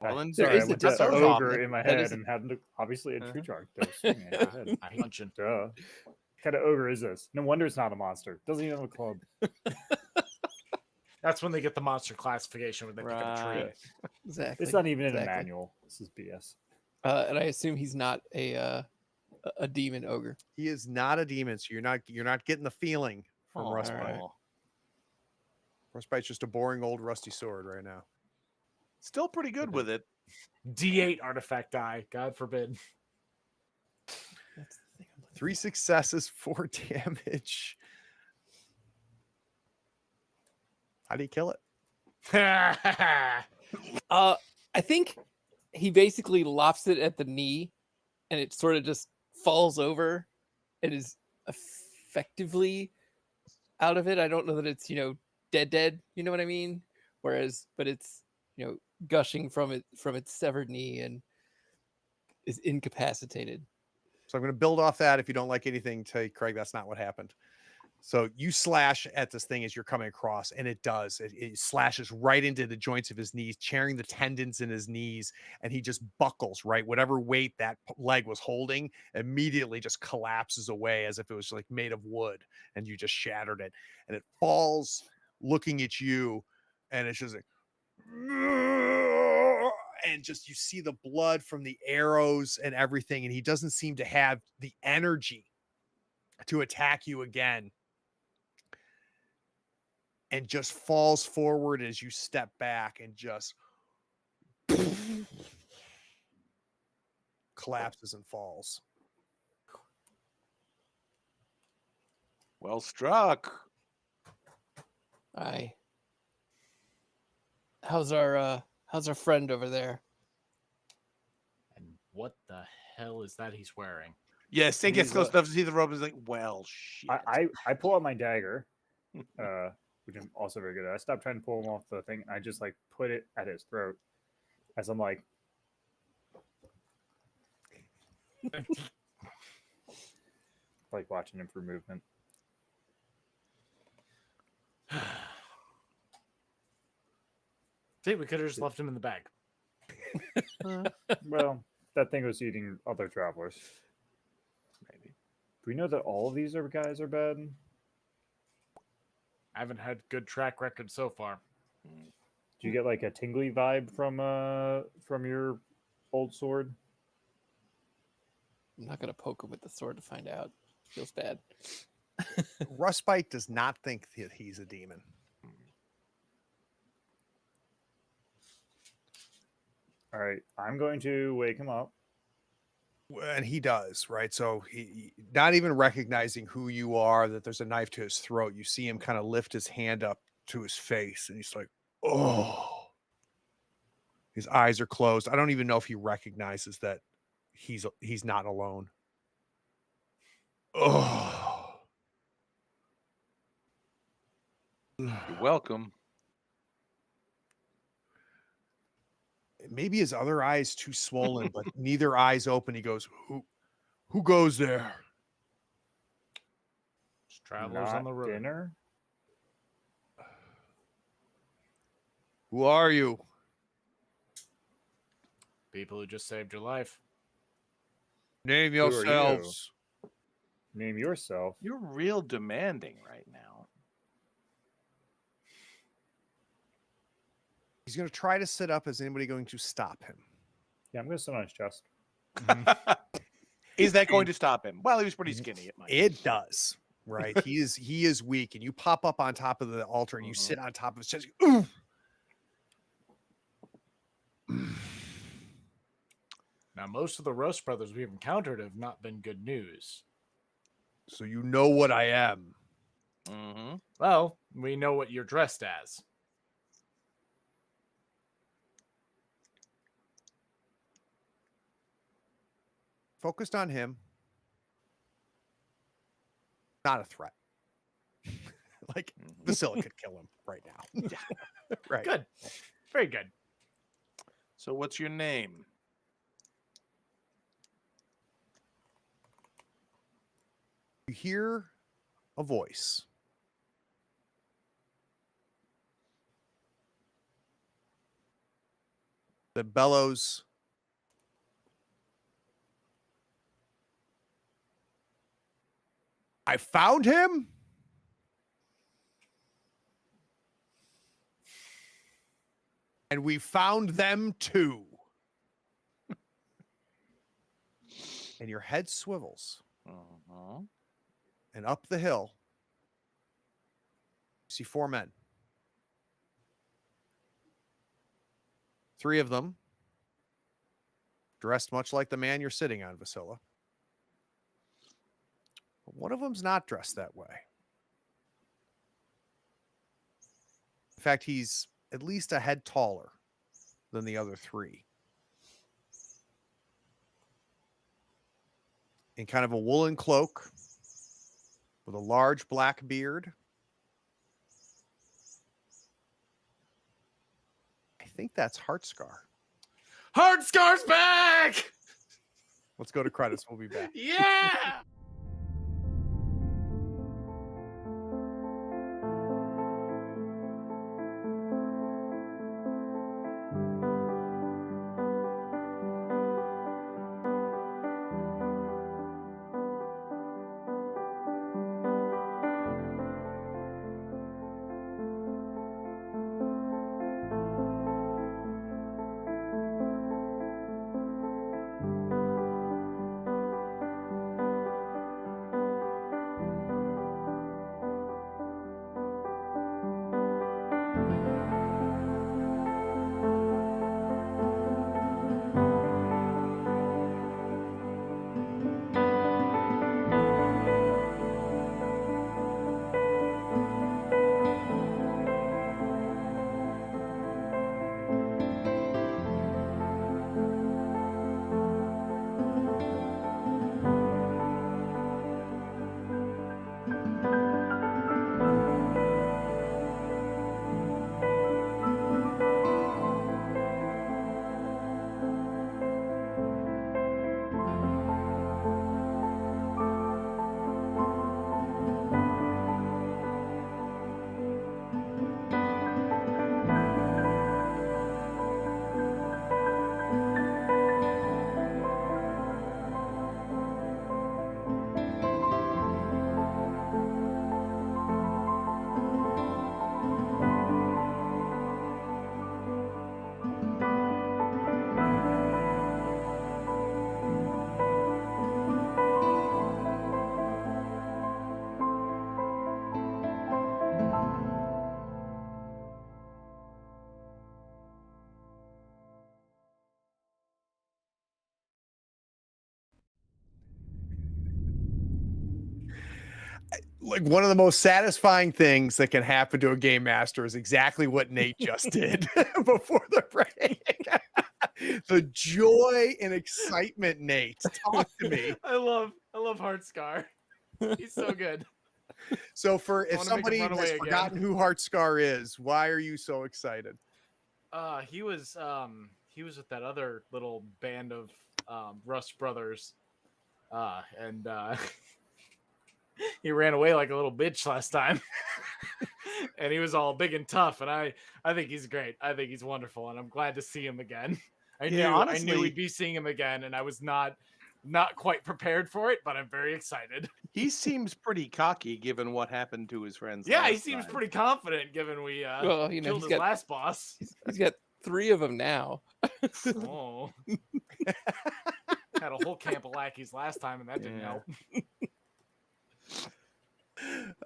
Well, then There Sorry, is I a went to disarm ogre option. in my That head is- and had obviously a tree Uh-huh. trunk that was swinging in my head. I punching. Duh. What kind of ogre is this? No wonder it's not a monster. Doesn't even have a club. That's when they get the monster classification when they pick up a tree. Right. Exactly. It's not even in a exactly. manual. This is BS. And I assume he's not a demon ogre. He is not a demon, so you're not getting the feeling from Aw. Rustbite. Rustbite's just a boring old rusty sword right now. Still pretty good with it. D8 artifact die. God forbid. That's the thing I'm looking 3 successes, 4 damage. How do you kill it? I think he basically lops it at the knee, and it sort of just falls over and is effectively out of it. I don't know that it's dead. You know what I mean? But it's gushing from its severed knee and is incapacitated. So I'm going to build off that. If you don't like anything, tell you, Craig, that's not what happened. So you slash at this thing as you're coming across, and it does. It slashes right into the joints of his knees, tearing the tendons in his knees, and he just buckles, right? Whatever weight that leg was holding immediately just collapses away as if it was like made of wood, and you just shattered it. And it falls looking at you, and it's just like, and just you see the blood from the arrows and everything, and he doesn't seem to have the energy to attack you again, and just falls forward as you step back and just collapses and falls. Well struck. Aye. How's our friend over there? And what the hell is that he's wearing? Yeah, Stan gets He's, close enough to see the rope. Is like, well, shit. I pull out my dagger, which I'm also very good at. I stopped trying to pull him off the thing. I just like put it at his throat as I'm like, watching him for movement. See, we could have just left him in the bag. Well, that thing was eating other travelers. Maybe. Do we know that all of these guys are bad? I haven't had good track record so far. Do you get like a tingly vibe from your old sword? I'm not gonna poke him with the sword to find out. Feels bad. Rustbite does not think that he's a demon. All right, I'm going to wake him up. And he does, right? So he not even recognizing who you are, that there's a knife to his throat. You see him kind of lift his hand up to his face, and he's like, oh. His eyes are closed. I don't even know if he recognizes that he's not alone. Oh. You're welcome. Maybe his other eye is too swollen, but neither eye's open. He goes, who goes there? Just travelers on Not the road. dinner. Who are you? People who just saved your life. Name are you? yourselves. Name yourself. You're real demanding right now. He's going to try to sit up. Is anybody going to stop him? Yeah, I'm going to sit on his chest. Is that going to stop him? Well, he was pretty skinny. It might. It does, right? He is weak, and you pop up on top of the altar and you sit on top of his chest. Ooh. Now, most of the Roast Brothers we've encountered have not been good news. So you know what I am. Mm-hmm. Well, we know what you're dressed as. Focused on him. Not a threat. Like Vasilla could kill him right now. Yeah. Right. Good. Very good. So, what's your name? You hear a voice. That bellows. I found him. And we found them too. And your head swivels. Uh-huh. And up the hill, you see 4 men. 3 of them dressed much like the man you're sitting on, Vasilla. But one of them's not dressed that way. In fact, he's at least a head taller than the other 3. In kind of a woolen cloak with a large black beard. I think that's Heartscar. Hard Scar's back! Let's go to credits. We'll be back. Yeah! Like one of the most satisfying things that can happen to a game master is exactly what Nate just did before the break. The joy and excitement, Nate. Talk to me. I love Heart Scar. He's so good. So for if wanna make him somebody run has away again. forgotten who Heartscar is, why are you so excited? He was with that other little band of Rust brothers, and he ran away like a little bitch last time. And he was all big and tough, and I think he's great. I think he's wonderful, and I'm glad to see him again. I knew honestly, we'd be seeing him again, and I was not quite prepared for it, but I'm very excited. he seems pretty cocky given what happened to his friends. Yeah, he last seems time. pretty confident given we Well, you know, killed his last boss. He's got 3 of them now. Oh. Had a whole camp of lackeys last time, and that didn't help.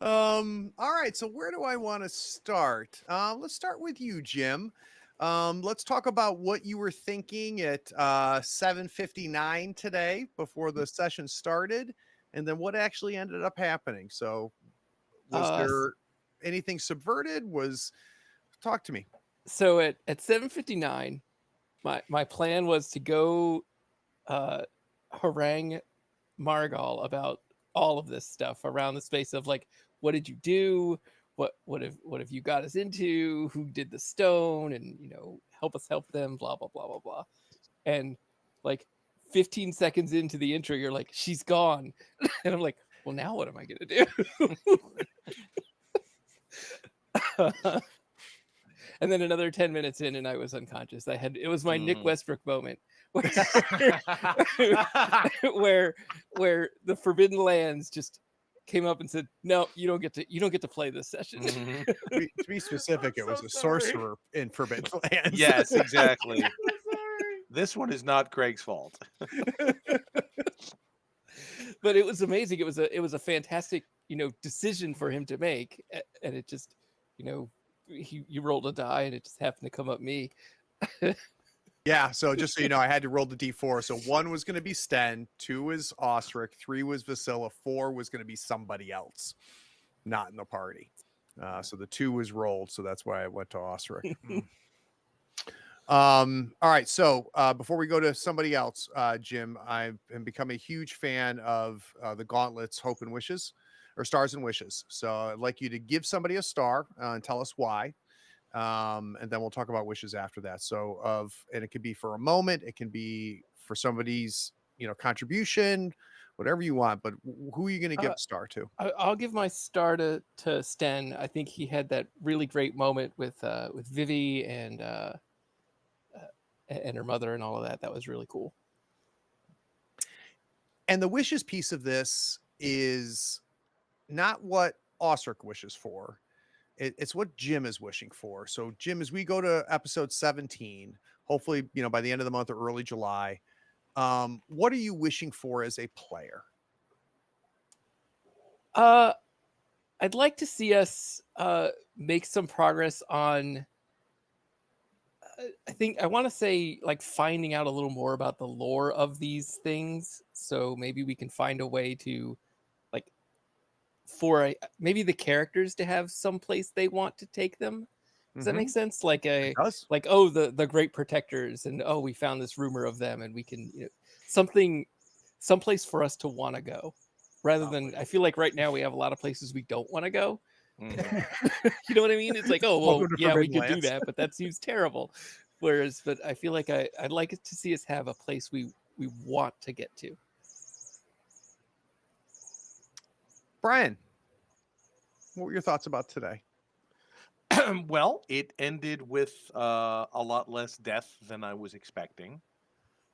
All right, so where do I want to start? Let's start with you, Jim. Let's talk about what you were thinking at 7:59 today before the session started, and then what actually ended up happening. So was there anything subverted? Talk to me. So at 7:59, my plan was to go harangue Margal about all of this stuff around the space of like, what did you do? What have you got us into? Who did the stone? And you know, help us help them. Blah blah blah blah blah. And like 15 seconds into the intro, you're like, she's gone, and I'm like, well, now what am I gonna do? And then another 10 minutes in, and I was unconscious. It was my Nick Westbrook moment, where the Forbidden Lands just came up and said, "No, you don't get to play this session." To be specific, it was a sorcerer in Forbidden Lands. Yes, exactly. This one is not Craig's fault. But it was amazing. It was a fantastic, decision for him to make, and it just, you rolled a die, and it just happened to come up me. Yeah, so just so you know, I had to roll the D4. So 1 was going to be Sten, 2 was Osric, 3 was Vasilla, 4 was going to be somebody else, not in the party. So the 2 was rolled, so that's why I went to Osric. All right, so before we go to somebody else, Jim, I've become a huge fan of the Gauntlet's Hope and Wishes, or Stars and Wishes. So I'd like you to give somebody a star and tell us why. And then we'll talk about wishes after that. So and it could be for a moment, it can be for somebody's, contribution, whatever you want, but who are you going to give a star to? I'll give my star to Sten. I think he had that really great moment with Vivi and her mother and all of that. That was really cool. And the wishes piece of this is not what Osric wishes for. It's what Jim is wishing for. So Jim, as we go to episode 17, hopefully, by the end of the month or early July, what are you wishing for as a player? I'd like to see us make some progress on, I want to say, like, finding out a little more about the lore of these things. So maybe we can find a way to, for maybe the characters to have some place they want to take them. Does that make sense? Like the great protectors, and we found this rumor of them, and we can, someplace for us to want to go, rather than, I feel like right now we have a lot of places we don't want to go. You know what I mean? It's like, we could do that, but that seems terrible. But I feel like I'd like to see us have a place we want to get to. Brian, what were your thoughts about today? Well, it ended with a lot less death than I was expecting.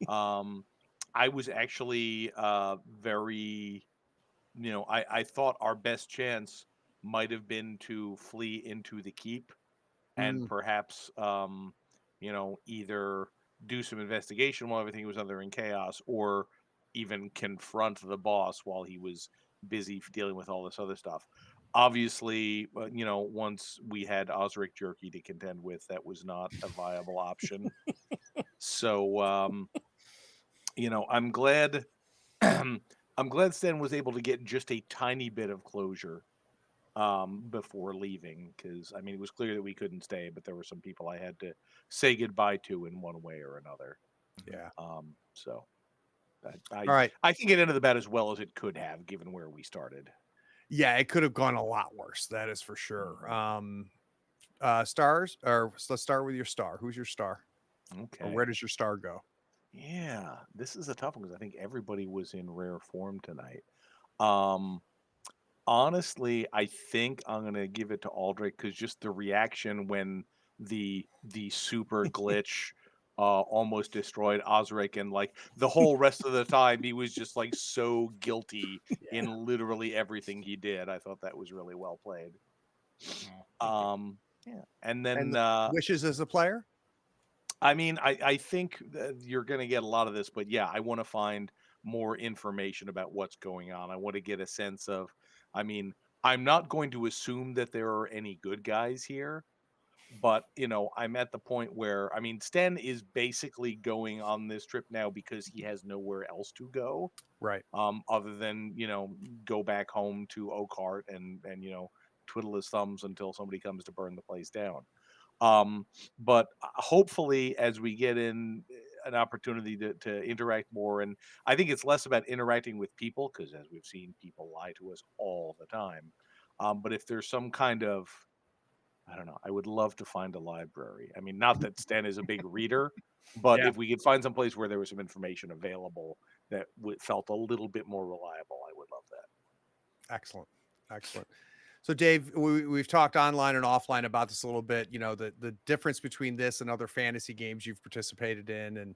I was actually very, I thought our best chance might have been to flee into the keep and perhaps, either do some investigation while everything was in chaos, or even confront the boss while he was busy dealing with all this other stuff. Obviously, once we had Osric Jerky to contend with, that was not a viable option. So, I'm glad. I'm glad Stan was able to get just a tiny bit of closure before leaving, because I mean it was clear that we couldn't stay, but there were some people I had to say goodbye to in one way or another. Yeah. So All right. I think it ended about as well as it could have, given where we started. Yeah, it could have gone a lot worse. That is for sure. Stars, or let's start with your star. Who's your star? Okay. Or where does your star go? Yeah, this is a tough one because I think everybody was in rare form tonight. Um, Honestly, I think I'm gonna give it to Aldrich because just the reaction when the super glitch almost destroyed Osric, and like the whole rest of the time he was just like so guilty in literally everything he did. I thought that was really well played. Yeah, and then And wishes as a player? I mean, I think that you're going to get a lot of this, but yeah, I want to find more information about what's going on. I want to get a sense of, I mean, I'm not going to assume that there are any good guys here, but I'm at the point where, I mean, Sten is basically going on this trip now because he has nowhere else to go, Right. other than, go back home to Oakheart and twiddle his thumbs until somebody comes to burn the place down. But hopefully, as we get in an opportunity to interact more, and I think it's less about interacting with people because, as we've seen, people lie to us all the time. But if there's some kind of, I don't know, I would love to find a library. I mean, not that Stan is a big reader, but Yeah. if we could find some place where there was some information available that felt a little bit more reliable, I would love that. Excellent. Excellent. So Dave, we've talked online and offline about this a little bit, the difference between this and other fantasy games you've participated in. And,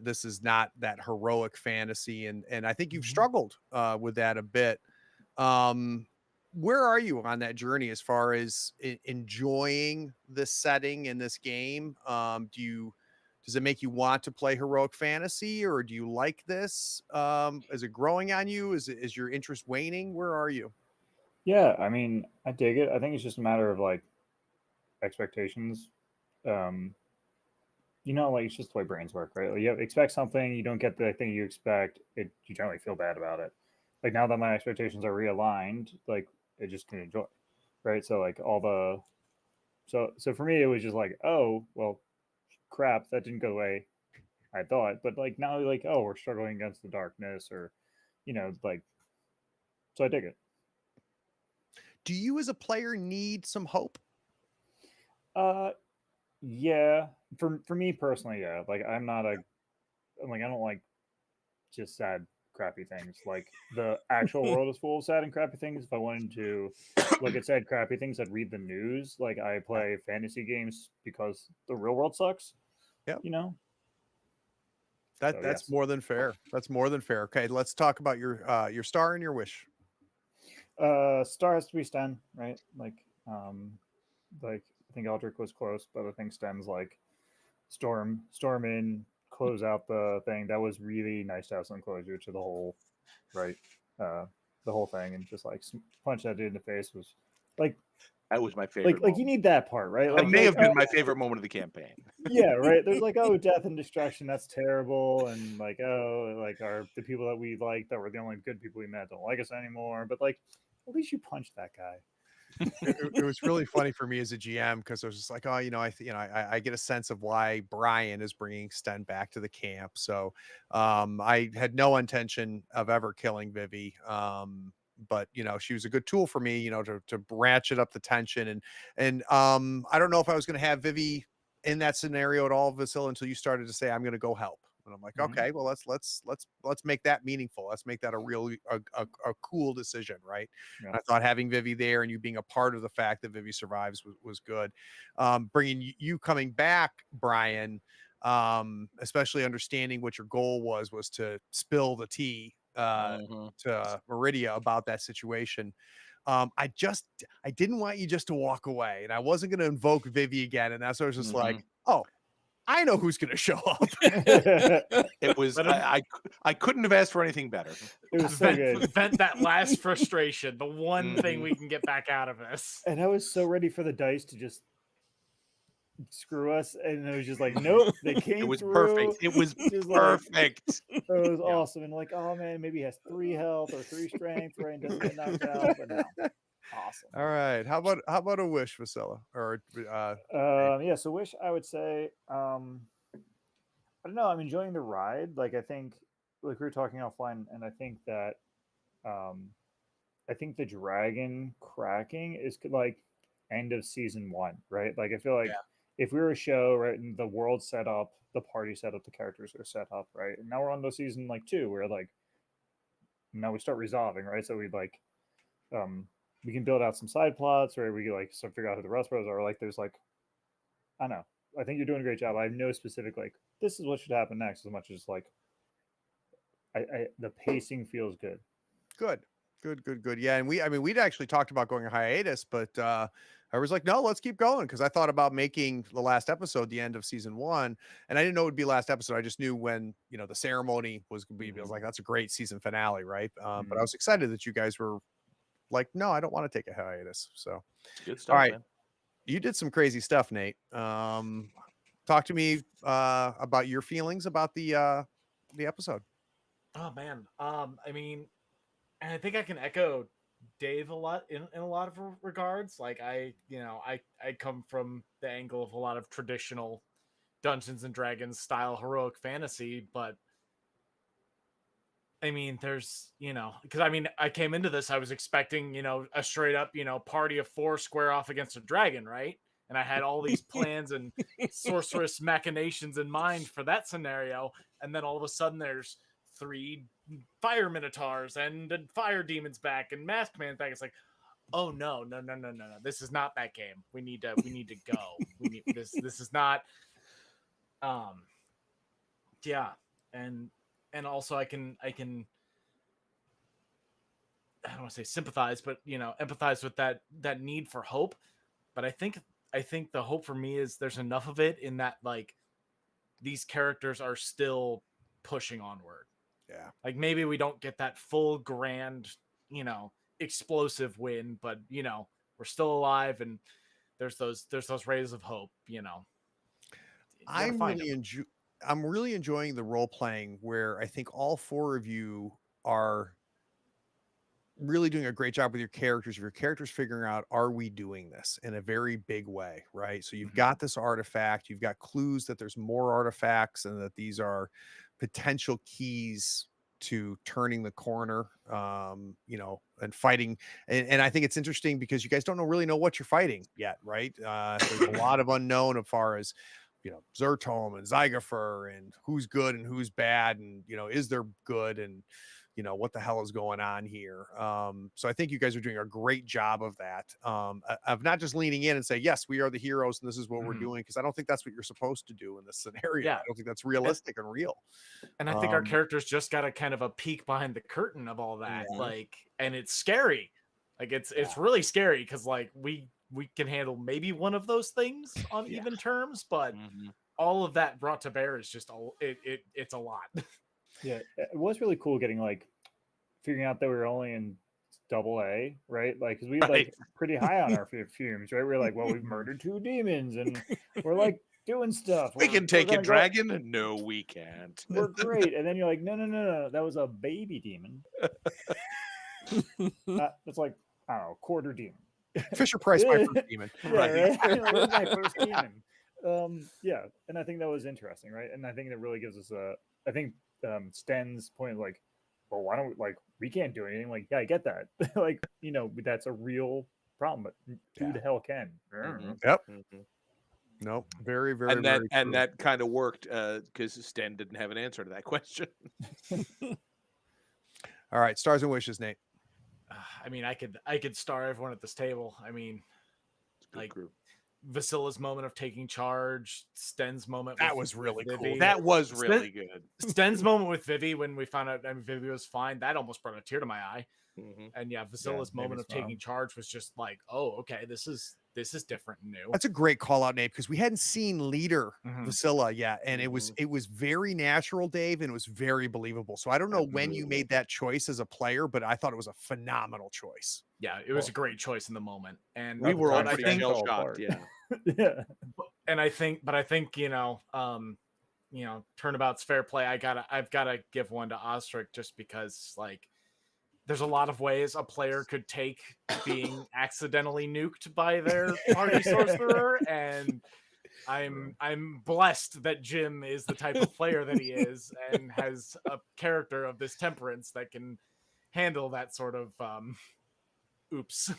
this is not that heroic fantasy. And I think you've struggled with that a bit. Where are you on that journey as far as enjoying this setting in this game? Does it make you want to play heroic fantasy, or do you like this? Is it growing on you? Is your interest waning? Where are you? Yeah, I mean, I dig it. I think it's just a matter of like expectations. Um, like it's just the way brains work, right? Like, you expect something, you don't get the thing you expect, you generally feel bad about it. Like now that my expectations are realigned, like I just can enjoy, right? So like so for me it was just like, oh well, crap, that didn't go the way I thought. But like now, like, oh, we're struggling against the darkness, or like, so I dig it. Do you as a player need some hope? Yeah, for me personally, yeah. Like I don't like just sad, crappy things. Like the actual world is full of sad and crappy things. If I wanted to look at sad, crappy things, I'd read the news. Like I play fantasy games because the real world sucks. Yep. So, That's yes. more than fair. That's more than fair. Okay, let's talk about your star and your wish. Star has to be Sten, right? Like I think Eldrick was close, but I think Sten's like storm in, close out the thing. That was really nice to have some closure to the whole, right? The whole thing, and just like punch that dude in the face was like, That was my favorite. like you need that part, right? That Like, may have been my favorite moment of the campaign. yeah, right. There's like, oh, death and destruction, that's terrible, and like, oh, like the people that we like that were the only good people we met don't like us anymore. But like, at least you punched that guy. It was really funny for me as a GM because I was just like, oh, I get a sense of why Brian is bringing Sten back to the camp. So I had no intention of ever killing Vivi. But she was a good tool for me, to ratchet up the tension. And I don't know if I was going to have Vivi in that scenario at all, Vasil, until you started to say, I'm going to go help. And I'm like, okay, well, let's make that meaningful. Let's make that a real, a cool decision. Right. Yeah. I thought having Vivi there and you being a part of the fact that Vivi survives was good. Bringing you coming back, Brian, especially understanding what your goal was to spill the tea to Meridia about that situation. I didn't want you just to walk away, and I wasn't going to invoke Vivi again. And that's why I was just like, oh, I know who's going to show up. It was, I couldn't have asked for anything better. It was so good. Vent that last frustration, the one thing we can get back out of this. And I was so ready for the dice to just screw us, and it was just like, nope, they came It was through. perfect. It was Just like, perfect. it was awesome, and like, oh man, maybe he has 3 health or 3 strength, right, and doesn't get knocked out, but no, awesome. All right. How about a wish, Vasilla? Or Yeah, so wish, I would say, I don't know, I'm enjoying the ride. Like, I think, like we were talking offline, and I think that, I think the dragon cracking is like end of season 1, right? Like, I feel like if we were a show, right, and the world set up, the party set up, the characters are set up, right, and now we're on to season like 2, where like now we start resolving, right? So we like, we can build out some side plots, or we can like sort of figure out who the rest are. Like, there's like, I don't know. I think you're doing a great job. I have no specific like this is what should happen next, as much as like the pacing feels good. Good. Yeah, and we'd actually talked about going a hiatus, but I was like, no, let's keep going, because I thought about making the last episode the end of season 1, and I didn't know it would be last episode. I just knew when the ceremony was going to be. I was like, that's a great season finale, right? But I was excited that you guys were like, no, I don't want to take a hiatus. So, Good stuff, all right, man. you did some crazy stuff, Nate. Talk to me about your feelings about the episode. Oh man. I mean, and I think I can echo Dave a lot in a lot of regards. Like, I come from the angle of a lot of traditional Dungeons and Dragons style heroic fantasy, but I mean, there's, because I mean, I came into this, I was expecting, a straight up, party of 4 square off against a dragon, right? And I had all these plans and sorceress machinations in mind for that scenario. And then all of a sudden there's 3 fire minotaurs and fire demons back and masked man back. It's like, oh no. This is not that game. We need to go. We need this. This is not. Yeah, and also I can I don't want to say sympathize, but empathize with that need for hope. But I think the hope for me is there's enough of it in that, like, these characters are still pushing onward. Yeah. Like, maybe we don't get that full grand, explosive win, but we're still alive, and there's those rays of hope. I'm really enjoying the role playing, where I think all 4 of you are really doing a great job with your characters. If your characters figuring out, are we doing this in a very big way, right? So you've got this artifact, you've got clues that there's more artifacts, and that these are potential keys to turning the corner, and fighting. And I think it's interesting because you guys don't really know what you're fighting yet, right? There's a lot of unknown as far as Zertome and Zygofer, and who's good and who's bad, and is there good, and what the hell is going on here. So I think you guys are doing a great job of that, of not just leaning in and say, yes, we are the heroes and this is what we're doing, because I don't think that's what you're supposed to do in this scenario. I don't think that's realistic and real. And I think our characters just got a kind of a peek behind the curtain of all that. Like, and it's scary. Like, it's really scary, because like we can handle maybe one of those things on even terms, but all of that brought to bear is just it's a lot. Yeah, it was really cool getting like figuring out that we were only in AA, right? Like, because we like pretty high on our fumes, right? We're like, well, we've murdered 2 demons, and we're like doing stuff. We can take a dragon. No, we can't. We're great. And then you're like, no, that was a baby demon. It's like, I don't know, quarter demon. Fisher Price, my first demon. Right. Right? My first demon. Yeah, and I think that was interesting, right? And I think it really gives us I think Sten's point, like, well, why don't we can't do anything. Like, yeah, I get that. Like, that's a real problem, but who the hell can? Yep. No, very, very, and that very and true. that kind of worked because Sten didn't have an answer to that question. All right, stars and wishes, Nate. I mean, I could star everyone at this table. I mean, like, group. Vasilla's moment of taking charge, Sten's moment. That was really cool. That was really good. Sten's moment with Vivi when we found out Vivi was fine. That almost brought a tear to my eye. And yeah, Vasilla's moment of taking charge was just like, oh, okay, this is different and new. That's a great call out, Nate, because we hadn't seen leader Vasilla yet, and it was very natural, Dave, and it was very believable. So I don't know when you made that choice as a player, but I thought it was a phenomenal choice. Yeah, it was a great choice in the moment, and we were all pretty shell shocked. Yeah, yeah. I think, turnabout's fair play. I've gotta give one to Ostrich just because, like, there's a lot of ways a player could take being accidentally nuked by their party sorcerer, and I'm blessed that Jim is the type of player that he is and has a character of this temperance that can handle that sort of oops.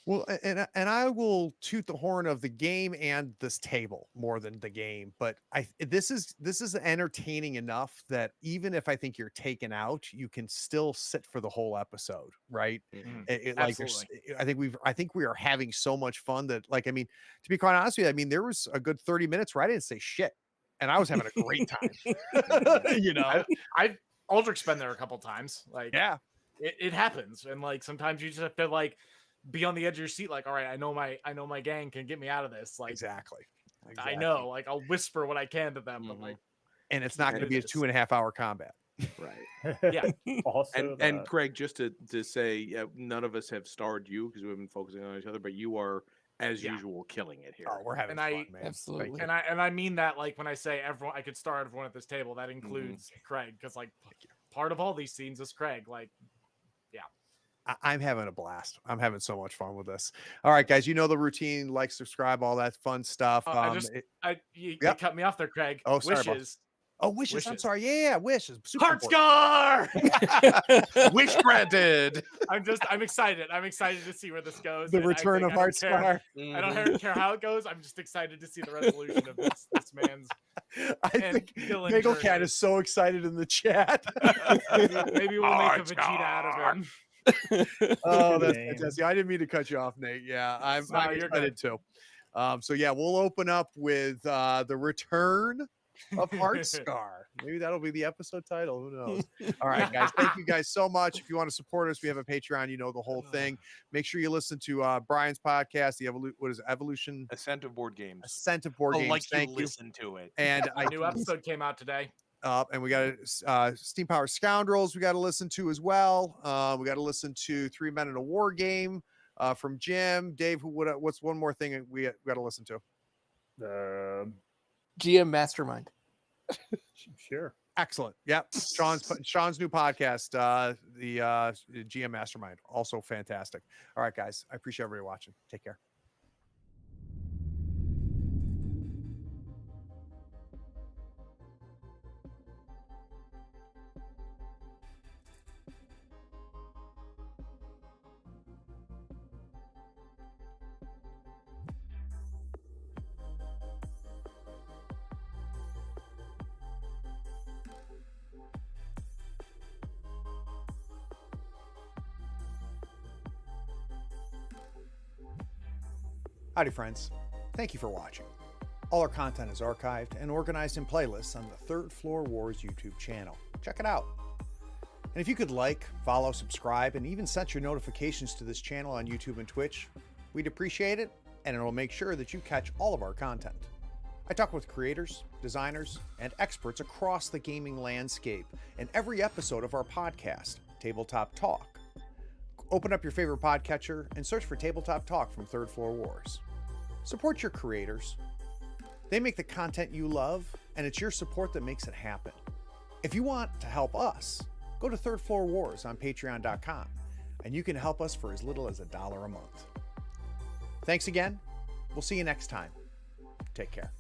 Well, and I will toot the horn of the game and this table more than the game, but this is entertaining enough that even if I think you're taken out, you can still sit for the whole episode, right? I think we are having so much fun that, like, I mean, to be quite honest with you, I mean, there was a good 30 minutes where I didn't say shit, and I was having a great time. You know, I've Aldrich's been there a couple times. Like, yeah, it happens, and like sometimes you just have to like be on the edge of your seat, like, all right, I know my gang can get me out of this. Like, exactly. I know, like, I'll whisper what I can to them, but like, and it's not going to be a 2.5 hour combat. Right. Yeah. Also, And Craig, just to say, none of us have starred you because we've been focusing on each other, but you are, as usual, killing it here. Oh, we're having fun, man. Absolutely. And I mean that, like, when I say everyone, I could star everyone at this table, that includes Craig, because like part of all these scenes is Craig. Like, yeah. I'm having a blast. I'm having so much fun with this. All right, guys, you know the routine. Like, subscribe, all that fun stuff. You cut me off there, Craig. Oh, sorry, Wishes. Oh, wishes. I'm sorry. Yeah, wishes. Super Heart important. Scar. Wish granted. I'm excited. I'm excited to see where this goes. The and return of Heart Scar. I don't care how it goes. I'm just excited to see the resolution of this man's. I think Bagel Cat is so excited in the chat. Maybe we'll make a Vegeta out of him. Oh, that's fantastic. I didn't mean to cut you off, Nate. Yeah, I'm excited too. So yeah, we'll open up with the return of Heart Scar. Maybe that'll be the episode title. Who knows? All right, guys. Thank you guys so much. If you want to support us, we have a Patreon. You know the whole thing. Make sure you listen to Brian's podcast, Evolution? Ascent of Board Games. Ascent of Board Games. Like Thank you. Listen to it. And A new episode came out today. And we got Steam Power Scoundrels we got to listen to as well. We got to listen to 3 Men in a War Game from Jim. Dave, what's one more thing we got to listen to? GM Mastermind. Sure. Excellent. Yep. Sean's new podcast, the GM Mastermind. Also fantastic. All right, guys. I appreciate everybody watching. Take care. Howdy, friends. Thank you for watching. All our content is archived and organized in playlists on the Third Floor Wars YouTube channel. Check it out. And if you could like, follow, subscribe, and even set your notifications to this channel on YouTube and Twitch, we'd appreciate it, and it'll make sure that you catch all of our content. I talk with creators, designers, and experts across the gaming landscape in every episode of our podcast, Tabletop Talk. Open up your favorite podcatcher and search for Tabletop Talk from Third Floor Wars. Support your creators. They make the content you love, and it's your support that makes it happen. If you want to help us, go to Third Floor Wars on patreon.com, and you can help us for as little as $1 a month. Thanks again. We'll see you next time. Take care.